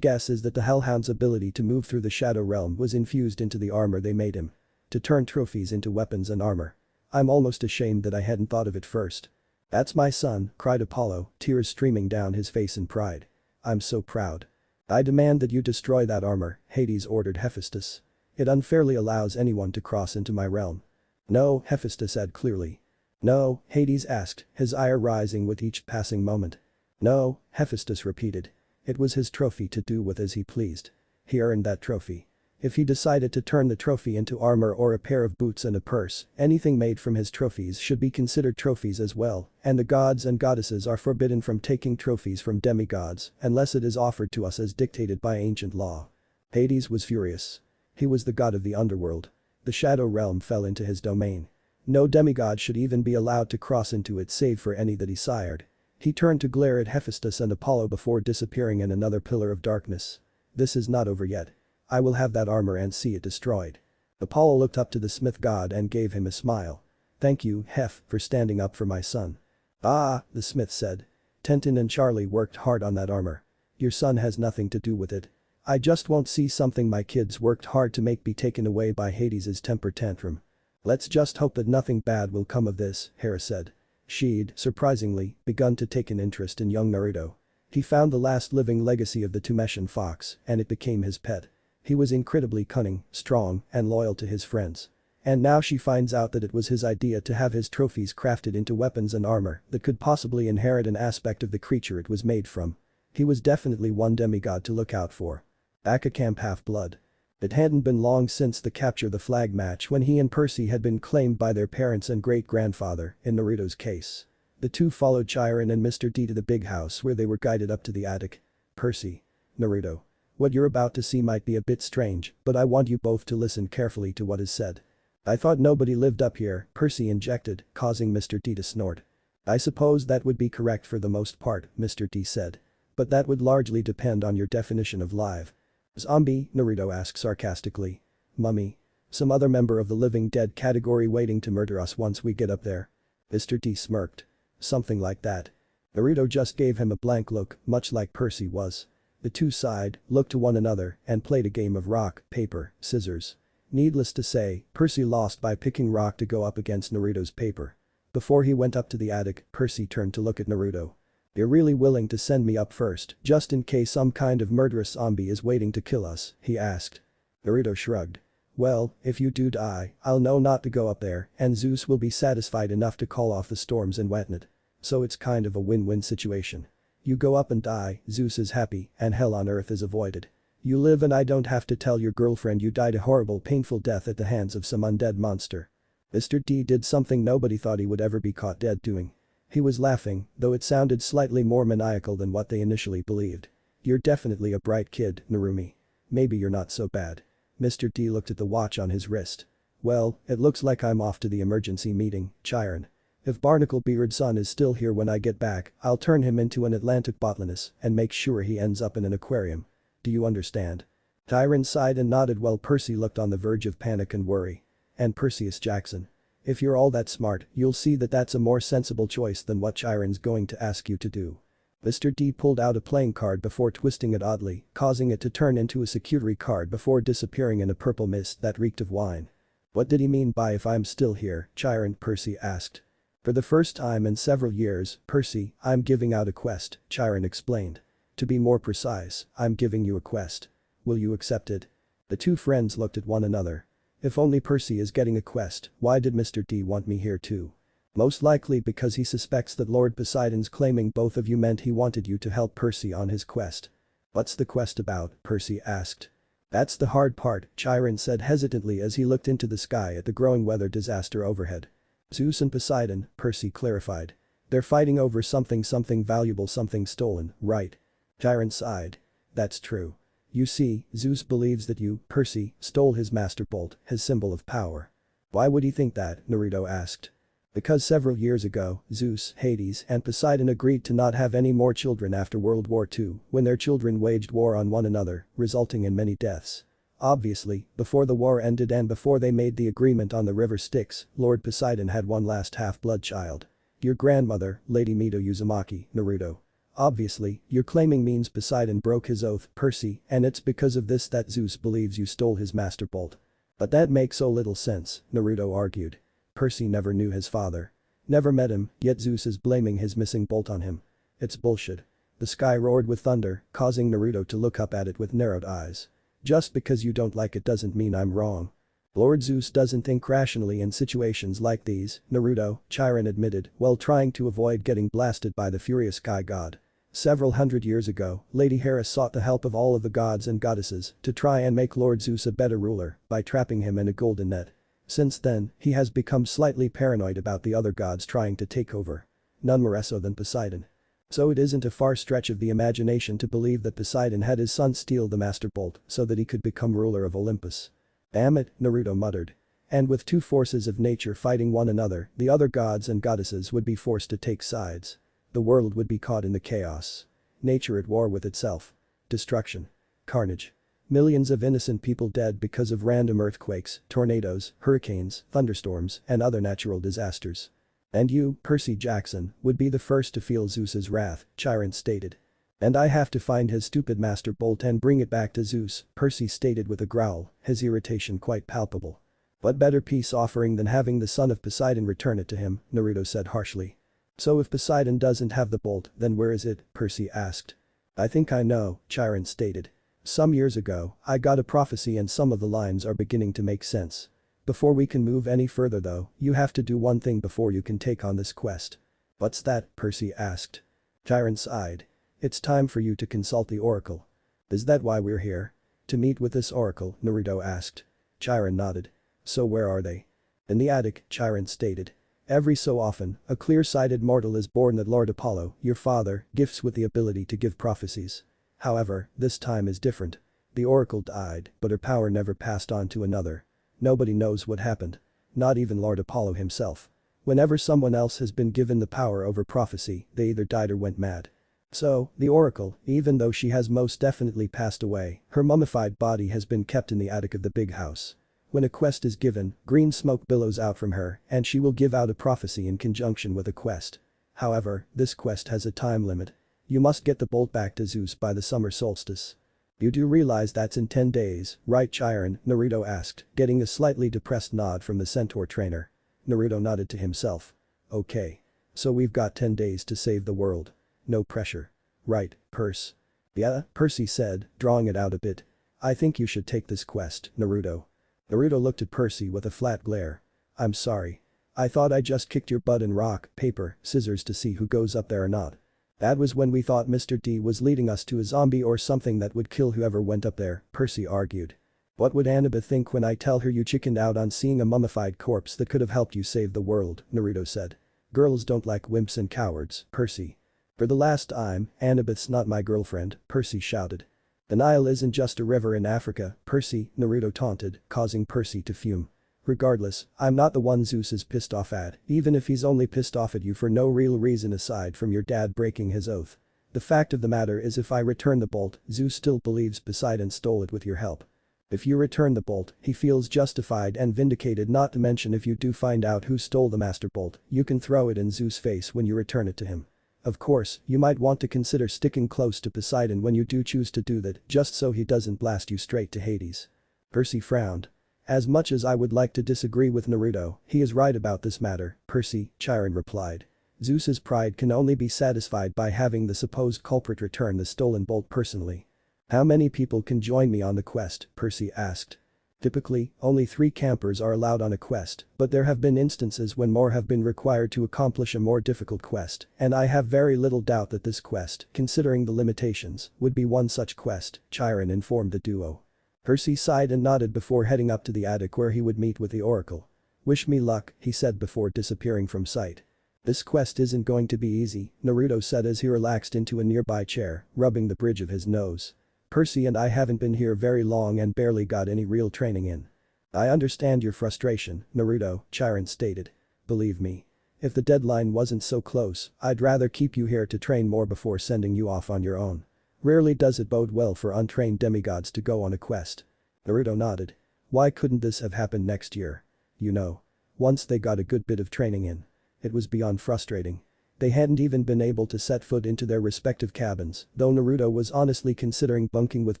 guess is that the hellhound's ability to move through the shadow realm was infused into the armor they made him. To turn trophies into weapons and armor. I'm almost ashamed that I hadn't thought of it first. That's my son, cried Apollo, tears streaming down his face in pride. I'm so proud. I demand that you destroy that armor, Hades ordered Hephaestus. It unfairly allows anyone to cross into my realm. No, Hephaestus said clearly. No, Hades asked, his ire rising with each passing moment. No, Hephaestus repeated. It was his trophy to do with as he pleased. He earned that trophy. If he decided to turn the trophy into armor or a pair of boots and a purse, anything made from his trophies should be considered trophies as well, and the gods and goddesses are forbidden from taking trophies from demigods unless it is offered to us as dictated by ancient law. Hades was furious. He was the god of the underworld. The shadow realm fell into his domain. No demigod should even be allowed to cross into it save for any that he sired. He turned to glare at Hephaestus and Apollo before disappearing in another pillar of darkness. This is not over yet. I will have that armor and see it destroyed. Apollo looked up to the smith god and gave him a smile. Thank you, Hef, for standing up for my son. Ah, the smith said. Tenten and Charlie worked hard on that armor. Your son has nothing to do with it. I just won't see something my kids worked hard to make be taken away by Hades's temper tantrum. Let's just hope that nothing bad will come of this, Hera said. She'd, surprisingly, begun to take an interest in young Naruto. He found the last living legacy of the Tumeshan fox, and it became his pet. He was incredibly cunning, strong, and loyal to his friends. And now she finds out that it was his idea to have his trophies crafted into weapons and armor that could possibly inherit an aspect of the creature it was made from. He was definitely one demigod to look out for. Back at Camp Half-Blood. It hadn't been long since the capture the flag match when he and Percy had been claimed by their parents and great-grandfather, in Naruto's case. The two followed Chiron and Mr. D to the big house where they were guided up to the attic. Percy. Naruto. What you're about to see might be a bit strange, but I want you both to listen carefully to what is said. I thought nobody lived up here, Percy injected, causing Mr. D to snort. I suppose that would be correct for the most part, Mr. D said. But that would largely depend on your definition of live. Zombie, Naruto asked sarcastically. Mummy. Some other member of the living dead category waiting to murder us once we get up there. Mr. D smirked. Something like that. Naruto just gave him a blank look, much like Percy was. The two sighed, looked to one another, and played a game of rock, paper, scissors. Needless to say, Percy lost by picking rock to go up against Naruto's paper. Before he went up to the attic, Percy turned to look at Naruto. You're really willing to send me up first, just in case some kind of murderous zombie is waiting to kill us, he asked. Naruto shrugged. Well, if you do die, I'll know not to go up there, and Zeus will be satisfied enough to call off the storms and wetn't it. So it's kind of a win-win situation. You go up and die, Zeus is happy, and hell on earth is avoided. You live and I don't have to tell your girlfriend you died a horrible painful death at the hands of some undead monster. Mr. D did something nobody thought he would ever be caught dead doing. He was laughing, though it sounded slightly more maniacal than what they initially believed. You're definitely a bright kid, Narumi. Maybe you're not so bad. Mr. D looked at the watch on his wrist. Well, it looks like I'm off to the emergency meeting, Chiron. If Barnacle-Beard's son is still here when I get back, I'll turn him into an Atlantic botanist and make sure he ends up in an aquarium. Do you understand? Chiron sighed and nodded while Percy looked on the verge of panic and worry. And Perseus Jackson. If you're all that smart, you'll see that that's a more sensible choice than what Chiron's going to ask you to do. Mr. D pulled out a playing card before twisting it oddly, causing it to turn into a security card before disappearing in a purple mist that reeked of wine. What did he mean by if I'm still here, Chiron? Percy asked. For the first time in several years, Percy, I'm giving out a quest, Chiron explained. To be more precise, I'm giving you a quest. Will you accept it? The two friends looked at one another. If only Percy is getting a quest, why did Mr. D want me here too? Most likely because he suspects that Lord Poseidon's claiming both of you meant he wanted you to help Percy on his quest. What's the quest about? Percy asked. That's the hard part, Chiron said hesitantly as he looked into the sky at the growing weather disaster overhead. Zeus and Poseidon, Percy clarified. They're fighting over something valuable, something stolen, right? Chiron sighed. That's true. You see, Zeus believes that you, Percy, stole his master bolt, his symbol of power. Why would he think that? Naruto asked. Because several years ago, Zeus, Hades, and Poseidon agreed to not have any more children after World War II, when their children waged war on one another, resulting in many deaths. Obviously, before the war ended and before they made the agreement on the river Styx, Lord Poseidon had one last half-blood child. Your grandmother, Lady Mito Uzumaki, Naruto. Obviously, your claiming means Poseidon broke his oath, Percy, and it's because of this that Zeus believes you stole his master bolt. But that makes so little sense, Naruto argued. Percy never knew his father. Never met him, yet Zeus is blaming his missing bolt on him. It's bullshit. The sky roared with thunder, causing Naruto to look up at it with narrowed eyes. Just because you don't like it doesn't mean I'm wrong. Lord Zeus doesn't think rationally in situations like these, Naruto, Chiron admitted, while trying to avoid getting blasted by the furious sky god. Several hundred years ago, Lady Hera sought the help of all of the gods and goddesses to try and make Lord Zeus a better ruler by trapping him in a golden net. Since then, he has become slightly paranoid about the other gods trying to take over. None more so than Poseidon. So it isn't a far stretch of the imagination to believe that Poseidon had his son steal the Master Bolt so that he could become ruler of Olympus. Damn it, Naruto muttered. And with two forces of nature fighting one another, the other gods and goddesses would be forced to take sides. The world would be caught in the chaos. Nature at war with itself. Destruction. Carnage. Millions of innocent people dead because of random earthquakes, tornadoes, hurricanes, thunderstorms, and other natural disasters. And you, Percy Jackson, would be the first to feel Zeus's wrath, Chiron stated. And I have to find his stupid master bolt and bring it back to Zeus, Percy stated with a growl, his irritation quite palpable. What better peace offering than having the son of Poseidon return it to him, Naruto said harshly. So if Poseidon doesn't have the bolt, then where is it? Percy asked. I think I know, Chiron stated. Some years ago, I got a prophecy and some of the lines are beginning to make sense. Before we can move any further though, you have to do one thing before you can take on this quest. What's that? Percy asked. Chiron sighed. It's time for you to consult the oracle. Is that why we're here? To meet with this oracle, Naruto asked. Chiron nodded. So where are they? In the attic, Chiron stated. Every so often, a clear-sighted mortal is born that Lord Apollo, your father, gifts with the ability to give prophecies. However, this time is different. The oracle died, but her power never passed on to another. Nobody knows what happened. Not even Lord Apollo himself. Whenever someone else has been given the power over prophecy, they either died or went mad. So, the oracle, even though she has most definitely passed away, her mummified body has been kept in the attic of the big house. When a quest is given, green smoke billows out from her, and she will give out a prophecy in conjunction with a quest. However, this quest has a time limit. You must get the bolt back to Zeus by the summer solstice. You do realize that's in 10 days, right Chiron? Naruto asked, getting a slightly depressed nod from the centaur trainer. Naruto nodded to himself. Okay. So we've got 10 days to save the world. No pressure. Right, Percy? Yeah, Percy said, drawing it out a bit. I think you should take this quest, Naruto. Naruto looked at Percy with a flat glare. I'm sorry. I thought I just kicked your butt in rock, paper, scissors to see who goes up there or not. That was when we thought Mr. D was leading us to a zombie or something that would kill whoever went up there, Percy argued. What would Annabeth think when I tell her you chickened out on seeing a mummified corpse that could have helped you save the world, Naruto said. Girls don't like wimps and cowards, Percy. For the last time, Annabeth's not my girlfriend, Percy shouted. The Nile isn't just a river in Africa, Percy, Naruto taunted, causing Percy to fume. Regardless, I'm not the one Zeus is pissed off at, even if he's only pissed off at you for no real reason aside from your dad breaking his oath. The fact of the matter is if I return the bolt, Zeus still believes Poseidon stole it with your help. If you return the bolt, he feels justified and vindicated, not to mention if you do find out who stole the master bolt, you can throw it in Zeus' face when you return it to him. Of course, you might want to consider sticking close to Poseidon when you do choose to do that, just so he doesn't blast you straight to Hades. Percy frowned. As much as I would like to disagree with Naruto, he is right about this matter, Percy, Chiron replied. Zeus's pride can only be satisfied by having the supposed culprit return the stolen bolt personally. How many people can join me on the quest? Percy asked. Typically, only 3 campers are allowed on a quest, but there have been instances when more have been required to accomplish a more difficult quest, and I have very little doubt that this quest, considering the limitations, would be one such quest, Chiron informed the duo. Percy sighed and nodded before heading up to the attic where he would meet with the oracle. Wish me luck, he said before disappearing from sight. This quest isn't going to be easy, Naruto said as he relaxed into a nearby chair, rubbing the bridge of his nose. Percy and I haven't been here very long and barely got any real training in. I understand your frustration, Naruto, Chiron stated. Believe me. If the deadline wasn't so close, I'd rather keep you here to train more before sending you off on your own. Rarely does it bode well for untrained demigods to go on a quest. Naruto nodded. Why couldn't this have happened next year? You know. Once they got a good bit of training in. It was beyond frustrating. They hadn't even been able to set foot into their respective cabins, though Naruto was honestly considering bunking with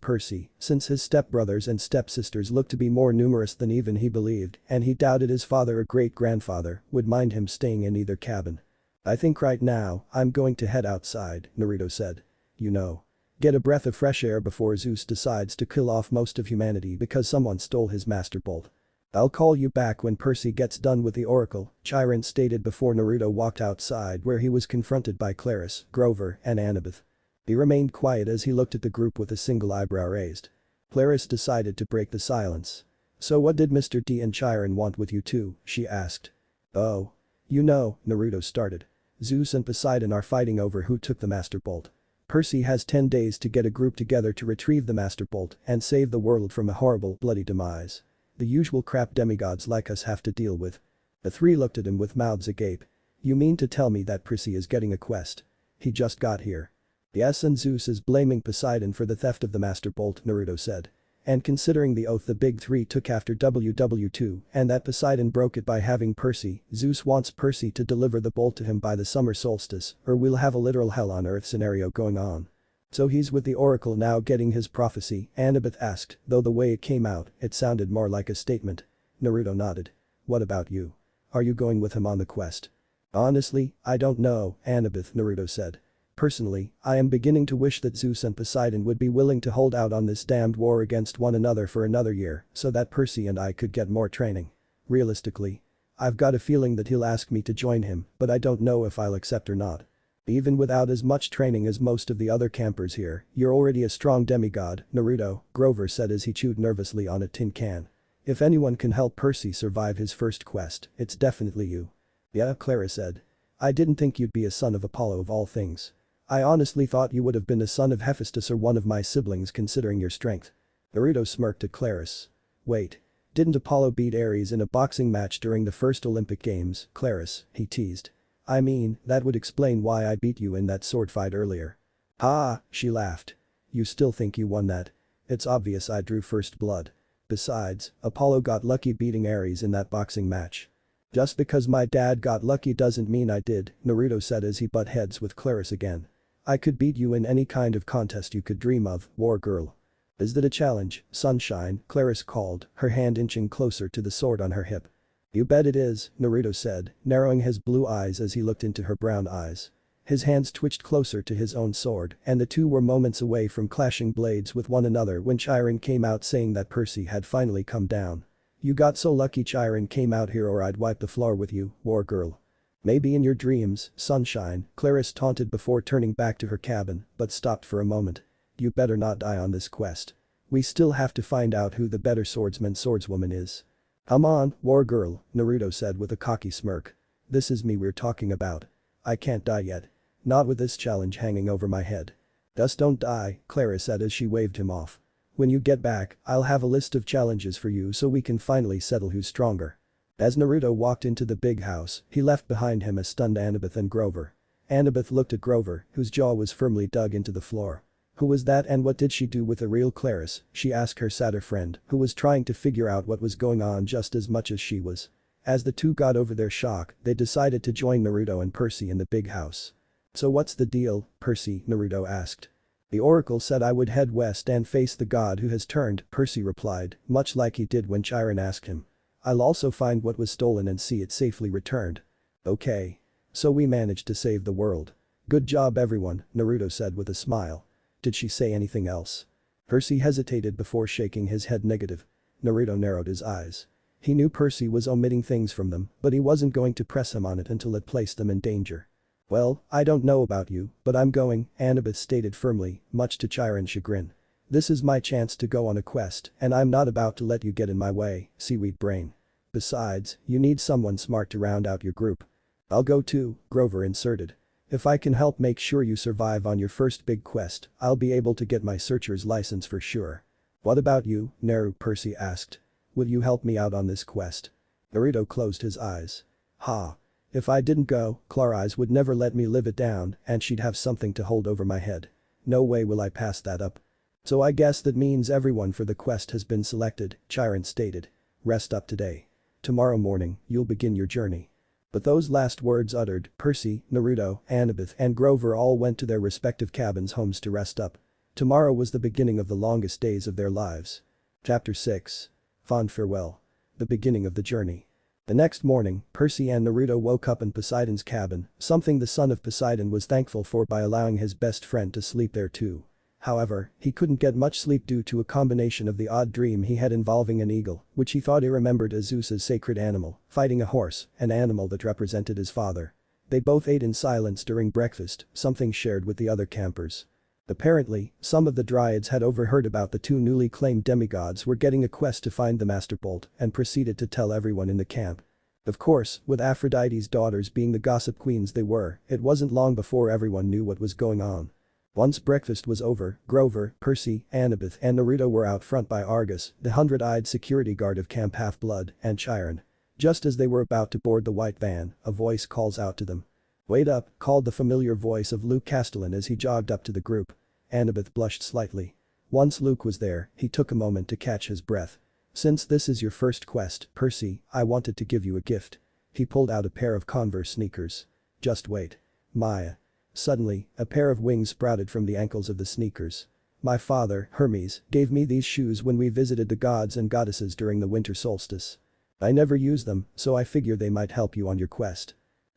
Percy, since his stepbrothers and stepsisters looked to be more numerous than even he believed, and he doubted his father or great-grandfather would mind him staying in either cabin. I think right now, I'm going to head outside, Naruto said. You know. Get a breath of fresh air before Zeus decides to kill off most of humanity because someone stole his master bolt. I'll call you back when Percy gets done with the oracle, Chiron stated before Naruto walked outside where he was confronted by Claris, Grover, and Annabeth. He remained quiet as he looked at the group with a single eyebrow raised. Claris decided to break the silence. So what did Mr. D and Chiron want with you two? She asked. Oh. You know, Naruto started. Zeus and Poseidon are fighting over who took the master bolt. Percy has 10 days to get a group together to retrieve the master bolt and save the world from a horrible, bloody demise. The usual crap demigods like us have to deal with. The 3 looked at him with mouths agape. You mean to tell me that Percy is getting a quest? He just got here. Yes, and Zeus is blaming Poseidon for the theft of the master bolt, Naruto said. And considering the oath the big 3 took after WW2 and that Poseidon broke it by having Percy, Zeus wants Percy to deliver the bolt to him by the summer solstice or we'll have a literal hell on earth scenario going on. So he's with the oracle now getting his prophecy, Annabeth asked, though the way it came out, it sounded more like a statement. Naruto nodded. What about you? Are you going with him on the quest? Honestly, I don't know, Annabeth, Naruto said. Personally, I am beginning to wish that Zeus and Poseidon would be willing to hold out on this damned war against one another for another year so that Percy and I could get more training. Realistically, I've got a feeling that he'll ask me to join him, but I don't know if I'll accept or not. Even without as much training as most of the other campers here, you're already a strong demigod, Naruto, Grover said as he chewed nervously on a tin can. If anyone can help Percy survive his first quest, it's definitely you. Yeah, Clara said. I didn't think you'd be a son of Apollo of all things. I honestly thought you would have been a son of Hephaestus or one of my siblings considering your strength. Naruto smirked at Claris. Wait. Didn't Apollo beat Ares in a boxing match during the first Olympic Games, Claris, he teased. I mean, that would explain why I beat you in that sword fight earlier. Ah, she laughed. You still think you won that? It's obvious I drew first blood. Besides, Apollo got lucky beating Ares in that boxing match. Just because my dad got lucky doesn't mean I did, Naruto said as he butt heads with Claris again. I could beat you in any kind of contest you could dream of, war girl. Is that a challenge, Sunshine? Claris called, her hand inching closer to the sword on her hip. You bet it is, Naruto said, narrowing his blue eyes as he looked into her brown eyes. His hands twitched closer to his own sword and the two were moments away from clashing blades with one another when Chiron came out saying that Percy had finally come down. You got so lucky Chiron came out here or I'd wipe the floor with you, war girl. Maybe in your dreams, Sunshine, Claris taunted before turning back to her cabin, but stopped for a moment. You better not die on this quest. We still have to find out who the better swordswoman is. Come on, war girl, Naruto said with a cocky smirk. This is me we're talking about. I can't die yet. Not with this challenge hanging over my head. Just don't die, Claris said as she waved him off. When you get back, I'll have a list of challenges for you so we can finally settle who's stronger. As Naruto walked into the big house, he left behind him a stunned Annabeth and Grover. Annabeth looked at Grover, whose jaw was firmly dug into the floor. Who was that and what did she do with a real Claris? She asked her sadder friend, who was trying to figure out what was going on just as much as she was. As the two got over their shock, they decided to join Naruto and Percy in the big house. So what's the deal, Percy? Naruto asked. The oracle said I would head west and face the god who has turned, Percy replied, much like he did when Chiron asked him. I'll also find what was stolen and see it safely returned. Okay. So we managed to save the world. Good job everyone, Naruto said with a smile. Did she say anything else? Percy hesitated before shaking his head negative. Naruto narrowed his eyes. He knew Percy was omitting things from them, but he wasn't going to press him on it until it placed them in danger. Well, I don't know about you, but I'm going, Annabeth stated firmly, much to Chiron's chagrin. This is my chance to go on a quest, and I'm not about to let you get in my way, seaweed brain. Besides, you need someone smart to round out your group. I'll go too, Grover inserted. If I can help make sure you survive on your first big quest, I'll be able to get my searcher's license for sure. What about you, Naru? Percy asked. Will you help me out on this quest? Naruto closed his eyes. Ha. If I didn't go, Clarice would never let me live it down and she'd have something to hold over my head. No way will I pass that up. So I guess that means everyone for the quest has been selected, Chiron stated. Rest up today. Tomorrow morning, you'll begin your journey. But those last words uttered, Percy, Naruto, Annabeth and Grover all went to their respective cabins homes to rest up. Tomorrow was the beginning of the longest days of their lives. Chapter 6. Fond farewell. The beginning of the journey. The next morning, Percy and Naruto woke up in Poseidon's cabin, something the son of Poseidon was thankful for by allowing his best friend to sleep there too. However, he couldn't get much sleep due to a combination of the odd dream he had involving an eagle, which he thought he remembered as Zeus's sacred animal, fighting a horse, an animal that represented his father. They both ate in silence during breakfast, something shared with the other campers. Apparently, some of the Dryads had overheard about the two newly claimed demigods were getting a quest to find the Master Bolt and proceeded to tell everyone in the camp. Of course, with Aphrodite's daughters being the gossip queens they were, it wasn't long before everyone knew what was going on. Once breakfast was over, Grover, Percy, Annabeth and Naruto were out front by Argus, the 100-eyed security guard of Camp Half-Blood, and Chiron. Just as they were about to board the white van, a voice calls out to them. Wait up, called the familiar voice of Luke Castellan as he jogged up to the group. Annabeth blushed slightly. Once Luke was there, he took a moment to catch his breath. Since this is your first quest, Percy, I wanted to give you a gift. He pulled out a pair of Converse sneakers. Just wait. Maya. Suddenly, a pair of wings sprouted from the ankles of the sneakers. My father, Hermes, gave me these shoes when we visited the gods and goddesses during the winter solstice. I never used them, so I figure they might help you on your quest.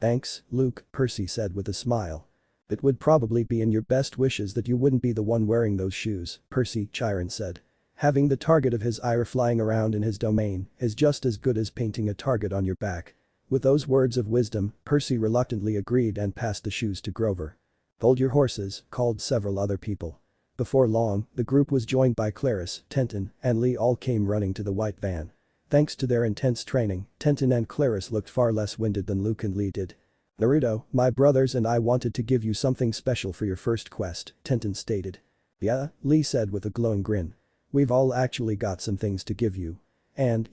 "Thanks, Luke," Percy said with a smile. "It would probably be in your best wishes that you wouldn't be the one wearing those shoes, Percy," Chiron said. "Having the target of his ire flying around in his domain is just as good as painting a target on your back." With those words of wisdom, Percy reluctantly agreed and passed the shoes to Grover. "Hold your horses," called several other people. Before long, the group was joined by Clarice, Tenton, and Lee all came running to the white van. Thanks to their intense training, Tenton and Clarice looked far less winded than Luke and Lee did. "Naruto, my brothers and I wanted to give you something special for your first quest," Tenton stated. "Yeah?" Lee said with a glowing grin. "We've all actually got some things to give you. And,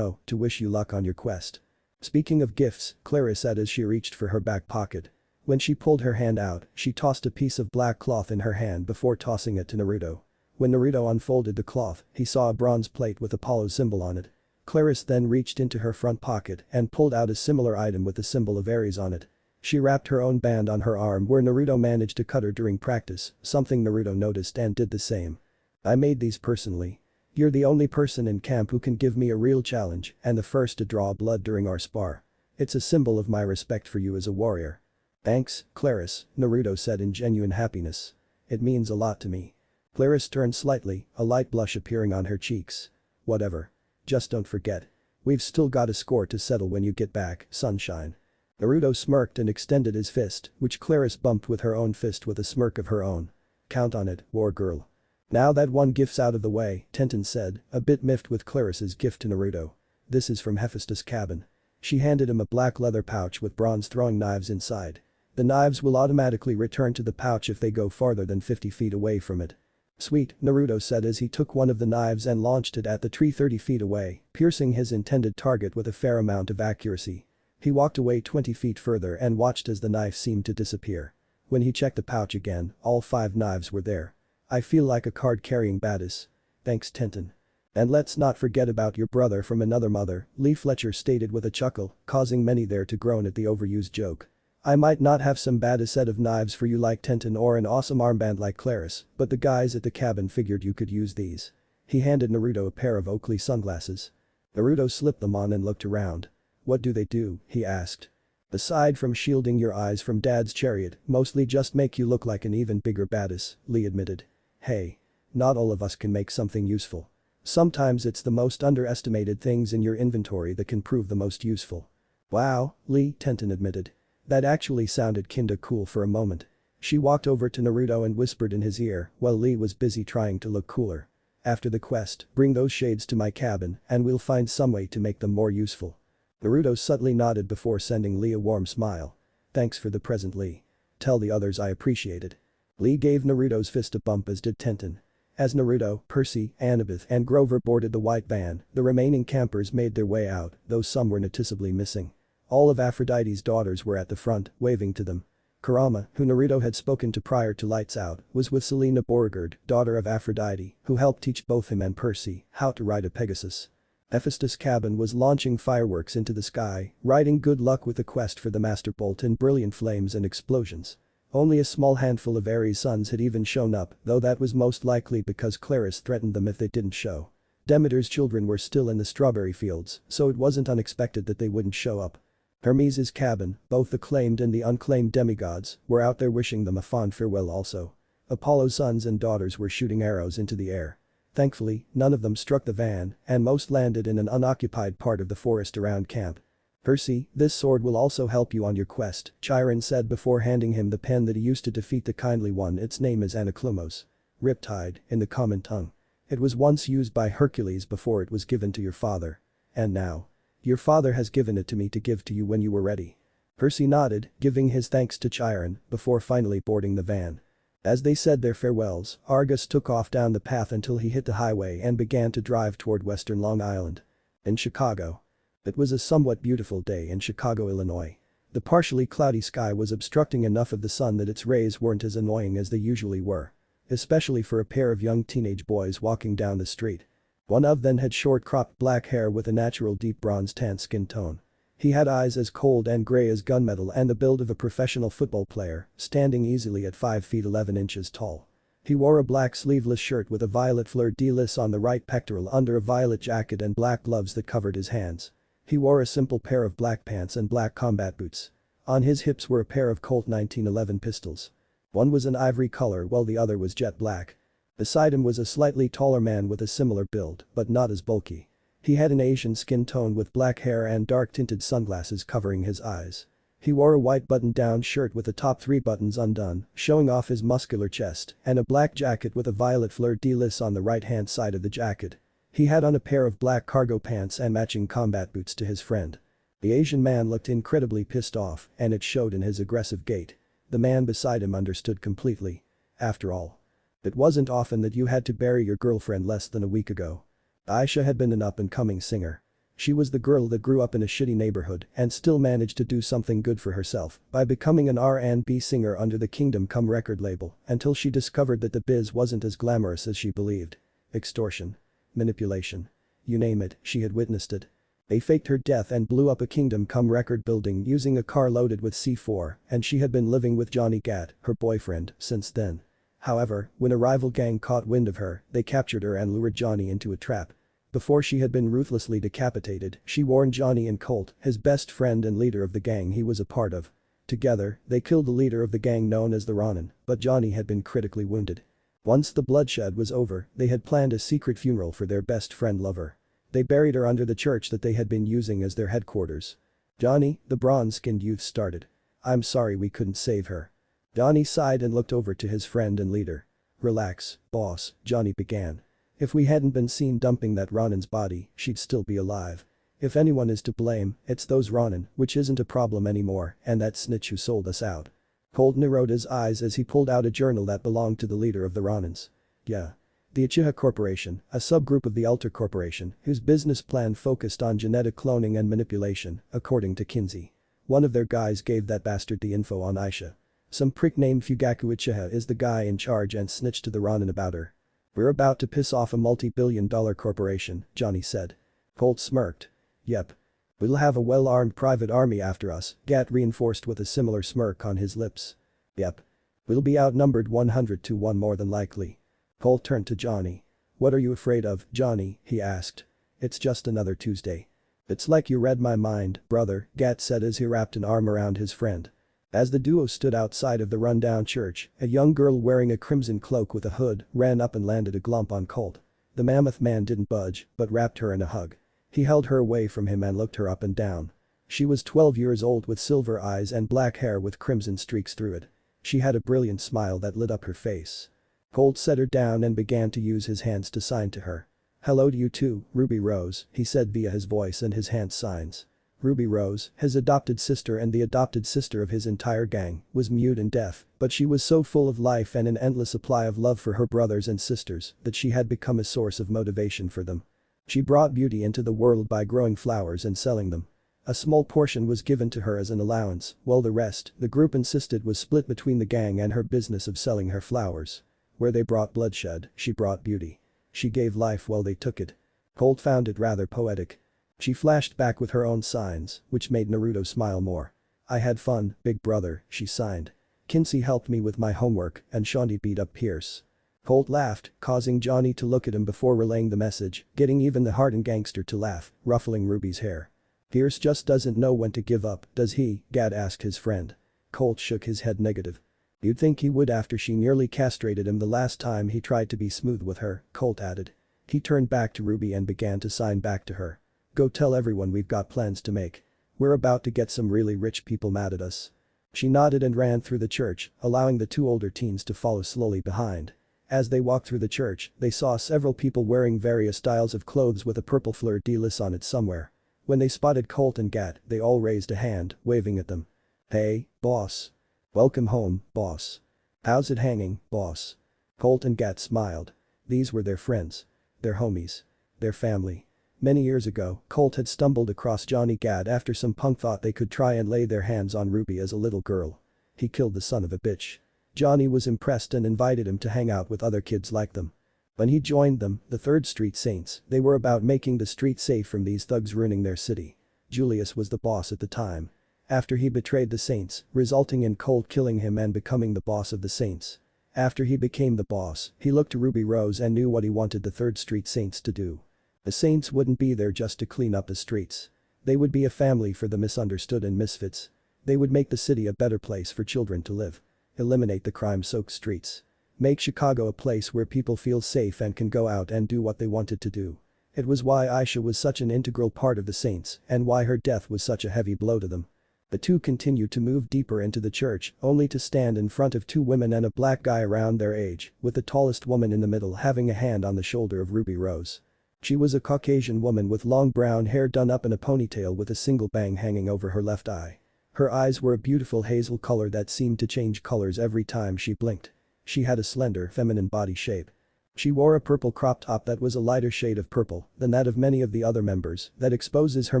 to wish you luck on your quest." Speaking of gifts, Clarice said as she reached for her back pocket. When she pulled her hand out, she tossed a piece of black cloth in her hand before tossing it to Naruto. When Naruto unfolded the cloth, he saw a bronze plate with Apollo's symbol on it. Clarice then reached into her front pocket and pulled out a similar item with the symbol of Ares on it. She wrapped her own band on her arm where Naruto managed to cut her during practice, something Naruto noticed and did the same. "I made these personally. You're the only person in camp who can give me a real challenge and the first to draw blood during our spar. It's a symbol of my respect for you as a warrior." "Thanks, Clarice," Naruto said in genuine happiness. "It means a lot to me." Clarice turned slightly, a light blush appearing on her cheeks. "Whatever. Just don't forget. We've still got a score to settle when you get back, sunshine." Naruto smirked and extended his fist, which Clarice bumped with her own fist with a smirk of her own. "Count on it, war girl." "Now that one gift's out of the way," Tenton said, a bit miffed with Clarice's gift to Naruto. "This is from Hephaestus' cabin." She handed him a black leather pouch with bronze throwing knives inside. "The knives will automatically return to the pouch if they go farther than 50 feet away from it." "Sweet," Naruto said as he took one of the knives and launched it at the tree 30 feet away, piercing his intended target with a fair amount of accuracy. He walked away 20 feet further and watched as the knife seemed to disappear. When he checked the pouch again, all 5 knives were there. "I feel like a card-carrying badass. Thanks, Tenton. And let's not forget about your brother from another mother," Lee Fletcher stated with a chuckle, causing many there to groan at the overused joke. "I might not have some badass set of knives for you like Tenton or an awesome armband like Clarice, but the guys at the cabin figured you could use these." He handed Naruto a pair of Oakley sunglasses. Naruto slipped them on and looked around. "What do they do?" he asked. "Aside from shielding your eyes from Dad's chariot, mostly just make you look like an even bigger badass," Lee admitted. "Hey. Not all of us can make something useful. Sometimes it's the most underestimated things in your inventory that can prove the most useful." "Wow, Lee," Tenton admitted. "That actually sounded kinda cool for a moment." She walked over to Naruto and whispered in his ear while Lee was busy trying to look cooler. "After the quest, bring those shades to my cabin and we'll find some way to make them more useful." Naruto subtly nodded before sending Lee a warm smile. "Thanks for the present, Lee. Tell the others I appreciate it." Lee gave Naruto's fist a bump as did Tenton. As Naruto, Percy, Annabeth and Grover boarded the white van, the remaining campers made their way out, though some were noticeably missing. All of Aphrodite's daughters were at the front, waving to them. Kurama, who Naruto had spoken to prior to Lights Out, was with Selena Beauregard, daughter of Aphrodite, who helped teach both him and Percy how to ride a Pegasus. Hephaestus' cabin was launching fireworks into the sky, writing good luck with the quest for the Master Bolt in brilliant flames and explosions. Only a small handful of Ares' sons had even shown up, though that was most likely because Clarice threatened them if they didn't show. Demeter's children were still in the strawberry fields, so it wasn't unexpected that they wouldn't show up. Hermes' cabin, both the claimed and the unclaimed demigods, were out there wishing them a fond farewell also. Apollo's sons and daughters were shooting arrows into the air. Thankfully, none of them struck the van, and most landed in an unoccupied part of the forest around camp. "Percy, this sword will also help you on your quest," Chiron said before handing him the pen that he used to defeat the kindly one. "Its name is Anaklumos. Riptide, in the common tongue. It was once used by Hercules before it was given to your father. And now. Your father has given it to me to give to you when you were ready." Percy nodded, giving his thanks to Chiron, before finally boarding the van. As they said their farewells, Argus took off down the path until he hit the highway and began to drive toward western Long Island. In Chicago. It was a somewhat beautiful day in Chicago, Illinois. The partially cloudy sky was obstructing enough of the sun that its rays weren't as annoying as they usually were. Especially for a pair of young teenage boys walking down the street. One of them had short-cropped black hair with a natural deep bronze tan skin tone. He had eyes as cold and gray as gunmetal and the build of a professional football player, standing easily at 5 feet 11 inches tall. He wore a black sleeveless shirt with a violet fleur-de-lis on the right pectoral under a violet jacket and black gloves that covered his hands. He wore a simple pair of black pants and black combat boots. On his hips were a pair of Colt 1911 pistols. One was an ivory color while the other was jet black. Beside him was a slightly taller man with a similar build, but not as bulky. He had an Asian skin tone with black hair and dark-tinted sunglasses covering his eyes. He wore a white button-down shirt with the top 3 buttons undone, showing off his muscular chest, and a black jacket with a violet fleur-de-lis on the right-hand side of the jacket. He had on a pair of black cargo pants and matching combat boots to his friend. The Asian man looked incredibly pissed off, and it showed in his aggressive gait. The man beside him understood completely. After all, it wasn't often that you had to bury your girlfriend less than a week ago. Aisha had been an up-and-coming singer. She was the girl that grew up in a shitty neighborhood and still managed to do something good for herself by becoming an R&B singer under the Kingdom Come record label until she discovered that the biz wasn't as glamorous as she believed. Extortion. Manipulation. You name it, she had witnessed it. They faked her death and blew up a Kingdom Come record building using a car loaded with C4, and she had been living with Johnny Gat, her boyfriend, since then. However, when a rival gang caught wind of her, they captured her and lured Johnny into a trap. Before she had been ruthlessly decapitated, she warned Johnny and Colt, his best friend and leader of the gang he was a part of. Together, they killed the leader of the gang known as the Ronin, but Johnny had been critically wounded. Once the bloodshed was over, they had planned a secret funeral for their best friend lover. They buried her under the church that they had been using as their headquarters. Johnny, the bronze-skinned youth started. I'm sorry we couldn't save her. Johnny sighed and looked over to his friend and leader. Relax, boss, Johnny began. If we hadn't been seen dumping that Ronin's body, she'd still be alive. If anyone is to blame, it's those Ronin, which isn't a problem anymore, and that snitch who sold us out. Colt narrowed his eyes as he pulled out a journal that belonged to the leader of the Ronins. Yeah. The Uchiha Corporation, a subgroup of the Ultra Corporation, whose business plan focused on genetic cloning and manipulation, according to Kinsey. One of their guys gave that bastard the info on Aisha. Some prick named Fugaku Uchiha is the guy in charge and snitched to the Ronin about her. We're about to piss off a multi-billion-dollar corporation, Johnny said. Colt smirked. Yep. We'll have a well-armed private army after us, Gat reinforced with a similar smirk on his lips. Yep. We'll be outnumbered 100 to 1 more than likely. Colt turned to Johnny. What are you afraid of, Johnny, he asked. It's just another Tuesday. It's like you read my mind, brother, Gat said as he wrapped an arm around his friend. As the duo stood outside of the rundown church, a young girl wearing a crimson cloak with a hood ran up and landed a glump on Colt. The mammoth man didn't budge, but wrapped her in a hug. He held her away from him and looked her up and down. She was 12 years old with silver eyes and black hair with crimson streaks through it. She had a brilliant smile that lit up her face. Colt set her down and began to use his hands to sign to her. Hello to you too, Ruby Rose, he said via his voice and his hand signs. Ruby Rose, his adopted sister and the adopted sister of his entire gang, was mute and deaf, but she was so full of life and an endless supply of love for her brothers and sisters that she had become a source of motivation for them. She brought beauty into the world by growing flowers and selling them. A small portion was given to her as an allowance, while the rest, the group insisted, was split between the gang and her business of selling her flowers. Where they brought bloodshed, she brought beauty. She gave life while they took it. Colt found it rather poetic. She flashed back with her own signs, which made Naruto smile more. I had fun, big brother, she signed. Kinsey helped me with my homework and Shanti beat up Pierce. Colt laughed, causing Johnny to look at him before relaying the message, getting even the hardened gangster to laugh, ruffling Ruby's hair. Pierce just doesn't know when to give up, does he? Gad asked his friend. Colt shook his head negative. You'd think he would after she nearly castrated him the last time he tried to be smooth with her, Colt added. He turned back to Ruby and began to sign back to her. Go tell everyone we've got plans to make. We're about to get some really rich people mad at us. She nodded and ran through the church, allowing the 2 older teens to follow slowly behind. As they walked through the church, they saw several people wearing various styles of clothes with a purple fleur-de-lis on it somewhere. When they spotted Colt and Gat, they all raised a hand, waving at them. Hey, boss. Welcome home, boss. How's it hanging, boss? Colt and Gat smiled. These were their friends. Their homies. Their family. Many years ago, Colt had stumbled across Johnny Gat after some punk thought they could try and lay their hands on Ruby as a little girl. He killed the son of a bitch. Johnny was impressed and invited him to hang out with other kids like them. When he joined them, the 3rd Street Saints, they were about making the street safe from these thugs ruining their city. Julius was the boss at the time. After he betrayed the Saints, resulting in Colt killing him and becoming the boss of the Saints. After he became the boss, he looked to Ruby Rose and knew what he wanted the 3rd Street Saints to do. The Saints wouldn't be there just to clean up the streets. They would be a family for the misunderstood and misfits. They would make the city a better place for children to live. Eliminate the crime-soaked streets. Make Chicago a place where people feel safe and can go out and do what they wanted to do. It was why Aisha was such an integral part of the Saints and why her death was such a heavy blow to them. The two continued to move deeper into the church, only to stand in front of two women and a black guy around their age, with the tallest woman in the middle having a hand on the shoulder of Ruby Rose. She was a Caucasian woman with long brown hair done up in a ponytail with a single bang hanging over her left eye. Her eyes were a beautiful hazel color that seemed to change colors every time she blinked. She had a slender, feminine body shape. She wore a purple crop top that was a lighter shade of purple than that of many of the other members that exposes her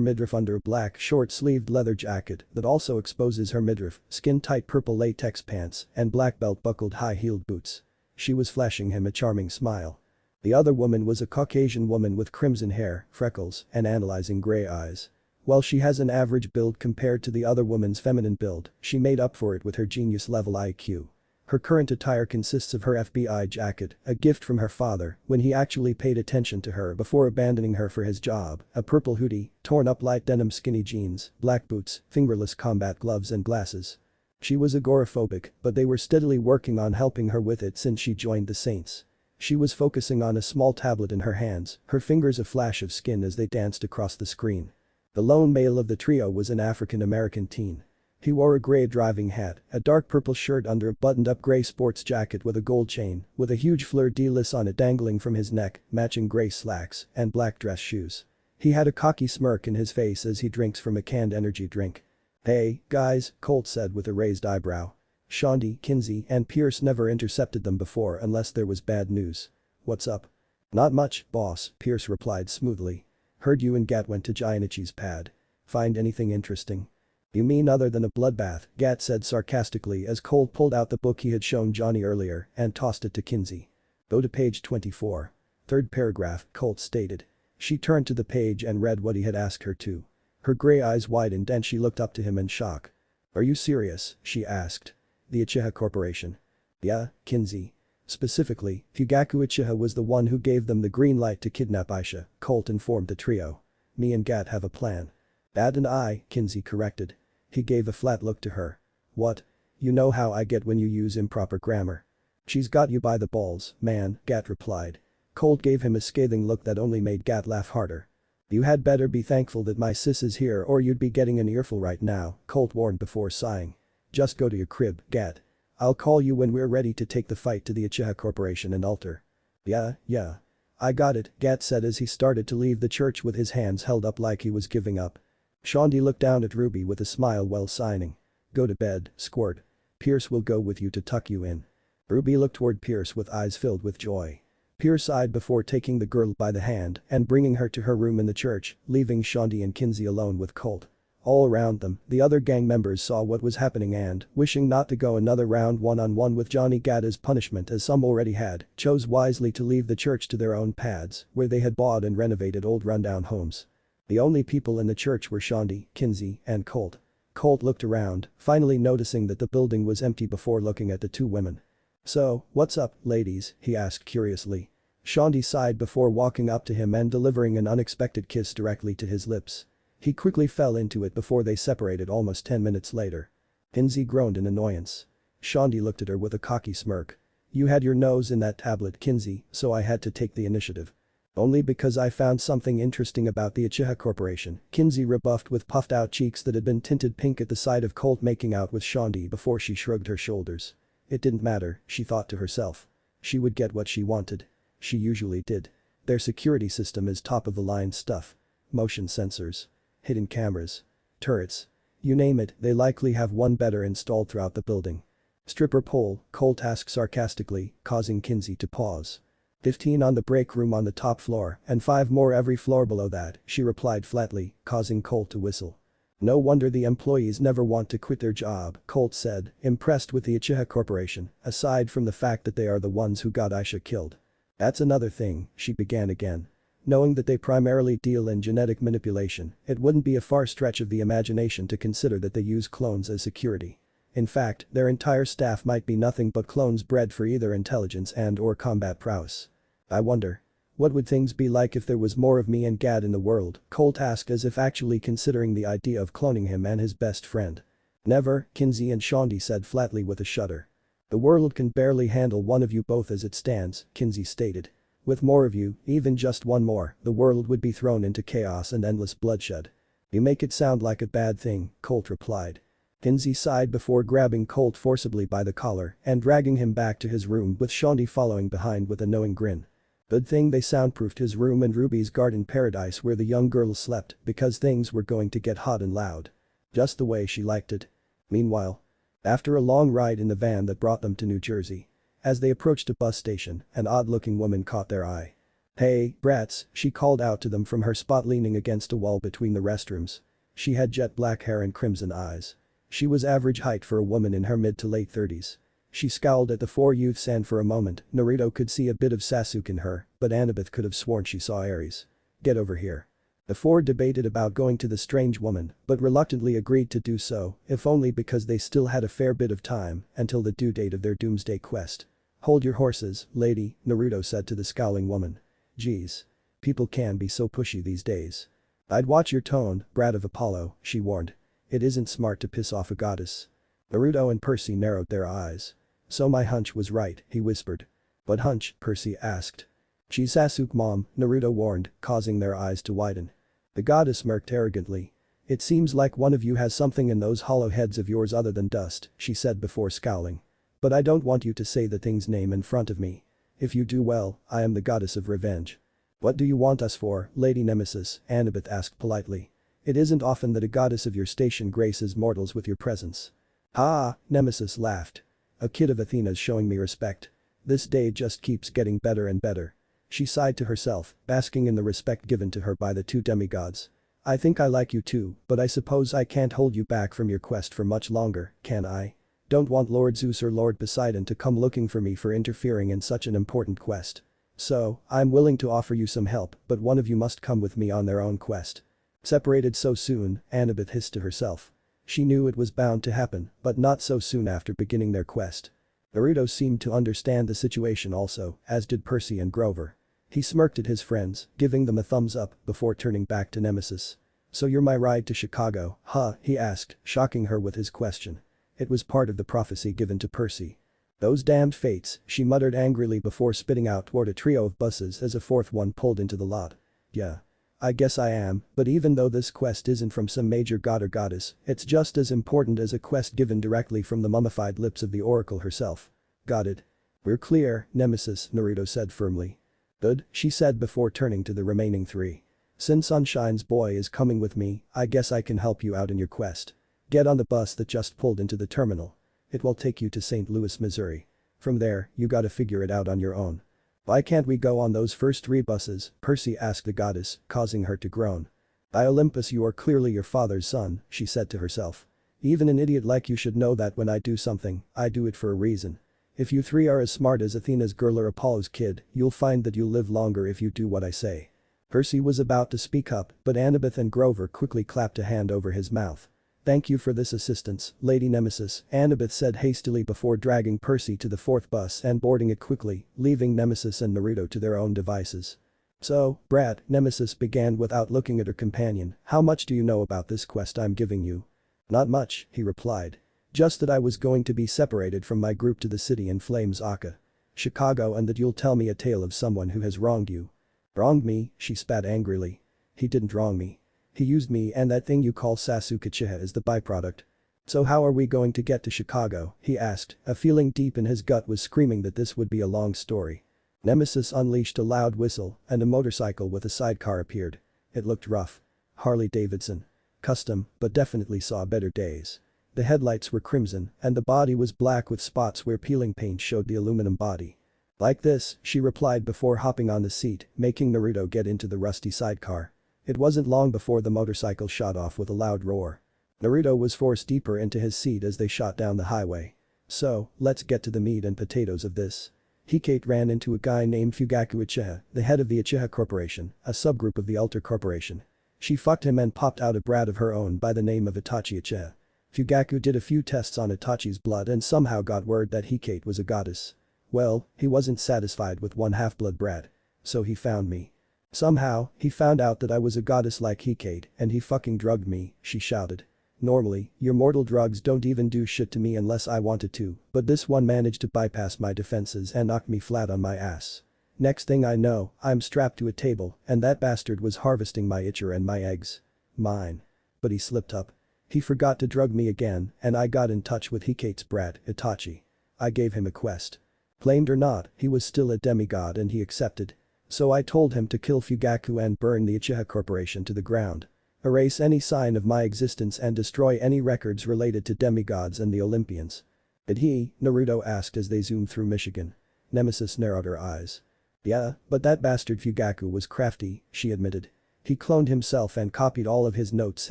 midriff under a black short-sleeved leather jacket that also exposes her midriff, skin-tight purple latex pants, and black belt-buckled high-heeled boots. She was flashing him a charming smile. The other woman was a Caucasian woman with crimson hair, freckles, and analyzing gray eyes. While she has an average build compared to the other woman's feminine build, she made up for it with her genius-level IQ. Her current attire consists of her FBI jacket, a gift from her father when he actually paid attention to her before abandoning her for his job, a purple hoodie, torn-up light denim skinny jeans, black boots, fingerless combat gloves and glasses. She was agoraphobic, but they were steadily working on helping her with it since she joined the Saints. She was focusing on a small tablet in her hands, her fingers a flash of skin as they danced across the screen. The lone male of the trio was an African-American teen. He wore a gray driving hat, a dark purple shirt under a buttoned-up gray sports jacket with a gold chain, with a huge fleur-de-lis on it dangling from his neck, matching gray slacks, and black dress shoes. He had a cocky smirk in his face as he drinks from a canned energy drink. "Hey, guys," Colt said with a raised eyebrow. Shaundi, Kinsey, and Pierce never intercepted them before unless there was bad news. "What's up?" "Not much, boss," Pierce replied smoothly. "Heard you and Gat went to Gianichi's pad. Find anything interesting?" "You mean other than a bloodbath?" Gat said sarcastically as Colt pulled out the book he had shown Johnny earlier and tossed it to Kinsey. "Go to page 24. Third paragraph," Colt stated. She turned to the page and read what he had asked her to. Her gray eyes widened and she looked up to him in shock. "Are you serious?" she asked. "The Uchiha Corporation?" "Yeah, Kinsey. Specifically, Fugaku Uchiha was the one who gave them the green light to kidnap Aisha," Colt informed the trio. "Me and Gat have a plan." "That and I," Kinsey corrected. He gave a flat look to her. "What? You know how I get when you use improper grammar." "She's got you by the balls, man," Gat replied. Colt gave him a scathing look that only made Gat laugh harder. "You had better be thankful that my sis is here or you'd be getting an earful right now," Colt warned before sighing. "Just go to your crib, Gat. I'll call you when we're ready to take the fight to the Uchiha Corporation and Alter." Yeah. I got it," Gat said as he started to leave the church with his hands held up like he was giving up. Shaundi looked down at Ruby with a smile while signing. "Go to bed, Squirt. Pierce will go with you to tuck you in." Ruby looked toward Pierce with eyes filled with joy. Pierce sighed before taking the girl by the hand and bringing her to her room in the church, leaving Shaundi and Kinsey alone with Colt. All around them, the other gang members saw what was happening and, wishing not to go another round one-on-one with Johnny Gat as punishment as some already had, chose wisely to leave the church to their own pads, where they had bought and renovated old rundown homes. The only people in the church were Shaundi, Kinsey, and Colt. Colt looked around, finally noticing that the building was empty before looking at the two women. "So, what's up, ladies?" he asked curiously. Shaundi sighed before walking up to him and delivering an unexpected kiss directly to his lips. He quickly fell into it before they separated almost 10 minutes later. Kinsey groaned in annoyance. Shaundi looked at her with a cocky smirk. "You had your nose in that tablet, Kinsey, so I had to take the initiative." "Only because I found something interesting about the Uchiha Corporation," Kinsey rebuffed with puffed-out cheeks that had been tinted pink at the sight of Colt making out with Shaundi before she shrugged her shoulders. It didn't matter, she thought to herself. She would get what she wanted. She usually did. Their security system is top-of-the-line stuff. Motion sensors. Hidden cameras. Turrets. You name it, they likely have one better installed throughout the building. "Stripper pole," Colt asked sarcastically, causing Kinsey to pause. 15 on the break room on the top floor and 5 more every floor below that, she replied flatly, causing Colt to whistle. "No wonder the employees never want to quit their job," Colt said, impressed with the Uchiha Corporation, aside from the fact that they are the ones who got Aisha killed. "That's another thing," she began again. "Knowing that they primarily deal in genetic manipulation, it wouldn't be a far stretch of the imagination to consider that they use clones as security. In fact, their entire staff might be nothing but clones bred for either intelligence and/or combat prowess. I wonder. What would things be like if there was more of me and Gad in the world?" Colt asked as if actually considering the idea of cloning him and his best friend. Never, Kinsey and Shondi said flatly with a shudder. The world can barely handle one of you both as it stands, Kinsey stated. With more of you, even just one more, the world would be thrown into chaos and endless bloodshed. You make it sound like a bad thing, Colt replied. Kinsey sighed before grabbing Colt forcibly by the collar and dragging him back to his room with Shondi following behind with a knowing grin. Good thing they soundproofed his room and Ruby's garden paradise where the young girl slept because things were going to get hot and loud. Just the way she liked it. Meanwhile, after a long ride in the van that brought them to New Jersey, as they approached a bus station, an odd-looking woman caught their eye. "Hey, brats," she called out to them from her spot leaning against a wall between the restrooms. She had jet black hair and crimson eyes. She was average height for a woman in her mid to late 30s. She scowled at the four youths and for a moment, Naruto could see a bit of Sasuke in her, but Annabeth could have sworn she saw Ares. "Get over here." The four debated about going to the strange woman, but reluctantly agreed to do so, if only because they still had a fair bit of time until the due date of their doomsday quest. "Hold your horses, lady," Naruto said to the scowling woman. "Geez. People can be so pushy these days." "I'd watch your tone, brat of Apollo," she warned. "It isn't smart to piss off a goddess." Naruto and Percy narrowed their eyes. "So my hunch was right," he whispered. "What hunch?" Percy asked. "She's Sasuke mom," Naruto warned, causing their eyes to widen. The goddess smirked arrogantly. "It seems like one of you has something in those hollow heads of yours other than dust," she said before scowling. "But I don't want you to say the thing's name in front of me. If you do well, I am the goddess of revenge." "What do you want us for, Lady Nemesis?" Annabeth asked politely. "It isn't often that a goddess of your station graces mortals with your presence." "Ha!" Nemesis laughed. "A kid of Athena's showing me respect. This day just keeps getting better and better." She sighed to herself, basking in the respect given to her by the two demigods. "I think I like you too, but I suppose I can't hold you back from your quest for much longer, can I? Don't want Lord Zeus or Lord Poseidon to come looking for me for interfering in such an important quest. So, I'm willing to offer you some help, but one of you must come with me on their own quest." Separated so soon, Annabeth hissed to herself. She knew it was bound to happen, but not so soon after beginning their quest. Naruto seemed to understand the situation also, as did Percy and Grover. He smirked at his friends, giving them a thumbs up before turning back to Nemesis. "So you're my ride to Chicago, huh?" he asked, shocking her with his question. It was part of the prophecy given to Percy. "Those damned fates," she muttered angrily before spitting out toward a trio of buses as a fourth one pulled into the lot. "Yeah. I guess I am, but even though this quest isn't from some major god or goddess, it's just as important as a quest given directly from the mummified lips of the oracle herself." "Got it. We're clear, Nemesis," Naruto said firmly. "Good," she said before turning to the remaining three. "Since Sunshine's boy is coming with me, I guess I can help you out in your quest. Get on the bus that just pulled into the terminal. It will take you to St. Louis, Missouri. From there, you gotta figure it out on your own." "Why can't we go on those first three buses?" Percy asked the goddess, causing her to groan. "By Olympus, you are clearly your father's son," she said to herself. "Even an idiot like you should know that when I do something, I do it for a reason. If you three are as smart as Athena's girl or Apollo's kid, you'll find that you'll live longer if you do what I say." Percy was about to speak up, but Annabeth and Grover quickly clapped a hand over his mouth. "Thank you for this assistance, Lady Nemesis," Annabeth said hastily before dragging Percy to the fourth bus and boarding it quickly, leaving Nemesis and Naruto to their own devices. "So, brat," Nemesis began without looking at her companion, "how much do you know about this quest I'm giving you?" "Not much," he replied. "Just that I was going to be separated from my group to the city in flames Aka. Chicago, and that you'll tell me a tale of someone who has wronged you." "Wronged me?" she spat angrily. "He didn't wrong me. He used me and that thing you call Sasuke Uchiha as the byproduct." "So how are we going to get to Chicago?" he asked, a feeling deep in his gut was screaming that this would be a long story. Nemesis unleashed a loud whistle and a motorcycle with a sidecar appeared. It looked rough. Harley Davidson. Custom, but definitely saw better days. The headlights were crimson and the body was black with spots where peeling paint showed the aluminum body. "Like this," she replied before hopping on the seat, making Naruto get into the rusty sidecar. It wasn't long before the motorcycle shot off with a loud roar. Naruto was forced deeper into his seat as they shot down the highway. "So, let's get to the meat and potatoes of this." Hikate ran into a guy named Fugaku Uchiha, the head of the Uchiha Corporation, a subgroup of the Ultra Corporation. She fucked him and popped out a brat of her own by the name of Itachi Uchiha. Fugaku did a few tests on Itachi's blood and somehow got word that Hikate was a goddess. Well, he wasn't satisfied with one half-blood brat. So he found me. Somehow, he found out that I was a goddess like Hikate and he fucking drugged me, she shouted. Normally, your mortal drugs don't even do shit to me unless I wanted to, but this one managed to bypass my defenses and knock me flat on my ass. Next thing I know, I'm strapped to a table, and that bastard was harvesting my itcher and my eggs. Mine. But he slipped up. He forgot to drug me again, and I got in touch with Hikate's brat, Itachi. I gave him a quest. Claimed or not, he was still a demigod and he accepted. So I told him to kill Fugaku and burn the Uchiha Corporation to the ground. Erase any sign of my existence and destroy any records related to demigods and the Olympians. Did he? Naruto asked as they zoomed through Michigan. Nemesis narrowed her eyes. Yeah, but that bastard Fugaku was crafty, she admitted. He cloned himself and copied all of his notes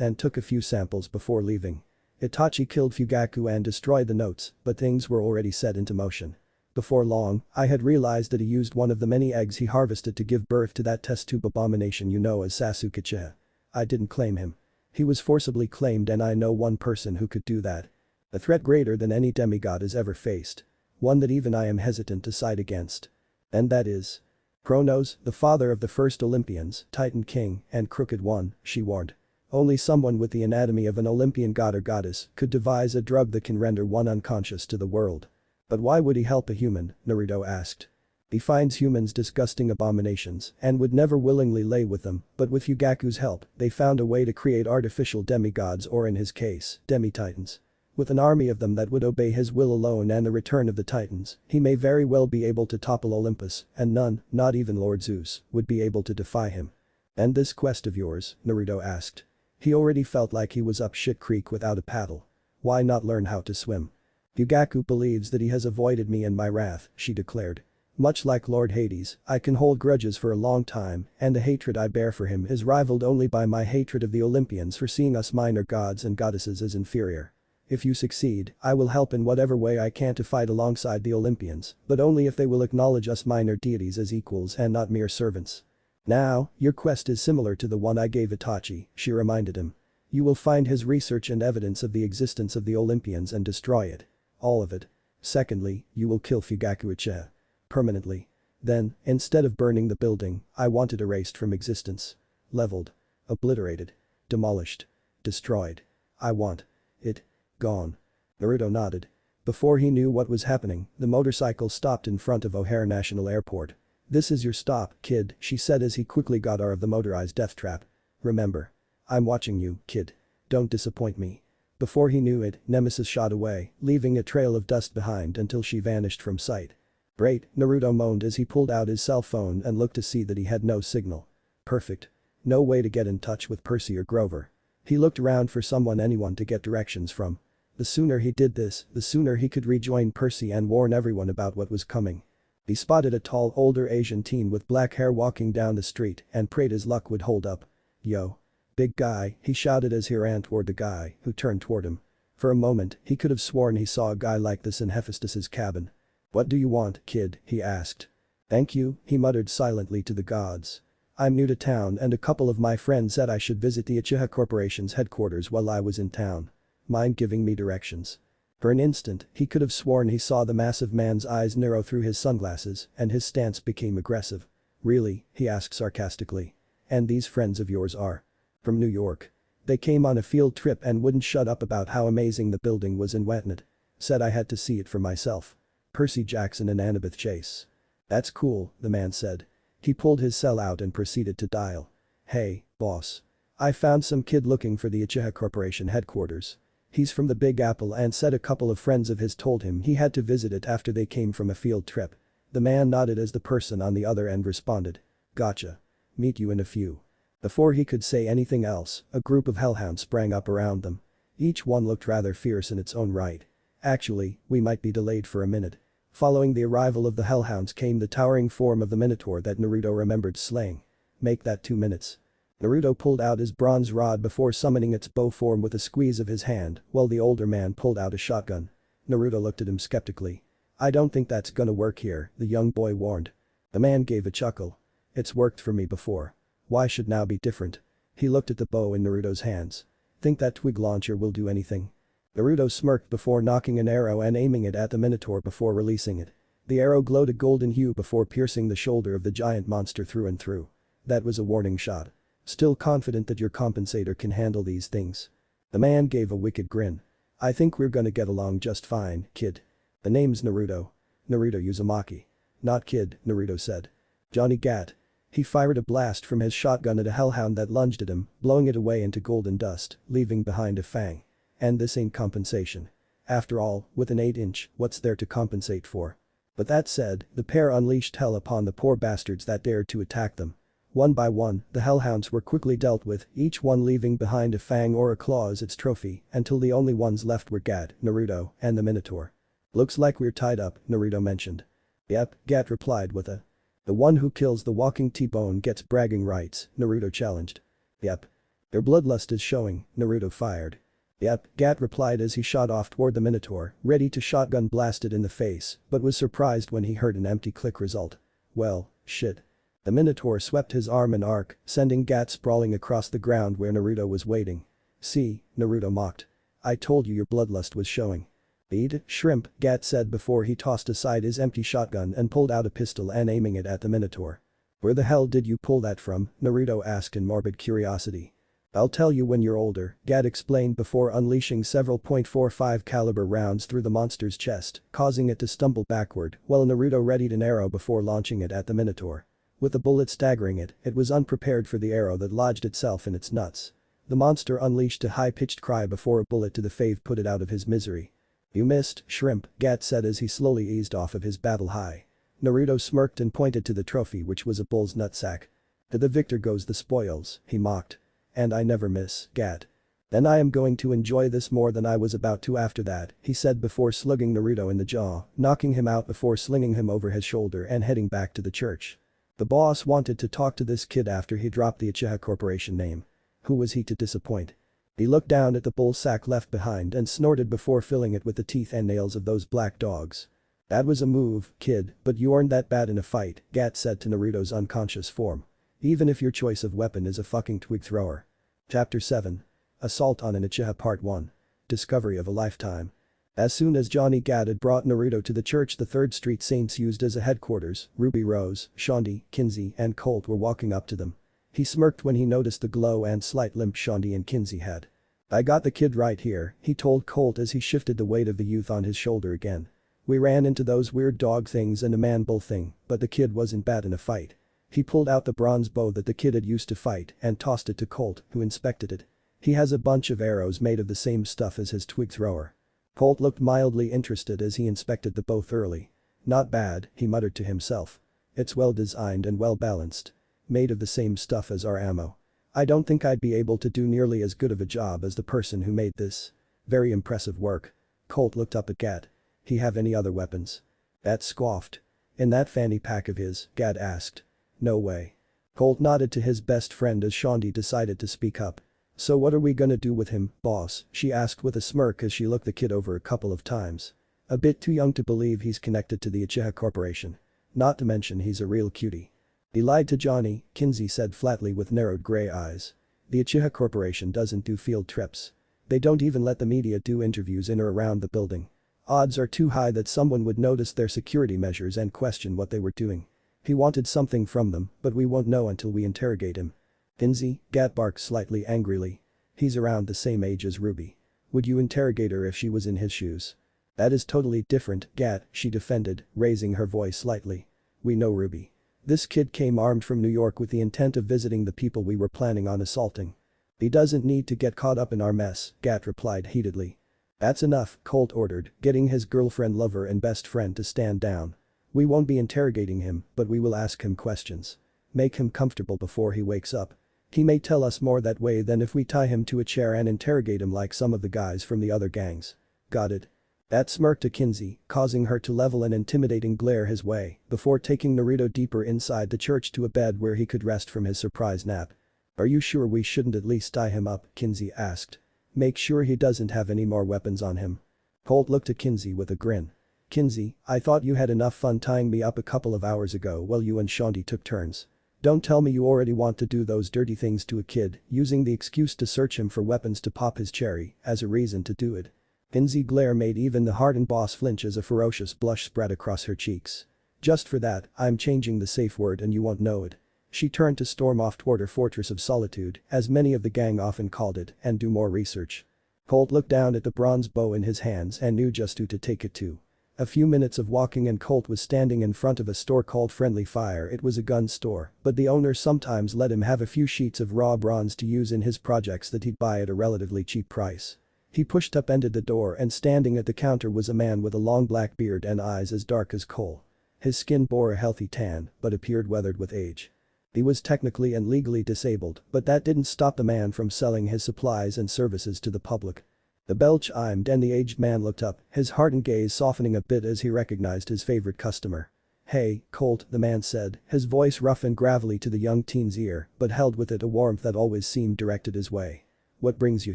and took a few samples before leaving. Itachi killed Fugaku and destroyed the notes, but things were already set into motion. Before long, I had realized that he used one of the many eggs he harvested to give birth to that test tube abomination you know as Sasuke Uchiha. I didn't claim him. He was forcibly claimed and I know one person who could do that. A threat greater than any demigod has ever faced. One that even I am hesitant to side against. And that is Kronos, the father of the first Olympians, Titan King, and Crooked One, she warned. Only someone with the anatomy of an Olympian god or goddess could devise a drug that can render one unconscious to the world. But why would he help a human? Naruto asked. He finds humans disgusting abominations and would never willingly lay with them, but with Fugaku's help, they found a way to create artificial demigods or in his case, demi-titans. With an army of them that would obey his will alone and the return of the titans, he may very well be able to topple Olympus, and none, not even Lord Zeus, would be able to defy him. And this quest of yours? Naruto asked. He already felt like he was up shit creek without a paddle. Why not learn how to swim? Fugaku believes that he has avoided me and my wrath, she declared. Much like Lord Hades, I can hold grudges for a long time, and the hatred I bear for him is rivaled only by my hatred of the Olympians for seeing us minor gods and goddesses as inferior. If you succeed, I will help in whatever way I can to fight alongside the Olympians, but only if they will acknowledge us minor deities as equals and not mere servants. Now, your quest is similar to the one I gave Itachi, she reminded him. You will find his research and evidence of the existence of the Olympians and destroy it. All of it. Secondly, you will kill Fugaku Uchiha. Permanently. Then, instead of burning the building, I want it erased from existence. Leveled. Obliterated. Demolished. Destroyed. I want it gone. Naruto nodded. Before he knew what was happening, the motorcycle stopped in front of O'Hare National Airport. This is your stop, kid, she said as he quickly got out of the motorized death trap. Remember. I'm watching you, kid. Don't disappoint me. Before he knew it, Nemesis shot away, leaving a trail of dust behind until she vanished from sight. Great, Naruto moaned as he pulled out his cell phone and looked to see that he had no signal. Perfect. No way to get in touch with Percy or Grover. He looked around for anyone to get directions from. The sooner he did this, the sooner he could rejoin Percy and warn everyone about what was coming. He spotted a tall, older Asian teen with black hair walking down the street and prayed his luck would hold up. Yo. Big guy, he shouted as he ran toward the guy, who turned toward him. For a moment, he could have sworn he saw a guy like this in Hephaestus's cabin. What do you want, kid? He asked. Thank you, he muttered silently to the gods. I'm new to town and a couple of my friends said I should visit the Uchiha Corporation's headquarters while I was in town. Mind giving me directions? For an instant, he could have sworn he saw the massive man's eyes narrow through his sunglasses and his stance became aggressive. Really? He asked sarcastically. And these friends of yours are? From New York. They came on a field trip and wouldn't shut up about how amazing the building was in Wetnut. Said I had to see it for myself. Percy Jackson and Annabeth Chase. That's cool, the man said. He pulled his cell out and proceeded to dial. Hey, boss. I found some kid looking for the Uchiha Corporation headquarters. He's from the Big Apple and said a couple of friends of his told him he had to visit it after they came from a field trip. The man nodded as the person on the other end responded. Gotcha. Meet you in a few. Before he could say anything else, a group of hellhounds sprang up around them. Each one looked rather fierce in its own right. Actually, we might be delayed for a minute. Following the arrival of the hellhounds came the towering form of the Minotaur that Naruto remembered slaying. Make that 2 minutes. Naruto pulled out his bronze rod before summoning its bow form with a squeeze of his hand, while the older man pulled out a shotgun. Naruto looked at him skeptically. I don't think that's gonna work here, the young boy warned. The man gave a chuckle. It's worked for me before. Why should now be different? He looked at the bow in Naruto's hands. Think that twig launcher will do anything? Naruto smirked before knocking an arrow and aiming it at the Minotaur before releasing it. The arrow glowed a golden hue before piercing the shoulder of the giant monster through and through. That was a warning shot. Still confident that your compensator can handle these things? The man gave a wicked grin. I think we're gonna get along just fine, kid. The name's Naruto. Naruto Uzumaki. Not kid, Naruto said. Johnny Gat. He fired a blast from his shotgun at a hellhound that lunged at him, blowing it away into golden dust, leaving behind a fang. And this ain't compensation. After all, with an 8-inch, what's there to compensate for? But that said, the pair unleashed hell upon the poor bastards that dared to attack them. One by one, the hellhounds were quickly dealt with, each one leaving behind a fang or a claw as its trophy, until the only ones left were Gat, Naruto, and the Minotaur. Looks like we're tied up, Naruto mentioned. Yep, Gat replied with a. The one who kills the walking T-bone gets bragging rights, Naruto challenged. Yep. Their bloodlust is showing, Naruto fired. Yep, Gat replied as he shot off toward the Minotaur, ready to shotgun blast it in the face, but was surprised when he heard an empty click result. Well, shit. The Minotaur swept his arm in arc, sending Gat sprawling across the ground where Naruto was waiting. See, Naruto mocked. I told you your bloodlust was showing. Eat shrimp, Gat said before he tossed aside his empty shotgun and pulled out a pistol and aiming it at the Minotaur. Where the hell did you pull that from? Naruto asked in morbid curiosity. I'll tell you when you're older, Gat explained before unleashing several .45 caliber rounds through the monster's chest, causing it to stumble backward while Naruto readied an arrow before launching it at the Minotaur. With the bullet staggering it, it was unprepared for the arrow that lodged itself in its nuts. The monster unleashed a high-pitched cry before a bullet to the face put it out of his misery. You missed, shrimp, Gat said as he slowly eased off of his battle high. Naruto smirked and pointed to the trophy which was a bull's nutsack. To the victor goes the spoils, he mocked. And I never miss, Gat. Then I am going to enjoy this more than I was about to after that, he said before slugging Naruto in the jaw, knocking him out before slinging him over his shoulder and heading back to the church. The boss wanted to talk to this kid after he dropped the Uchiha Corporation name. Who was he to disappoint? He looked down at the bull sack left behind and snorted before filling it with the teeth and nails of those black dogs. That was a move, kid, but you aren't that bad in a fight, Gat said to Naruto's unconscious form. Even if your choice of weapon is a fucking twig thrower. Chapter 7. Assault on an Uchiha Part 1. Discovery of a lifetime. As soon as Johnny Gat had brought Naruto to the church the 3rd Street Saints used as a headquarters, Ruby Rose, Shondi, Kinsey, and Colt were walking up to them. He smirked when he noticed the glow and slight limp Shondi and Kinsey had. I got the kid right here, he told Colt as he shifted the weight of the youth on his shoulder again. We ran into those weird dog things and a man-bull thing, but the kid wasn't bad in a fight. He pulled out the bronze bow that the kid had used to fight and tossed it to Colt, who inspected it. He has a bunch of arrows made of the same stuff as his twig thrower. Colt looked mildly interested as he inspected the bow thoroughly. Not bad, he muttered to himself. It's well designed and well balanced. Made of the same stuff as our ammo. I don't think I'd be able to do nearly as good of a job as the person who made this. Very impressive work. Colt looked up at Gat. He have any other weapons? Gat scoffed. In that fanny pack of his, Gat asked. No way. Colt nodded to his best friend as Shondi decided to speak up. So what are we gonna do with him, boss? She asked with a smirk as she looked the kid over a couple of times. A bit too young to believe he's connected to the Uchiha Corporation. Not to mention he's a real cutie. He lied to Johnny, Kinsey said flatly with narrowed gray eyes. The Uchiha Corporation doesn't do field trips. They don't even let the media do interviews in or around the building. Odds are too high that someone would notice their security measures and question what they were doing. He wanted something from them, but we won't know until we interrogate him. Kinsey, Gat barked slightly angrily. He's around the same age as Ruby. Would you interrogate her if she was in his shoes? That is totally different, Gat, she defended, raising her voice slightly. We know Ruby. This kid came armed from New York with the intent of visiting the people we were planning on assaulting. He doesn't need to get caught up in our mess, Gat replied heatedly. That's enough, Colt ordered, getting his girlfriend, lover and best friend to stand down. We won't be interrogating him, but we will ask him questions. Make him comfortable before he wakes up. He may tell us more that way than if we tie him to a chair and interrogate him like some of the guys from the other gangs. Got it? That smirked to Kinsey, causing her to level an intimidating glare his way before taking Naruto deeper inside the church to a bed where he could rest from his surprise nap. Are you sure we shouldn't at least tie him up? Kinsey asked. Make sure he doesn't have any more weapons on him. Colt looked at Kinsey with a grin. Kinsey, I thought you had enough fun tying me up a couple of hours ago while you and Shondi took turns. Don't tell me you already want to do those dirty things to a kid, using the excuse to search him for weapons to pop his cherry as a reason to do it. Kinsey's glare made even the hardened boss flinch as a ferocious blush spread across her cheeks. Just for that, I'm changing the safe word and you won't know it. She turned to storm off toward her fortress of solitude, as many of the gang often called it, and do more research. Colt looked down at the bronze bow in his hands and knew just who to take it to. A few minutes of walking and Colt was standing in front of a store called Friendly Fire. It was a gun store, but the owner sometimes let him have a few sheets of raw bronze to use in his projects that he'd buy at a relatively cheap price. He pushed upended the door and standing at the counter was a man with a long black beard and eyes as dark as coal. His skin bore a healthy tan, but appeared weathered with age. He was technically and legally disabled, but that didn't stop the man from selling his supplies and services to the public. The bell chimed and the aged man looked up, his hardened gaze softening a bit as he recognized his favorite customer. "Hey, Colt," the man said, his voice rough and gravelly to the young teen's ear, but held with it a warmth that always seemed directed his way. "What brings you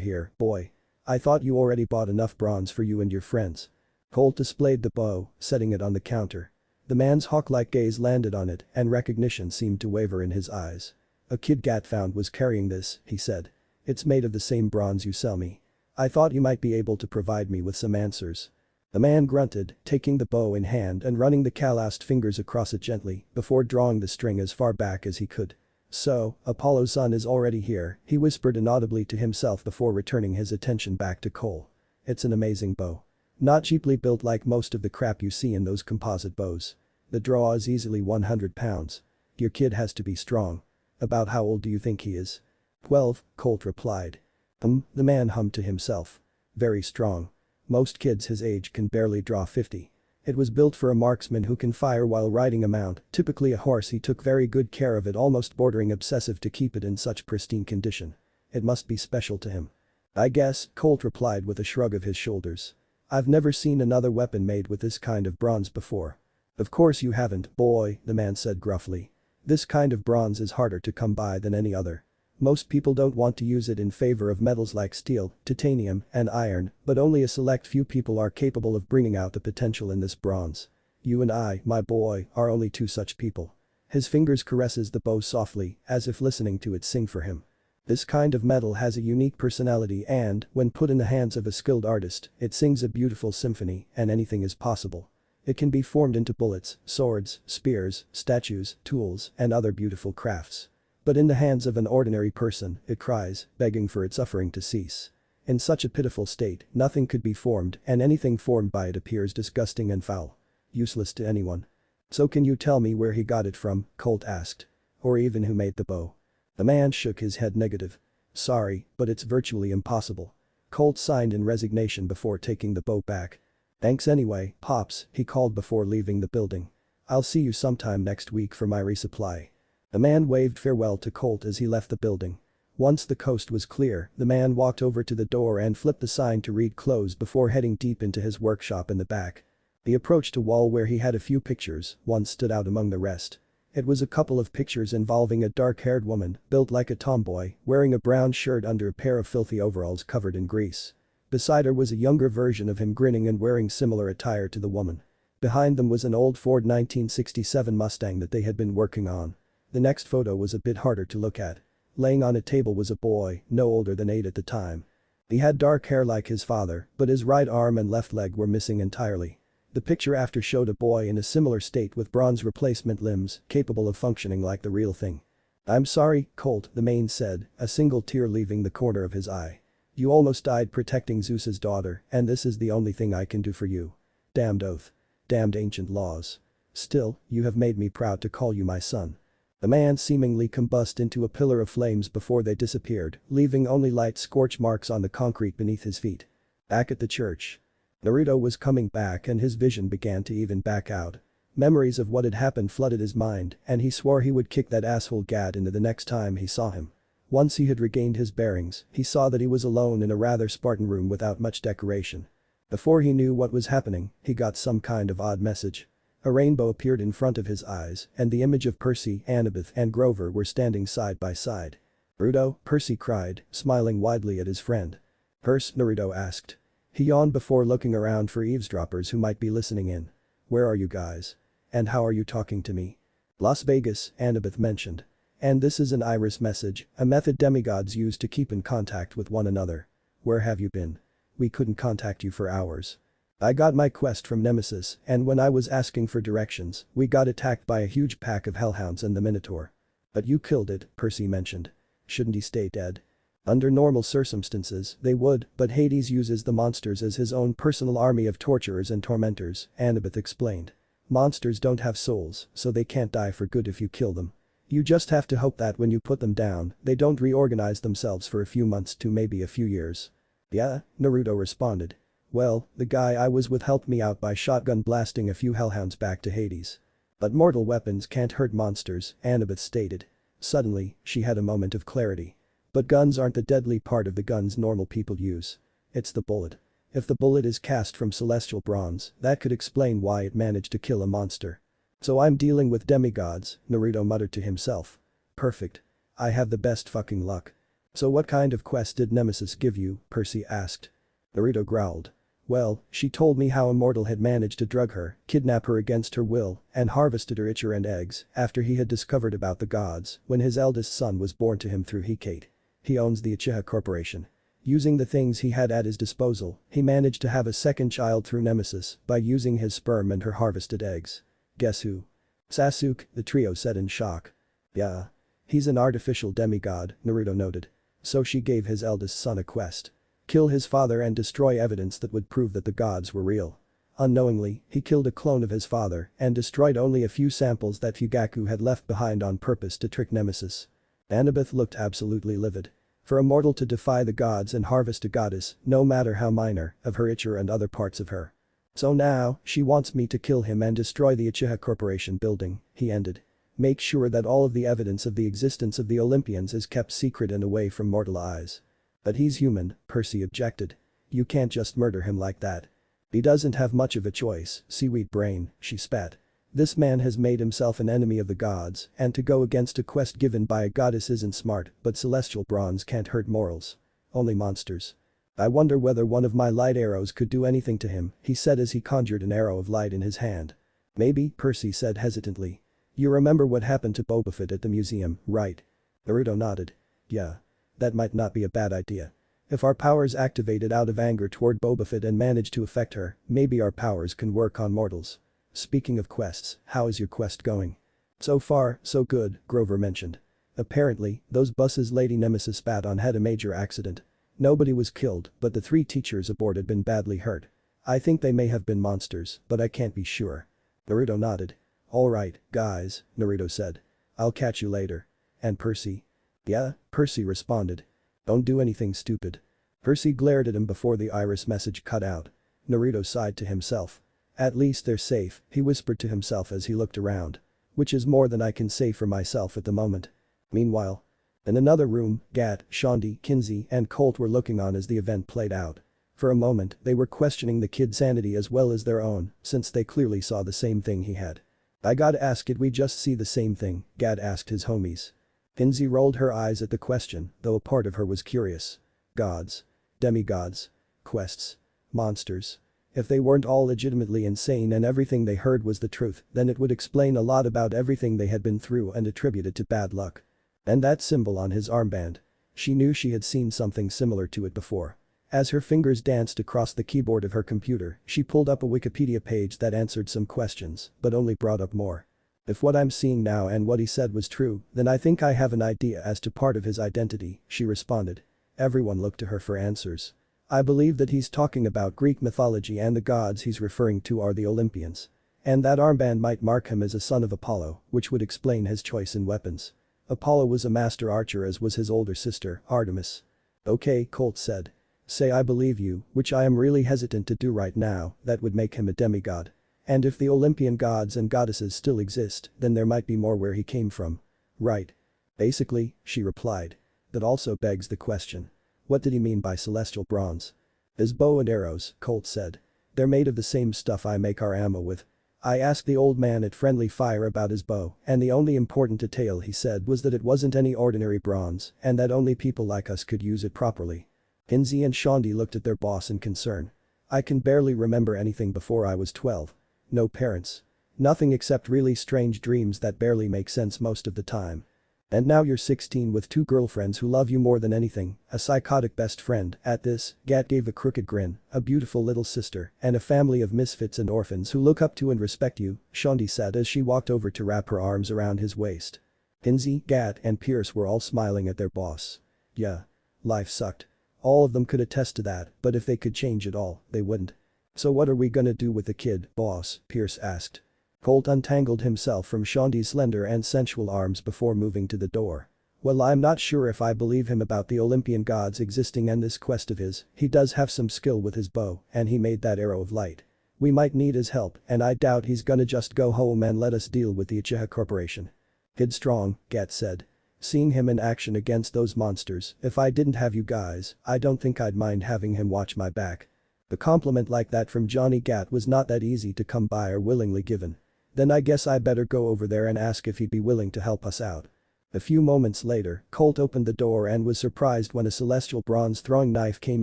here, boy? I thought you already bought enough bronze for you and your friends." Colt displayed the bow, setting it on the counter. The man's hawk-like gaze landed on it and recognition seemed to waver in his eyes. "A kid Gat found was carrying this," he said. "It's made of the same bronze you sell me. I thought you might be able to provide me with some answers." The man grunted, taking the bow in hand and running the calloused fingers across it gently before drawing the string as far back as he could. "So, Apollo's son is already here," he whispered inaudibly to himself before returning his attention back to Cole. "It's an amazing bow. Not cheaply built like most of the crap you see in those composite bows. The draw is easily 100 pounds. Your kid has to be strong. About how old do you think he is?" 12, Colt replied. The man hummed to himself. "Very strong. Most kids his age can barely draw 50. It was built for a marksman who can fire while riding a mount, typically a horse. He took very good care of it, almost bordering obsessive to keep it in such pristine condition. It must be special to him." "I guess," Colt replied with a shrug of his shoulders. "I've never seen another weapon made with this kind of bronze before." "Of course you haven't, boy," the man said gruffly. "This kind of bronze is harder to come by than any other. Most people don't want to use it in favor of metals like steel, titanium, and iron, but only a select few people are capable of bringing out the potential in this bronze. You and I, my boy, are only two such people." His fingers caresses the bow softly, as if listening to it sing for him. "This kind of metal has a unique personality and, when put in the hands of a skilled artist, it sings a beautiful symphony and anything is possible. It can be formed into bullets, swords, spears, statues, tools, and other beautiful crafts. But in the hands of an ordinary person, it cries, begging for its suffering to cease. In such a pitiful state, nothing could be formed and anything formed by it appears disgusting and foul. Useless to anyone." "So can you tell me where he got it from?" Colt asked. "Or even who made the bow?" The man shook his head negative. "Sorry, but it's virtually impossible." Colt signed in resignation before taking the bow back. "Thanks anyway, Pops," he called before leaving the building. "I'll see you sometime next week for my resupply." The man waved farewell to Colt as he left the building. Once the coast was clear, the man walked over to the door and flipped the sign to read closed before heading deep into his workshop in the back. He approached a wall where he had a few pictures, one stood out among the rest. It was a couple of pictures involving a dark-haired woman, built like a tomboy, wearing a brown shirt under a pair of filthy overalls covered in grease. Beside her was a younger version of him grinning and wearing similar attire to the woman. Behind them was an old Ford 1967 Mustang that they had been working on. The next photo was a bit harder to look at. Laying on a table was a boy, no older than 8 at the time. He had dark hair like his father, but his right arm and left leg were missing entirely. The picture after showed a boy in a similar state with bronze replacement limbs, capable of functioning like the real thing. "I'm sorry, Colt," the man said, a single tear leaving the corner of his eye. "You almost died protecting Zeus's daughter, and this is the only thing I can do for you. Damned oath. Damned ancient laws. Still, you have made me proud to call you my son." The man seemingly combusted into a pillar of flames before they disappeared, leaving only light scorch marks on the concrete beneath his feet. Back at the church. Naruto was coming back and his vision began to even back out. Memories of what had happened flooded his mind and he swore he would kick that asshole Gad into the next time he saw him. Once he had regained his bearings, he saw that he was alone in a rather Spartan room without much decoration. Before he knew what was happening, he got some kind of odd message. A rainbow appeared in front of his eyes and the image of Percy, Annabeth and Grover were standing side by side. "Naruto," Percy cried, smiling widely at his friend. "Percy?" Naruto asked. He yawned before looking around for eavesdroppers who might be listening in. "Where are you guys? And how are you talking to me?" "Las Vegas," Annabeth mentioned. "And this is an iris message, a method demigods use to keep in contact with one another. Where have you been? We couldn't contact you for hours. I got my quest from Nemesis and when I was asking for directions, we got attacked by a huge pack of hellhounds and the Minotaur. But you killed it," Percy mentioned. "Shouldn't he stay dead?" Under normal circumstances, they would, but Hades uses the monsters as his own personal army of torturers and tormentors, Annabeth explained. Monsters don't have souls, so they can't die for good if you kill them. You just have to hope that when you put them down, they don't reorganize themselves for a few months to maybe a few years. Yeah, Naruto responded. Well, the guy I was with helped me out by shotgun blasting a few hellhounds back to Hades. But mortal weapons can't hurt monsters, Annabeth stated. Suddenly, she had a moment of clarity. But guns aren't the deadly part of the guns normal people use. It's the bullet. If the bullet is cast from celestial bronze, that could explain why it managed to kill a monster. So I'm dealing with demigods, Naruto muttered to himself. Perfect. I have the best fucking luck. So what kind of quest did Nemesis give you? Percy asked. Naruto growled. Well, she told me how a mortal had managed to drug her, kidnap her against her will, and harvested her ichor and eggs after he had discovered about the gods when his eldest son was born to him through Hecate. He owns the Uchiha Corporation. Using the things he had at his disposal, he managed to have a second child through Nemesis by using his sperm and her harvested eggs. Guess who? Sasuke, the trio said in shock. Yeah. He's an artificial demigod, Naruto noted. So she gave his eldest son a quest. Kill his father and destroy evidence that would prove that the gods were real. Unknowingly, he killed a clone of his father and destroyed only a few samples that Fugaku had left behind on purpose to trick Nemesis. Annabeth looked absolutely livid. For a mortal to defy the gods and harvest a goddess, no matter how minor, of her ichor and other parts of her. So now, she wants me to kill him and destroy the Uchiha Corporation building, he ended. Make sure that all of the evidence of the existence of the Olympians is kept secret and away from mortal eyes. But he's human, Percy objected. You can't just murder him like that. He doesn't have much of a choice, seaweed brain, she spat. This man has made himself an enemy of the gods, and to go against a quest given by a goddess isn't smart, but celestial bronze can't hurt mortals. Only monsters. I wonder whether one of my light arrows could do anything to him, he said as he conjured an arrow of light in his hand. Maybe, Percy said hesitantly. You remember what happened to Boba Fett at the museum, right? Naruto nodded. Yeah. That might not be a bad idea. If our powers activated out of anger toward Boba Fett and managed to affect her, maybe our powers can work on mortals. Speaking of quests, how is your quest going? So far, so good, Grover mentioned. Apparently, those buses Lady Nemesis spat on had a major accident. Nobody was killed, but the 3 teachers aboard had been badly hurt. I think they may have been monsters, but I can't be sure. Naruto nodded. Alright, guys, Naruto said. I'll catch you later. And Percy? Yeah, Percy responded. Don't do anything stupid. Percy glared at him before the iris message cut out. Naruto sighed to himself. At least they're safe, he whispered to himself as he looked around. Which is more than I can say for myself at the moment. Meanwhile. In another room, Gat, Shondi, Kinsey, and Colt were looking on as the event played out. For a moment, they were questioning the kid's sanity as well as their own, since they clearly saw the same thing he had. I gotta ask, did we just see the same thing? Gat asked his homies. Kinsey rolled her eyes at the question, though a part of her was curious. Gods. Demigods. Quests. Monsters. If they weren't all legitimately insane and everything they heard was the truth, then it would explain a lot about everything they had been through and attributed to bad luck. And that symbol on his armband. She knew she had seen something similar to it before. As her fingers danced across the keyboard of her computer, she pulled up a Wikipedia page that answered some questions, but only brought up more. If what I'm seeing now and what he said was true, then I think I have an idea as to part of his identity, she responded. Everyone looked to her for answers. I believe that he's talking about Greek mythology and the gods he's referring to are the Olympians. And that armband might mark him as a son of Apollo, which would explain his choice in weapons. Apollo was a master archer as was his older sister, Artemis. Okay, Colt said. Say I believe you, which I am really hesitant to do right now, that would make him a demigod. And if the Olympian gods and goddesses still exist, then there might be more where he came from. Right. Basically, she replied. That also begs the question. What did he mean by celestial bronze? His bow and arrows, Colt said. They're made of the same stuff I make our ammo with. I asked the old man at Friendly Fire about his bow, and the only important detail he said was that it wasn't any ordinary bronze and that only people like us could use it properly. Kinsey and Shondi looked at their boss in concern. I can barely remember anything before I was 12. No parents. Nothing except really strange dreams that barely make sense most of the time. And now you're 16 with 2 girlfriends who love you more than anything, a psychotic best friend. At this, Gat gave a crooked grin, a beautiful little sister, and a family of misfits and orphans who look up to and respect you, Shondi said as she walked over to wrap her arms around his waist. Kinsey, Gat, and Pierce were all smiling at their boss. Yeah. life sucked. All of them could attest to that, but if they could change it all, they wouldn't. So what are we gonna do with the kid, boss? Pierce asked. Colt untangled himself from Shondi's slender and sensual arms before moving to the door. Well, I'm not sure if I believe him about the Olympian gods existing and this quest of his. He does have some skill with his bow, and he made that arrow of light. We might need his help, and I doubt he's gonna just go home and let us deal with the Uchiha Corporation. Kid strong, Gat said. Seeing him in action against those monsters, if I didn't have you guys, I don't think I'd mind having him watch my back. A compliment like that from Johnny Gat was not that easy to come by or willingly given. Then I guess I better go over there and ask if he'd be willing to help us out. A few moments later, Colt opened the door and was surprised when a celestial bronze throwing knife came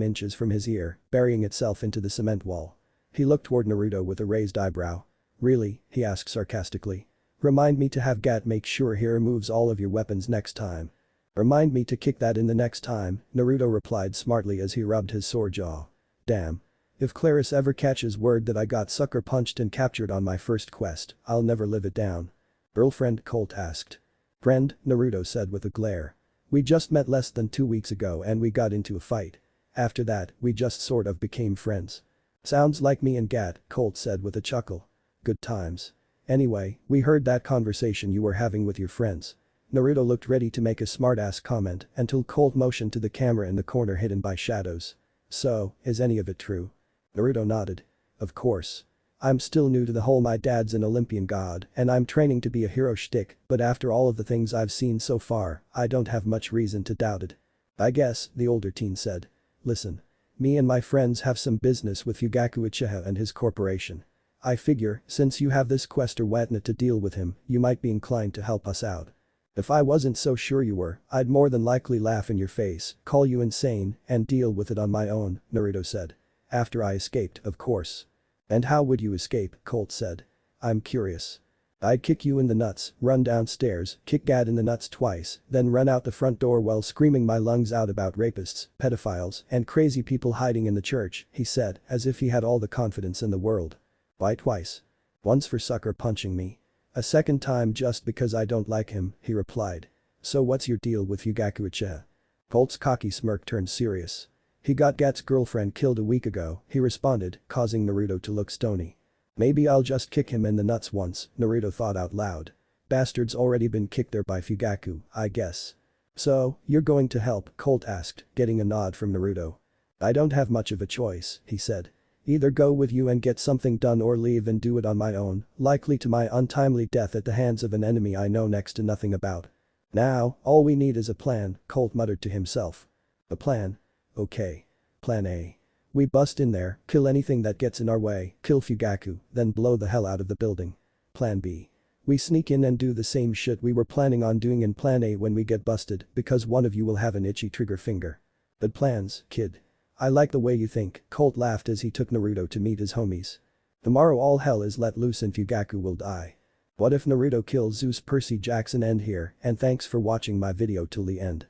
inches from his ear, burying itself into the cement wall. He looked toward Naruto with a raised eyebrow. Really? He asked sarcastically. Remind me to have Gat make sure he removes all of your weapons next time. Remind me to kick that in the next time, Naruto replied smartly as he rubbed his sore jaw. Damn. If Claris ever catches word that I got sucker punched and captured on my first quest, I'll never live it down. Girlfriend? Colt asked. Friend, Naruto said with a glare. We just met less than 2 weeks ago and we got into a fight. After that, we just sort of became friends. Sounds like me and Gat, Colt said with a chuckle. Good times. Anyway, we heard that conversation you were having with your friends. Naruto looked ready to make a smartass comment until Colt motioned to the camera in the corner hidden by shadows. So, is any of it true? Naruto nodded. Of course. I'm still new to the whole my dad's an Olympian god and I'm training to be a hero shtick, but after all of the things I've seen so far, I don't have much reason to doubt it. I guess, the older teen said. Listen. Me and my friends have some business with Fugaku Uchiha and his corporation. I figure, since you have this quest or whatnot to deal with him, you might be inclined to help us out. If I wasn't so sure you were, I'd more than likely laugh in your face, call you insane, and deal with it on my own, Naruto said. After I escaped, of course. And how would you escape? Colt said. I'm curious. I'd kick you in the nuts, run downstairs, kick Gat in the nuts twice, then run out the front door while screaming my lungs out about rapists, pedophiles, and crazy people hiding in the church, he said, as if he had all the confidence in the world. Why twice? Once for sucker punching me. A second time just because I don't like him, he replied. So what's your deal with Fugaku Uchiha? Colt's cocky smirk turned serious. He got Gat's girlfriend killed a week ago, he responded, causing Naruto to look stony. Maybe I'll just kick him in the nuts once, Naruto thought out loud. Bastard's already been kicked there by Fugaku, I guess. So, you're going to help? Colt asked, getting a nod from Naruto. I don't have much of a choice, he said. Either go with you and get something done or leave and do it on my own, likely to my untimely death at the hands of an enemy I know next to nothing about. Now, all we need is a plan, Colt muttered to himself. A plan? Okay. Plan A. We bust in there, kill anything that gets in our way, kill Fugaku, then blow the hell out of the building. Plan B. We sneak in and do the same shit we were planning on doing in Plan A when we get busted, because one of you will have an itchy trigger finger. Good plans, kid. I like the way you think, Colt laughed as he took Naruto to meet his homies. Tomorrow all hell is let loose and Fugaku will die. What if Naruto kills Zeus Percy Jackson? End here, and thanks for watching my video till the end.